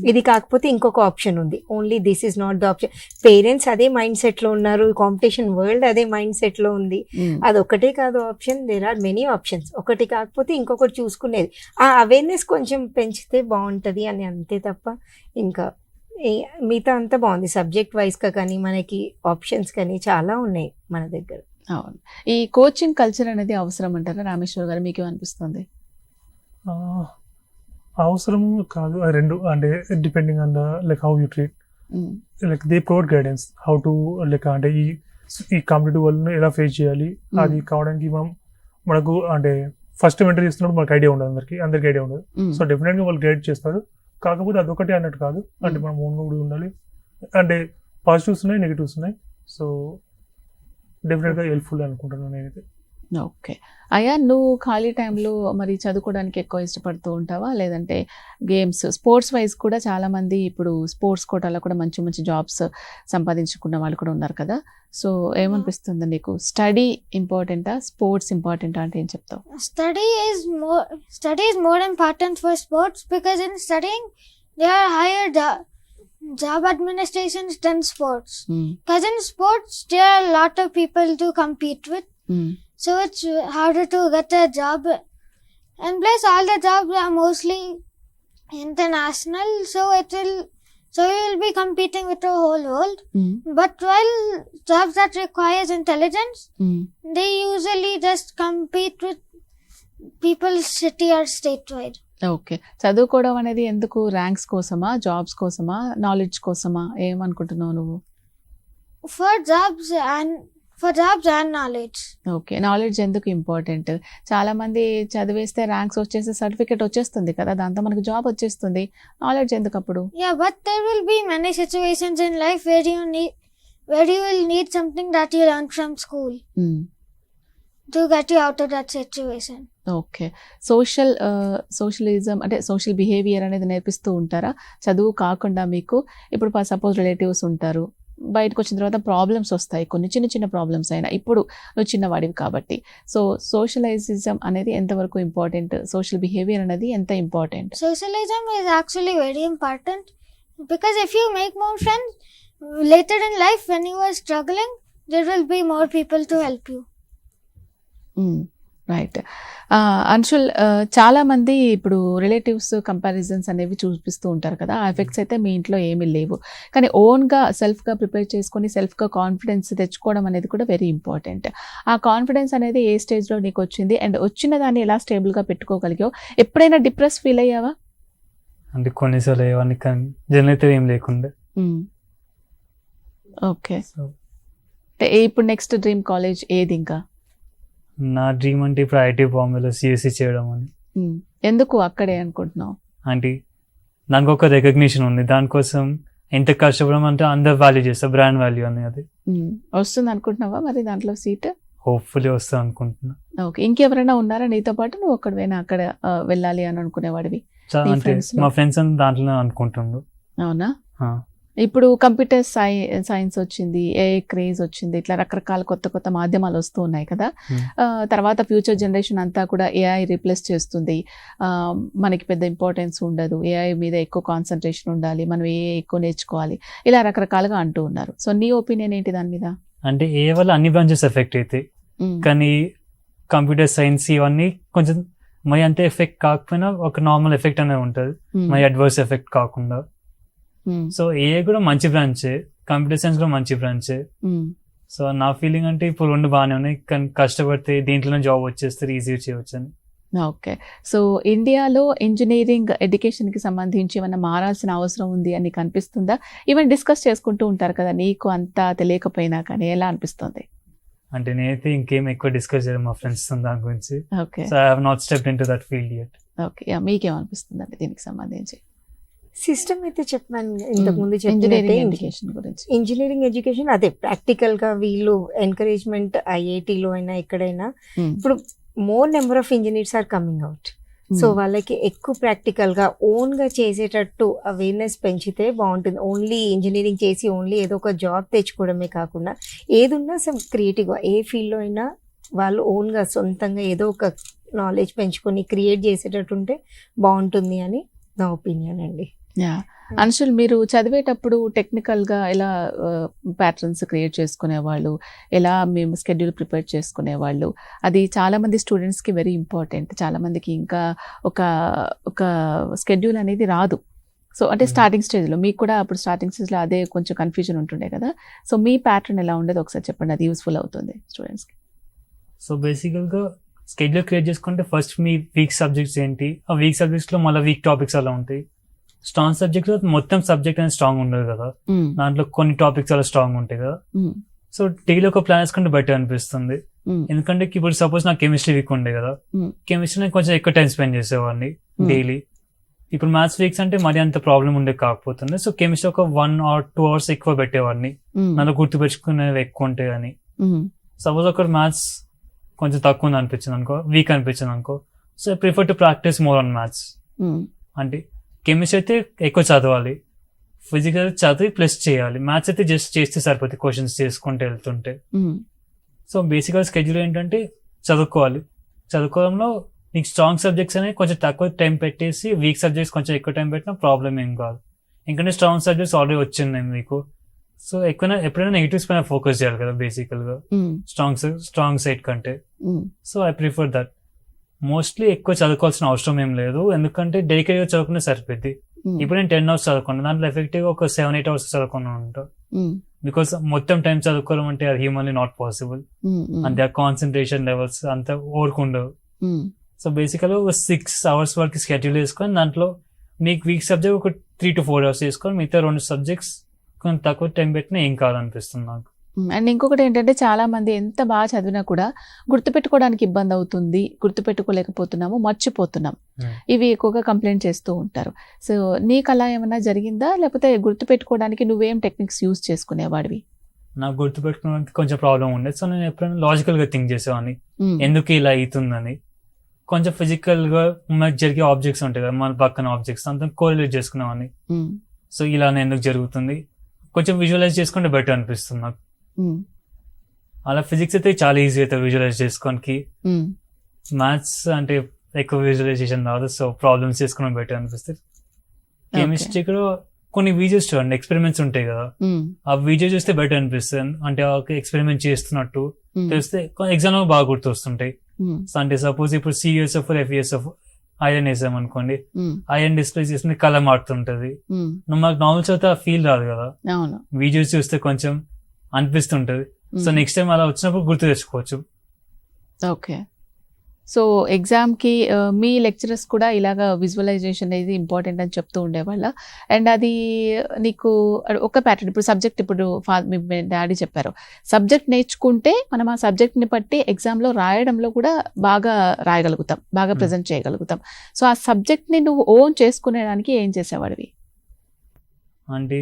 Speaker 3: ఇది కాకపోతే ఇంకొక ఆప్షన్ ఉంది, only this is not the option. Parents అదే మైండ్ సెట్లో ఉన్నారు, కాంపిటీషన్ వరల్డ్ అదే మైండ్ సెట్లో ఉంది. అది ఒకటే కాదు option, there are many options. ఒకటి కాకపోతే ఇంకొకటి చూసుకునేది, ఆ అవేర్నెస్ కొంచెం పెంచితే బాగుంటుంది అని, అంతే తప్ప ఇంకా మిగతా అంతా బాగుంది. సబ్జెక్ట్ వైజ్గా కానీ మనకి ఆప్షన్స్ కానీ చాలా ఉన్నాయి మన దగ్గర.
Speaker 1: అవును. ఈ కోచింగ్ కల్చర్ అనేది అవసరం అంటారా రామేశ్వర్ గారు, మీకు అనిపిస్తుంది?
Speaker 4: అవసరం కాదు, రెండు అంటే depending on the like how you treat, like they provide guidance how to like అంటే ఈ కాంపిటేటివ్ వరల్డ్ని ఎలా ఫేస్ చేయాలి. అది కావడానికి మనకు అంటే ఫస్ట్ ఎంటర్ చేస్తున్నప్పుడు మనకు ఐడియా ఉండదు, అందరికి ఐడియా ఉండదు. సో డెఫినెట్గా వాళ్ళు గైడ్ చేస్తారు. కాకపోతే అదొకటే అన్నట్టు కాదు, అంటే మనం ఓన్ కూడా ఉండాలి. అంటే పాజిటివ్స్ ఉన్నాయి, నెగిటివ్స్ ఉన్నాయి. సో డెఫినెట్గా హెల్ప్ఫుల్ అనుకుంటున్నాను నేనైతే.
Speaker 1: ఓకే. అయ్యా, నువ్వు ఖాళీ టైంలో మరి చదువుకోవడానికి ఎక్కువ ఇష్టపడుతూ ఉంటావా, లేదంటే గేమ్స్, స్పోర్ట్స్ వైజ్ కూడా చాలా మంది ఇప్పుడు స్పోర్ట్స్ కోటాలో కూడా మంచి మంచి జాబ్స్ సంపాదించుకున్న వాళ్ళు కూడా ఉన్నారు కదా. సో ఏమనిపిస్తుంది నీకు, స్టడీ ఇంపార్టెంటా స్పోర్ట్స్ ఇంపార్టెంటా అంటే ఏం చెప్తావు?
Speaker 5: Study is more important for sports because in studying there are higher job administrations than sports. Because in sports there are a lot of people to compete with. So it's harder to get a job, and plus all the jobs are mostly international, so you will be competing with the whole world. But while jobs that requires intelligence, they usually just compete with people city or statewide.
Speaker 1: Okay. చదువుకోవడం అనేది ఎందుకు, ranks కోసమా, jobs కోసమా, knowledge కోసమా, ఏమనుకుంటున్నావు నువ్వు?
Speaker 5: For jobs and knowledge.
Speaker 1: Okay. Knowledge ఎందుకు important? చాలా మంది చదివేస్తే ర్యాంక్స్ వచ్చేసి సర్టిఫికేట్ వచ్చేస్తుంది కదా, దాంతో మనకు జాబ్ వచ్చేస్తుంది, నాలెడ్జ్ ఎందుకు అప్పుడు?
Speaker 5: Yeah, but there will be many situations in life where you will need something that you learned from school to get you out of that situation.
Speaker 1: Okay. Socialism అంటే social behaviour అనేది నేర్పిస్తూ ఉంటారా చదువు కాకుండా మీకు? ఇప్పుడు సపోజ్ రిలేటివ్స్ ఉంటారు, బయటకు వచ్చిన తర్వాత ప్రాబ్లమ్స్ వస్తాయి, కొన్ని చిన్న చిన్న ప్రాబ్లమ్స్ అయినా. ఇప్పుడు నువ్వు చిన్నవాడివి కాబట్టి. సో సోషలైజిజం అనేది ఎంతవరకు ఇంపార్టెంట్, సోషల్ బిహేవియర్ అనేది ఎంత important?
Speaker 5: Socialism is actually very important because if you make more friends later in life when you are struggling, there will be more people to help you.
Speaker 1: Right. Anshul, చాలా మంది ఇప్పుడు relatives comparisons అనేవి చూపిస్తూ ఉంటారు కదా, ఆ ఎఫెక్ట్స్ అయితే మీ ఇంట్లో ఏమీ లేవు. కానీ ఓన్గా సెల్ఫ్గా ప్రిపేర్ చేసుకొని సెల్ఫ్గా కాన్ఫిడెన్స్ తెచ్చుకోవడం అనేది కూడా వెరీ ఇంపార్టెంట్. ఆ కాన్ఫిడెన్స్ అనేది ఏ స్టేజ్లో నీకు వచ్చింది, అండ్ వచ్చిన దాన్ని ఎలా స్టేబుల్గా పెట్టుకోగలిగావు? ఎప్పుడైనా డిప్రెస్ ఫీల్ అయ్యావా?
Speaker 2: అంటే కొన్నిసార్లు ఏమని కానీ జనరల్ అయితే ఏం లేకుండా.
Speaker 1: ఓకే.
Speaker 2: సో
Speaker 1: ఇప్పుడు నెక్స్ట్ డ్రీమ్ కాలేజ్ ఏది ఇంకా?
Speaker 2: నా డ్రీమ్ అంటే ఇప్పుడు ఐటీ బాంబేలో సిఎస్సి చేయడం అని.
Speaker 1: ఎందుకు అక్కడే అనుకుంటున్నావు?
Speaker 2: అంటే దానికి ఒక రికగ్నిషన్ ఉంది, దానికోసం ఎంత కష్టపడడం అంటే అందరు వాల్యూ చేస్తారు, బ్రాండ్ వాల్యూ అనేది.
Speaker 1: వస్తుంది అనుకుంటున్నావా మరి దాంట్లో సీట్?
Speaker 2: హోప్ఫుల్లీ వస్తా అనుకుంటున్నా.
Speaker 1: ఓకే. ఇంకెవరైనా ఉన్నారా నీతో పాటు, నువ్వు ఒక్కడివైనా అక్కడ వెళ్ళాలి అని అనుకునేవాడివి? నీ
Speaker 2: అంటే
Speaker 1: friends లో?
Speaker 2: మా ఫ్రెండ్స్ అంతా దాంట్లో అనుకుంటుండ్రు.
Speaker 1: అవునా?
Speaker 2: ఆ.
Speaker 1: ఇప్పుడు కంప్యూటర్ సైన్స్ వచ్చింది, ఏఐ క్రేజ్ వచ్చింది, ఇట్లా రకరకాల కొత్త కొత్త మాధ్యమాలు వస్తూ ఉన్నాయి కదా. తర్వాత ఫ్యూచర్ జనరేషన్ అంతా కూడా ఏఐ రీప్లేస్ చేస్తుంది, మనకి పెద్ద ఇంపార్టెన్స్ ఉండదు, ఏఐ మీద ఎక్కువ కాన్సన్ట్రేషన్ ఉండాలి, మనం ఏఐ ఎక్కువ నేర్చుకోవాలి, ఇలా రకరకాలుగా అంటూ ఉన్నారు. సో నీ ఒపీనియన్ ఏంటి దాని మీద?
Speaker 2: అంటే ఏ వల్ల అన్ని బ్రాంచెస్ ఎఫెక్ట్ అవుతాయి, కానీ కంప్యూటర్ సైన్స్ ఇవన్నీ కొంచెం మరి అంతే ఎఫెక్ట్ కాకపోయినా ఒక నార్మల్ ఎఫెక్ట్ అనేది ఉంటుంది, మరి అడ్వర్స్ ఎఫెక్ట్ కాకుండా. సో ఏ కూడా మంచి బ్రాంచే, కంప్యూటర్ సైన్స్ కూడా మంచి బ్రాంచే. సో నా ఫీలింగ్ అంటే ఇప్పుడు రెండు బాగానే ఉన్నాయి, కానీ కష్టపడితే దీంట్లోనే జాబ్ వచ్చేస్తే ఈజీగా చేయవచ్చు అని.
Speaker 1: ఓకే. సో ఇండియాలో ఇంజనీరింగ్ ఎడ్యుకేషన్కి సంబంధించి ఏమైనా మారాల్సిన అవసరం ఉంది అని నీకు అనిపిస్తుందా? ఈవెన్ డిస్కస్ చేసుకుంటూ ఉంటారు కదా, నీకు అంతా తెలియకపోయినా కానీ ఎలా అనిపిస్తుంది?
Speaker 2: అంటే నేనైతే ఇంకేం ఎక్కువ డిస్కస్ చేయడం మా ఫ్రెండ్స్ దాని గురించి.
Speaker 1: Okay.
Speaker 2: So I have not stepped into that field yet.
Speaker 1: Okay. మీకేమనిపిస్తుంది అండి దీనికి సంబంధించి?
Speaker 3: సిస్టమ్ అయితే చెప్పాను ఇంతకు ముందు
Speaker 1: ఇంజనీరింగ్
Speaker 3: చెప్పినట్టే,
Speaker 1: ఎడ్యుకేషన్ గురించి.
Speaker 3: ఇంజనీరింగ్ ఎడ్యుకేషన్ అదే ప్రాక్టికల్ గా వీళ్ళు ఎంకరేజ్మెంట్ ఐఐటీలో అయినా ఎక్కడైనా ఇప్పుడు more number of engineers are coming out. So వాళ్ళకి ఎక్కువ ప్రాక్టికల్ గా ఓన్ గా చేసేటట్టు అవేర్నెస్ పెంచితే బాగుంటుంది. ఓన్లీ ఇంజనీరింగ్ చేసి ఓన్లీ ఏదో ఒక జాబ్ తెచ్చుకోవడమే కాకుండా ఏదున్నా సమ్ క్రియేటివ్ గా ఏ ఫీల్డ్ లో అయినా వాళ్ళు ఓన్ గా సొంతంగా ఏదో ఒక నాలెడ్జ్ పెంచుకొని క్రియేట్ చేసేటట్టు ఉంటే బాగుంటుంది అని నా ఒపీనియన్ అండి.
Speaker 1: అంశుల్, మీరు చదివేటప్పుడు టెక్నికల్గా ఎలా ప్యాటర్న్స్ క్రియేట్ చేసుకునేవాళ్ళు, ఎలా మేము స్కెడ్యూల్ ప్రిపేర్ చేసుకునేవాళ్ళు? అది చాలామంది స్టూడెంట్స్కి వెరీ ఇంపార్టెంట్. చాలామందికి ఇంకా ఒక ఒక స్కెడ్యూల్ అనేది రాదు. సో అంటే స్టార్టింగ్ స్టేజ్లో మీకు కూడా అప్పుడు స్టార్టింగ్ స్టేజ్లో అదే కొంచెం కన్ఫ్యూజన్ ఉంటుండే కదా. సో మీ ప్యాటర్న్ ఎలా ఉండేది ఒకసారి చెప్పండి, అది యూస్ఫుల్ అవుతుంది స్టూడెంట్స్కి.
Speaker 2: సో బేసికల్గా స్కెడ్యూల్ క్రియేట్ చేసుకుంటే ఫస్ట్ మీ వీక్ సబ్జెక్ట్స్ ఏంటి, ఆ వీక్ సబ్జెక్ట్స్లో మళ్ళీ వీక్ టాపిక్స్ అలా ఉంటాయి. స్ట్రాంగ్ సబ్జెక్ట్ మొత్తం సబ్జెక్ట్ అనేది స్ట్రాంగ్ ఉండదు కదా, దాంట్లో కొన్ని టాపిక్స్ అలా స్ట్రాంగ్ ఉంటాయి కదా. సో డైలీ ఒక ప్లాన్ వేసుకుంటే బెటర్ అనిపిస్తుంది. ఎందుకంటే ఇప్పుడు సపోజ్ నాకు కెమిస్ట్రీ వీక్ ఉండే కదా, కెమిస్ట్రీ కొంచెం ఎక్కువ టైం స్పెండ్ చేసేవాడిని డైలీ. ఇప్పుడు మ్యాథ్స్ వీక్స్ అంటే మరి అంత ప్రాబ్లం ఉండే కాకపోతుంది. సో కెమిస్ట్రీ ఒక 1 or 2 hours ఎక్కువ పెట్టేవాడిని, నన్ను గుర్తుపెట్టుకునేవి ఎక్కువ ఉంటాయి అని. సపోజ్ ఒక మ్యాథ్స్ కొంచెం తక్కువ ఉంది అనిపించింది అనుకో, వీక్ అనిపించింది అనుకో, so I prefer to practice more on maths. అంటే కెమిస్ట్రీ అయితే ఎక్కువ చదవాలి, ఫిజికల్ చదివి ప్లస్ చేయాలి, మ్యాథ్స్ అయితే జస్ట్ చేస్తే సరిపోతుంది క్వశ్చన్స్ చేసుకుంటూ వెళ్తుంటే. సో బేసిక్గా స్కెడ్యూల్ ఏంటంటే చదువుకోవాలి, చదువుకోవడంలో నీకు స్ట్రాంగ్ సబ్జెక్ట్స్ అనేవి కొంచెం తక్కువ టైం పెట్టేసి వీక్ సబ్జెక్ట్స్ కొంచెం ఎక్కువ టైం పెట్టినా ప్రాబ్లం ఏం కాదు, ఎందుకంటే స్ట్రాంగ్ సబ్జెక్ట్స్ ఆల్రెడీ వచ్చింది మీకు. సో ఎప్పుడైనా నెగిటివ్స్ పైన ఫోకస్ చేయాలి కదా బేసికల్గా స్ట్రాంగ్ సైడ్ కంటే. So I prefer that. Mostly ఎక్కువ చదువుకోవాల్సిన అవసరం ఏం లేదు, ఎందుకంటే డెడికేట్గా చదువుకునే సరిపోద్ది. ఇప్పుడు నేను 10 hours చదువుకున్నాను, దాంట్లో ఎఫెక్టివ్గా ఒక 7-8 hours చదువుకుని ఉంటాను. బికాస్ మొత్తం టైం చదువుకోవడం అంటే అది హ్యూమన్లీ నాట్ పాసిబుల్, అంతే కాన్సన్ట్రేషన్ లెవెల్స్ అంత ఓరుకుండవు. సో బేసికల్గా ఒక 6 hours వరకు స్కెడ్యూల్ వేసుకొని దాంట్లో మీకు వీక్ సబ్జెక్ట్ ఒక 3 to 4 hours వేసుకొని మిగతా 2 subjects కొంచెం తక్కువ టైం పెట్టినా ఏం కాదనిపిస్తుంది నాకు.
Speaker 1: అండ్ ఇంకొకటి ఏంటంటే చాలా మంది ఎంత బాగా చదివినా కూడా గుర్తుపెట్టుకోవడానికి ఇబ్బంది అవుతుంది, గుర్తుపెట్టుకోలేకపోతున్నాము, మర్చిపోతున్నాం, ఇవి ఎక్కువగా కంప్లైంట్ చేస్తూ ఉంటారు. సో నీకు అలా ఏమన్నా జరిగిందా, లేకపోతే గుర్తుపెట్టుకోవడానికి నువ్వేం టెక్నిక్స్ యూజ్ చేసుకునేవాడివి?
Speaker 2: నాకు గుర్తుపెట్టుకోవడానికి కొంచెం ప్రాబ్లం ఉండేది. సో నేను ఎప్పుడైనా లాజికల్గా థింక్ చేసేవాడిని, ఎందుకు ఇలా అవుతుందని. కొంచెం ఫిజికల్గా మనకు జరిగే ఆబ్జెక్ట్స్ ఉంటాయి కదా, మన పక్కన ఆబ్జెక్ట్స్ అంతా కోరిలేట్ చేసుకునేవాడిని. సో ఇలానే ఎందుకు జరుగుతుంది, కొంచెం విజువలైజ్ చేసుకుంటే బెటర్ అనిపిస్తుంది నాకు.
Speaker 1: ఉమ్,
Speaker 2: అలా ఫిజిక్స్ అయితే చాలా ఈజీ అవుతుంది విజువలైజ్ చేసుకోనికి.
Speaker 1: ఉమ్,
Speaker 2: మ్యాథ్స్ అంటే ఎక్కువ విజువలైజేషన్ రాదు, సో ప్రాబ్లమ్స్ చేసుకోవడం బెటర్ అనిపిస్తుంది. కెమిస్ట్రీ కూడా కొన్ని వీడియోస్ చూడండి, ఎక్స్పెరిమెంట్స్ ఉంటాయి కదా,
Speaker 1: ఉమ్,
Speaker 2: ఆ వీడియో చూస్తే బెటర్ అనిపిస్తుంది. అంటే ఎక్స్పెరిమెంట్ చేస్తున్నట్టు
Speaker 1: ఉమ్,
Speaker 2: తెలిస్తే ఎగ్జామ్ లో బాగా గుర్తొస్తుంటాయి.
Speaker 1: ఉమ్,
Speaker 2: సో అంటే సపోజ్ ఇప్పుడు సిఎస్ఎఫ్ ఎఫ్ఈఎస్ఎఫ్ ఐరన్ వేసాం అనుకోండి,
Speaker 1: ఉమ్,
Speaker 2: ఐరన్ డిస్ప్లే చేసిన కలర్ మారుతుంటది.
Speaker 1: ఉమ్,
Speaker 2: మాకు నార్మల్ చదివితే ఆ ఫీల్ రాదు కదా,
Speaker 1: అవును.
Speaker 2: వీడియోస్ చూస్తే కొంచెం అనిపిస్తుంటది. సో
Speaker 1: ఉమ్,
Speaker 2: నెక్స్ట్ టైం అలా వచ్చినప్పుడు గుర్తు తెచ్చుకోవచ్చు.
Speaker 1: ఓకే. సో ఎగ్జామ్కి మీ లెక్చరర్స్ కూడా ఇలాగా విజువలైజేషన్ అనేది ఇంపార్టెంట్ అని చెప్తూ ఉండేవాళ్ళ? అండ్ అది నీకు ఒక ప్యాటర్న్, ఇప్పుడు సబ్జెక్ట్, ఇప్పుడు మీ డాడీ చెప్పారు సబ్జెక్ట్ నేర్చుకుంటే మనం ఆ సబ్జెక్ట్ని బట్టి ఎగ్జామ్లో రాయడంలో కూడా బాగా రాయగలుగుతాం, బాగా ప్రజెంట్ చేయగలుగుతాం. సో ఆ సబ్జెక్ట్ని నువ్వు ఓన్ చేసుకునేదానికి ఏం చేసేవాడివి?
Speaker 2: అంటే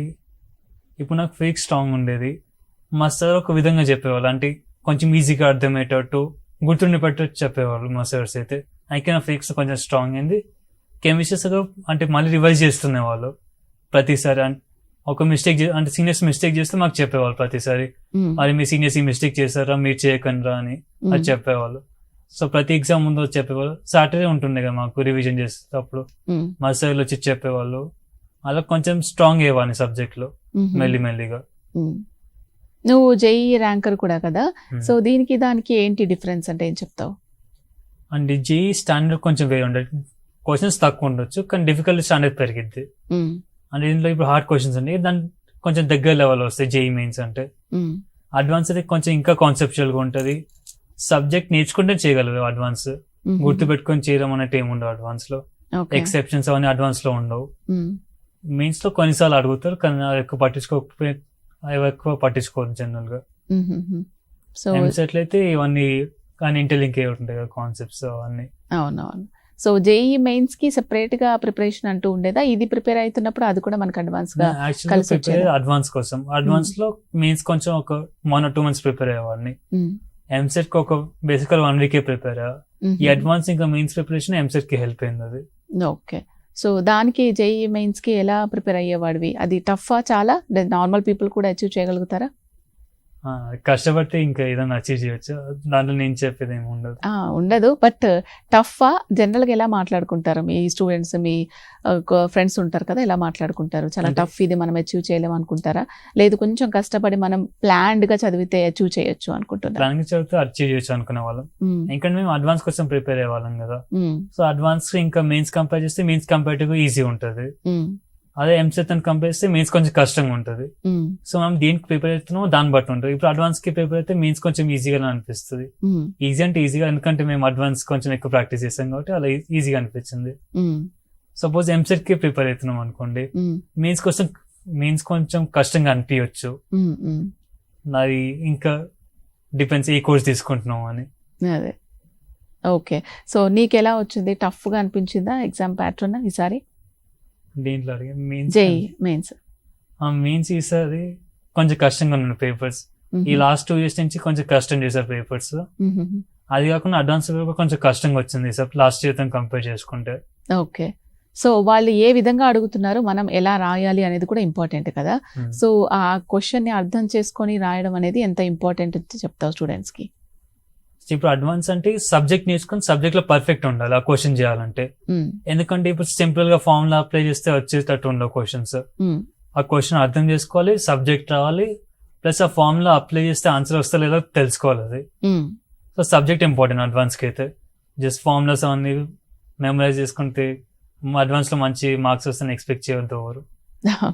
Speaker 2: ఇప్పుడు నాకు ఫిజిక్స్ స్ట్రాంగ్ ఉండేది, మా సార్ ఒక విధంగా చెప్పేవాళ్ళు, అంటే కొంచెం ఈజీగా అర్థమయ్యేటట్టు గుర్తుండిపెట్టట్టు చెప్పేవాళ్ళు మా సార్స్ అయితే. అయితే నా ఫిజిక్స్ కొంచెం స్ట్రాంగ్ అయింది. కెమిస్ట్రీస్ అంటే మళ్ళీ రివైజ్ చేస్తునే వాళ్ళు ప్రతిసారి. ఒక మిస్టేక్ అంటే సీనియర్స్ మిస్టేక్ చేస్తే మాకు చెప్పేవాళ్ళు ప్రతిసారి, మరి మీ సీనియర్స్ ఈ మిస్టేక్ చేశారా, మీరు చేయకండి అని అది చెప్పేవాళ్ళు. సో ప్రతి ఎగ్జామ్ ముందు చెప్పేవాళ్ళు. సాటర్డే ఉంటుండే కదా మాకు రివిజన్ చేసేటప్పుడు మా సార్లు వచ్చి చెప్పేవాళ్ళు. అలా కొంచెం స్ట్రాంగ్ అయ్యేవాడిని సబ్జెక్ట్ లో మెల్లిమెల్లిగా.
Speaker 1: నువ్వు జేఈ ర్యాంకర్ కూడా కదా, సో దీనికి దానికి ఏంటి డిఫరెన్స్ అంటే ఏం చెప్తావు?
Speaker 2: అంటే జేఈ స్టాండర్డ్ కొంచెం వేరే ఉండదు, క్వశ్చన్స్ తక్కువ ఉండొచ్చు కానీ డిఫికల్టీ స్టాండర్డ్ పెరిగిద్ది. అంటే దీంట్లో ఇప్పుడు హార్డ్ క్వశ్చన్స్ ఉన్నాయి, దాని కొంచెం దగ్గర లెవెల్ వస్తాయి జేఈ మెయిన్స్ అంటే. అడ్వాన్స్ అయితే కొంచెం ఇంకా కాన్సెప్చువల్ గా ఉంటది, సబ్జెక్ట్ నేర్చుకుంటే చేయగలరు. అడ్వాన్స్ గుర్తు పెట్టుకొని చేయడం అన్నట్టు ఏమి ఉండవు అడ్వాన్స్ లో, ఎక్సెప్షన్స్ అవన్నీ అడ్వాన్స్ లో ఉండవు. మెయిన్స్ లో కొన్నిసార్లు అడుగుతారు కానీ ఎక్కువ పట్టించుకోరు జనరల్ గా.
Speaker 1: సో
Speaker 2: ఎంసెట్ అయితే ఇవన్నీ కానీ ఇంటర్లింక్ అయ్యి ఉంటాయి కదా కాన్సెప్ట్స్ అవన్నీ.
Speaker 1: అవునవును. సో జేఈ మెయిన్స్ కి సెపరేట్ గా ప్రిపరేషన్ అంటూ ఉండేదా? ఇది ప్రిపేర్ అవుతున్నప్పుడు అది కూడా మనకు అడ్వాన్స్ గా కలిసి వచ్చేదా?
Speaker 2: అడ్వాన్స్ కోసం, అడ్వాన్స్ లో మెయిన్స్ కొంచెం ఒక 1 or 2 months ప్రిపేర్ అయ్యేవాడిని. ఎంసెట్ కి ఒక బేసికల్ 1 week ప్రిపేర్ అయ్యా. ఈ అడ్వాన్స్ ఇంకా మెయిన్స్ ప్రిపరేషన్ ఎంసెట్ కి హెల్ప్ అయింది అది.
Speaker 1: ఓకే. సో దానికి జేఈ మెయిన్స్ కి ఎలా ప్రిపేర్ అయ్యేవాడివి? అది టఫా చాలా? నార్మల్ పీపుల్ కూడా అచీవ్ చేయగలుగుతారా?
Speaker 2: కష్టపడితే ఇంకా ఏదైనా అచీవ్ చేయొచ్చు, దాంట్లో నేను చెప్పేది ఏమి ఉండదు.
Speaker 1: ఉండదు, బట్ టఫా జనరల్గా ఎలా మాట్లాడుకుంటారు మీ స్టూడెంట్స్, మీ ఫ్రెండ్స్ ఉంటారు కదా, ఎలా మాట్లాడుకుంటారు? చాలా టఫ్, ఇది మనం అచీవ్ చేయలేము అనుకుంటారా, లేదు కొంచెం కష్టపడి మనం ప్లాన్డ్ గా చదివితే అచీవ్ చేయొచ్చు అనుకుంటున్నారా?
Speaker 2: ప్లాన్ గా చదివితే అచీవ్ చేయొచ్చు అనుకునే వాళ్ళం, ఎందుకంటే మేము అడ్వాన్స్ కోసం ప్రిపేర్ అయ్యే వాళ్ళం కదా. సో అడ్వాన్స్ ఇంకా మెయిన్స్ కంపేర్ చేస్తే మెయిన్స్ కంపేరిటివ్ ఈజీ ఉంటుంది. అదే ఎంసెట్ అని కంపేర్ చేస్తే మెయిన్స్ కొంచెం కష్టంగా ఉంటుంది. సో మనం దేనికి ప్రిపేర్ అవుతున్నామో దాన్ని బట్టి ఉంటుంది. ఇప్పుడు అడ్వాన్స్ కి ప్రిపేర్ అయితే మెయిన్స్ కొంచెం ఈజీగా అనిపిస్తుంది. ఈజీ అంటే ఈజీగా, ఎందుకంటే మేము అడ్వాన్స్ కొంచెం ఎక్కువ ప్రాక్టీస్ చేస్తాం కాబట్టి అలా ఈజీగా అనిపించింది. సపోజ్ ఎంసెట్ కి ప్రిపేర్ అవుతున్నాం అనుకోండి, మెయిన్స్ కొంచెం కష్టంగా అనిపించచ్చు. అది ఇంకా డిపెండ్స్ ఏ కోర్స్ తీసుకుంటున్నాం అని.
Speaker 1: అదే, ఓకే. సో నీకు ఎలా వచ్చింది? టఫ్ గా అనిపించిందా ఎగ్జామ్ ప్యాటర్న్ ఈసారి?
Speaker 2: దేంట్లో
Speaker 1: జేఈ మెయిన్స్
Speaker 2: మెయిన్స్ ఈసారి కొంచెం కష్టంగా ఉన్నాయి పేపర్స్. ఈ లాస్ట్ 2 years నుంచి కొంచెం కష్టం చేశారు పేపర్స్. అది కాకుండా అడ్వాన్స్ పేపర్ కొంచెం కష్టంగా వచ్చింది సార్ లాస్ట్ ఇయర్ తో కంపేర్ చేసుకుంటే.
Speaker 1: ఓకే. సో వాళ్ళు ఏ విధంగా అడుగుతున్నారు, మనం ఎలా రాయాలి అనేది కూడా ఇంపార్టెంట్ కదా. సో ఆ క్వశ్చన్ ని అర్థం చేసుకొని రాయడం అనేది ఎంత ఇంపార్టెంట్ చెప్తావు స్టూడెంట్స్ కి?
Speaker 2: ఇప్పుడు అడ్వాన్స్ అంటే సబ్జెక్ట్ నేర్చుకుని సబ్జెక్ట్ లో పర్ఫెక్ట్ ఉండాలి ఆ క్వశ్చన్ చేయాలంటే. ఎందుకంటే ఇప్పుడు సింపుల్ గా ఫార్ములా అప్లై చేస్తే వచ్చేటట్టు ఉండవు క్వశ్చన్స్. ఆ క్వశ్చన్ అర్థం చేసుకోవాలి, సబ్జెక్ట్ రావాలి, ప్లస్ ఆ ఫార్ములా అప్లై చేస్తే ఆన్సర్ వస్తా లేదో తెలుసుకోవాలి అది. సో సబ్జెక్ట్ ఇంపార్టెంట్ అడ్వాన్స్ కి అయితే. జస్ట్ ఫార్ములాస్ అవన్నీ మెమరైజ్ చేసుకుంటే అడ్వాన్స్ లో మంచి మార్క్స్ వస్తాయని ఎక్స్పెక్ట్ చేయవద్దు ఎవరు.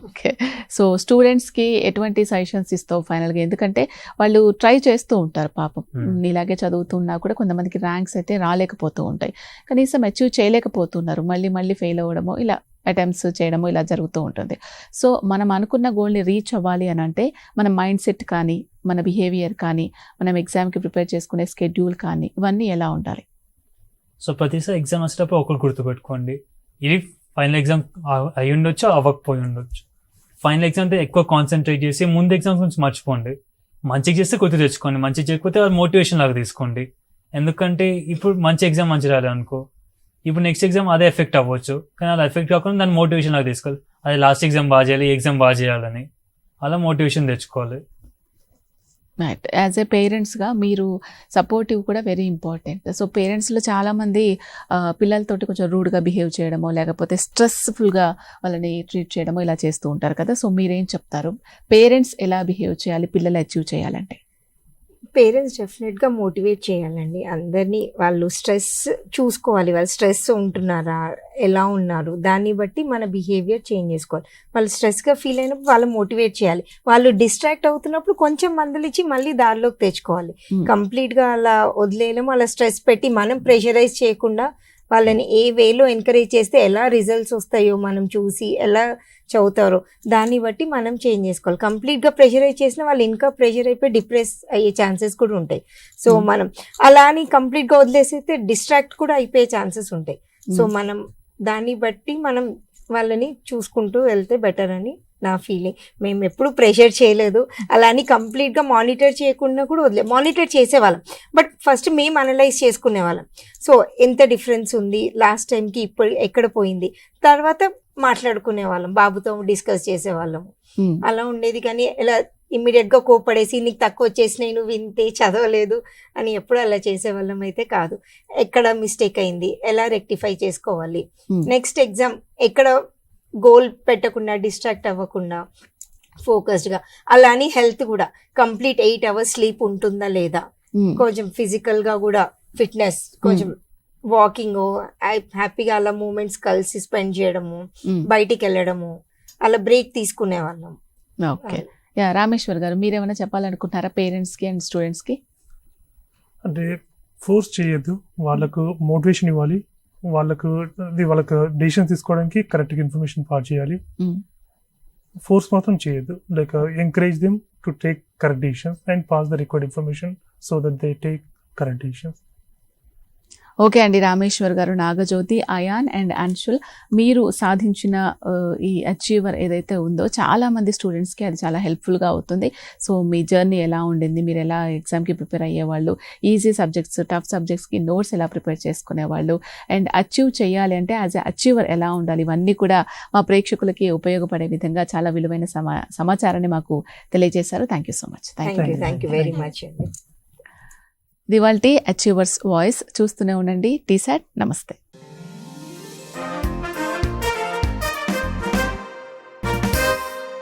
Speaker 1: ఓకే. సో స్టూడెంట్స్కి ఎటువంటి సజెషన్స్ ఇస్తావు ఫైనల్గా? ఎందుకంటే వాళ్ళు ట్రై చేస్తూ ఉంటారు పాపం, నీలాగే చదువుతున్నా కూడా కొంతమందికి ర్యాంక్స్ అయితే రాలేకపోతూ ఉంటాయి, కనీసం అచీవ్ చేయలేకపోతున్నారు, మళ్ళీ ఫెయిల్ అవ్వడము, ఇలా అటెంప్ట్స్ చేయడము ఇలా జరుగుతూ ఉంటుంది. సో మనం అనుకున్న గోల్ని రీచ్ అవ్వాలి అని అంటే మన మైండ్ సెట్ కానీ, మన బిహేవియర్ కానీ, మనం ఎగ్జామ్కి ప్రిపేర్ చేసుకునే స్కెడ్యూల్ కానీ, ఇవన్నీ ఎలా ఉండాలి?
Speaker 2: సో ప్రతిసారి ఎగ్జామ్ వచ్చేటప్పుడు ఒకరు గుర్తుపెట్టుకోండి, ఇది ఫైనల్ ఎగ్జామ్ అయి ఉండొచ్చు, అవ్వకపోయి ఉండొచ్చు. ఫైనల్ ఎగ్జామ్ అంటే ఎక్కువ కాన్సన్ట్రేట్ చేసి ముందు ఎగ్జామ్స్ గురించి మర్చిపోండి. మంచిగా చేస్తే గుర్తు తెచ్చుకోండి, మంచిగా చేయకపోతే అది మోటివేషన్ లాగా తీసుకోండి. ఎందుకంటే ఇప్పుడు మంచి ఎగ్జామ్ మంచి రాలే అనుకో, ఇప్పుడు నెక్స్ట్ ఎగ్జామ్ అదే ఎఫెక్ట్ అవ్వచ్చు, కానీ అలా ఎఫెక్ట్ కాకుండా దాన్ని మోటివేషన్ లాగా తీసుకోవాలి. అది లాస్ట్ ఎగ్జామ్ బాగా చేయాలి, ఈ ఎగ్జామ్ బాగా చేయాలని అలా మోటివేషన్ తెచ్చుకోవాలి.
Speaker 1: రైట్. యాజ్ ఏ పేరెంట్స్గా మీరు సపోర్టివ్ కూడా వెరీ ఇంపార్టెంట్. సో పేరెంట్స్లో చాలామంది పిల్లలతోటి కొంచెం రూడ్గా బిహేవ్ చేయడమో లేకపోతే స్ట్రెస్ఫుల్గా వాళ్ళని ట్రీట్ చేయడమో ఇలా చేస్తూ ఉంటారు కదా. సో మీరేం చెప్తారు, పేరెంట్స్ ఎలా బిహేవ్ చేయాలి పిల్లలు అచీవ్ చేయాలంటే?
Speaker 3: పేరెంట్స్ డెఫినెట్గా మోటివేట్ చేయాలండి అందరినీ. వాళ్ళు స్ట్రెస్ చూసుకోవాలి, వాళ్ళు స్ట్రెస్ ఉంటున్నారా, ఎలా ఉన్నారు, దాన్ని బట్టి మన బిహేవియర్ చేంజ్ చేసుకోవాలి. వాళ్ళు స్ట్రెస్గా ఫీల్ అయినప్పుడు వాళ్ళు మోటివేట్ చేయాలి. వాళ్ళు డిస్ట్రాక్ట్ అవుతున్నప్పుడు కొంచెం మందలిచ్చి మళ్ళీ దారిలోకి తెచ్చుకోవాలి. కంప్లీట్గా అలా వదిలేయలేము. అలా స్ట్రెస్ పెట్టి మనం ప్రెషరైజ్ చేయకుండా వాళ్ళని ఏ వేలో ఎంకరేజ్ చేస్తే ఎలా రిజల్ట్స్ వస్తాయో మనం చూసి ఎలా చదువుతారో దాన్ని బట్టి మనం చేంజ్ చేసుకోవాలి. కంప్లీట్గా ప్రెషరైజ్ చేసిన వాళ్ళు ఇంకా ప్రెషర్ అయిపోయి డిప్రెస్ అయ్యే ఛాన్సెస్ కూడా ఉంటాయి. సో మనం అలా అని కంప్లీట్గా వదిలేసైతే డిస్ట్రాక్ట్ కూడా అయిపోయే ఛాన్సెస్ ఉంటాయి. సో మనం దాన్ని బట్టి మనం వాళ్ళని చూసుకుంటూ వెళ్తే బెటర్ అని నా ఫీలింగ్. మేము ఎప్పుడు ప్రెషర్ చేయలేదు, అలా అని కంప్లీట్గా మానిటర్ చేయకుండా కూడా మానిటర్ చేసేవాళ్ళం. బట్ ఫస్ట్ మేము అనలైజ్ చేసుకునేవాళ్ళం. సో ఎంత డిఫరెన్స్ ఉంది లాస్ట్ టైంకి ఇప్పుడు ఎక్కడ పోయింది, తర్వాత మాట్లాడుకునే వాళ్ళం, బాబుతో డిస్కస్ చేసేవాళ్ళము. అలా ఉండేది. కానీ ఇలా ఇమ్మీడియట్గా కోపడేసి నీకు తక్కువ వచ్చేసినాయి నువ్వు ఇంతే చదవలేదు అని ఎప్పుడు అలా చేసేవాళ్ళం అయితే కాదు. ఎక్కడ మిస్టేక్ అయింది, ఎలా రెక్టిఫై చేసుకోవాలి, నెక్స్ట్ ఎగ్జామ్ ఎక్కడ గోల్ పెట్టకుండా డిస్ట్రాక్ట్ అవ్వకుండా ఫోకస్డ్గా. అలా అని హెల్త్ కూడా కంప్లీట్ 8 hours స్లీప్ ఉంటుందా లేదా, కొంచెం ఫిజికల్గా కూడా ఫిట్నెస్, కొంచెం వాకింగ్, హ్యాపీగా అలా మూమెంట్స్ కలిసి స్పెండ్ చేయడము, బయటికి వెళ్ళడము, అలా బ్రేక్ తీసుకునే వాళ్ళం.
Speaker 1: ఓకే. రామేశ్వర్ గారు మీరేమైనా చెప్పాలనుకుంటున్నారా పేరెంట్స్కి అండ్ స్టూడెంట్స్కి?
Speaker 4: అంటే ఫోర్స్ చేయొద్దు, వాళ్ళకు మోటివేషన్ ఇవ్వాలి, వాళ్ళకు డెసిషన్ తీసుకోవడానికి కరెక్ట్గా ఇన్ఫర్మేషన్ పాస్ చేయాలి. ఫోర్స్ మాత్రం చేయొద్దు. Like encourage them to take correct decisions and pass the required information so that they take correct decisions.
Speaker 1: Okay అండి. రామేశ్వర్ గారు, నాగజ్యోతి, అయాన్ అండ్ అన్షుల్, మీరు సాధించిన ఈ అచీవర్ ఏదైతే ఉందో చాలా మంది స్టూడెంట్స్కి అది చాలా హెల్ప్ఫుల్గా అవుతుంది. సో మీ జర్నీ ఎలా ఉండింది, మీరు ఎలా ఎగ్జామ్కి ప్రిపేర్ అయ్యేవాళ్ళు, ఈజీ సబ్జెక్ట్స్ టఫ్ సబ్జెక్ట్స్కి నోట్స్ ఎలా ప్రిపేర్ చేసుకునేవాళ్ళు, అండ్ అచీవ్ చేయాలి అంటే యాజ్ ఎ అచీవర్ ఎలా ఉండాలి, ఇవన్నీ కూడా మా ప్రేక్షకులకి ఉపయోగపడే విధంగా చాలా విలువైన సమాచారాన్ని మాకు తెలియజేశారు. Thank you so much.
Speaker 3: Thank you very much అండి.
Speaker 1: దివాల్టీ అచీవర్స్ వాయిస్ చూస్తూనే ఉండండి. టీసాట్. నమస్తే.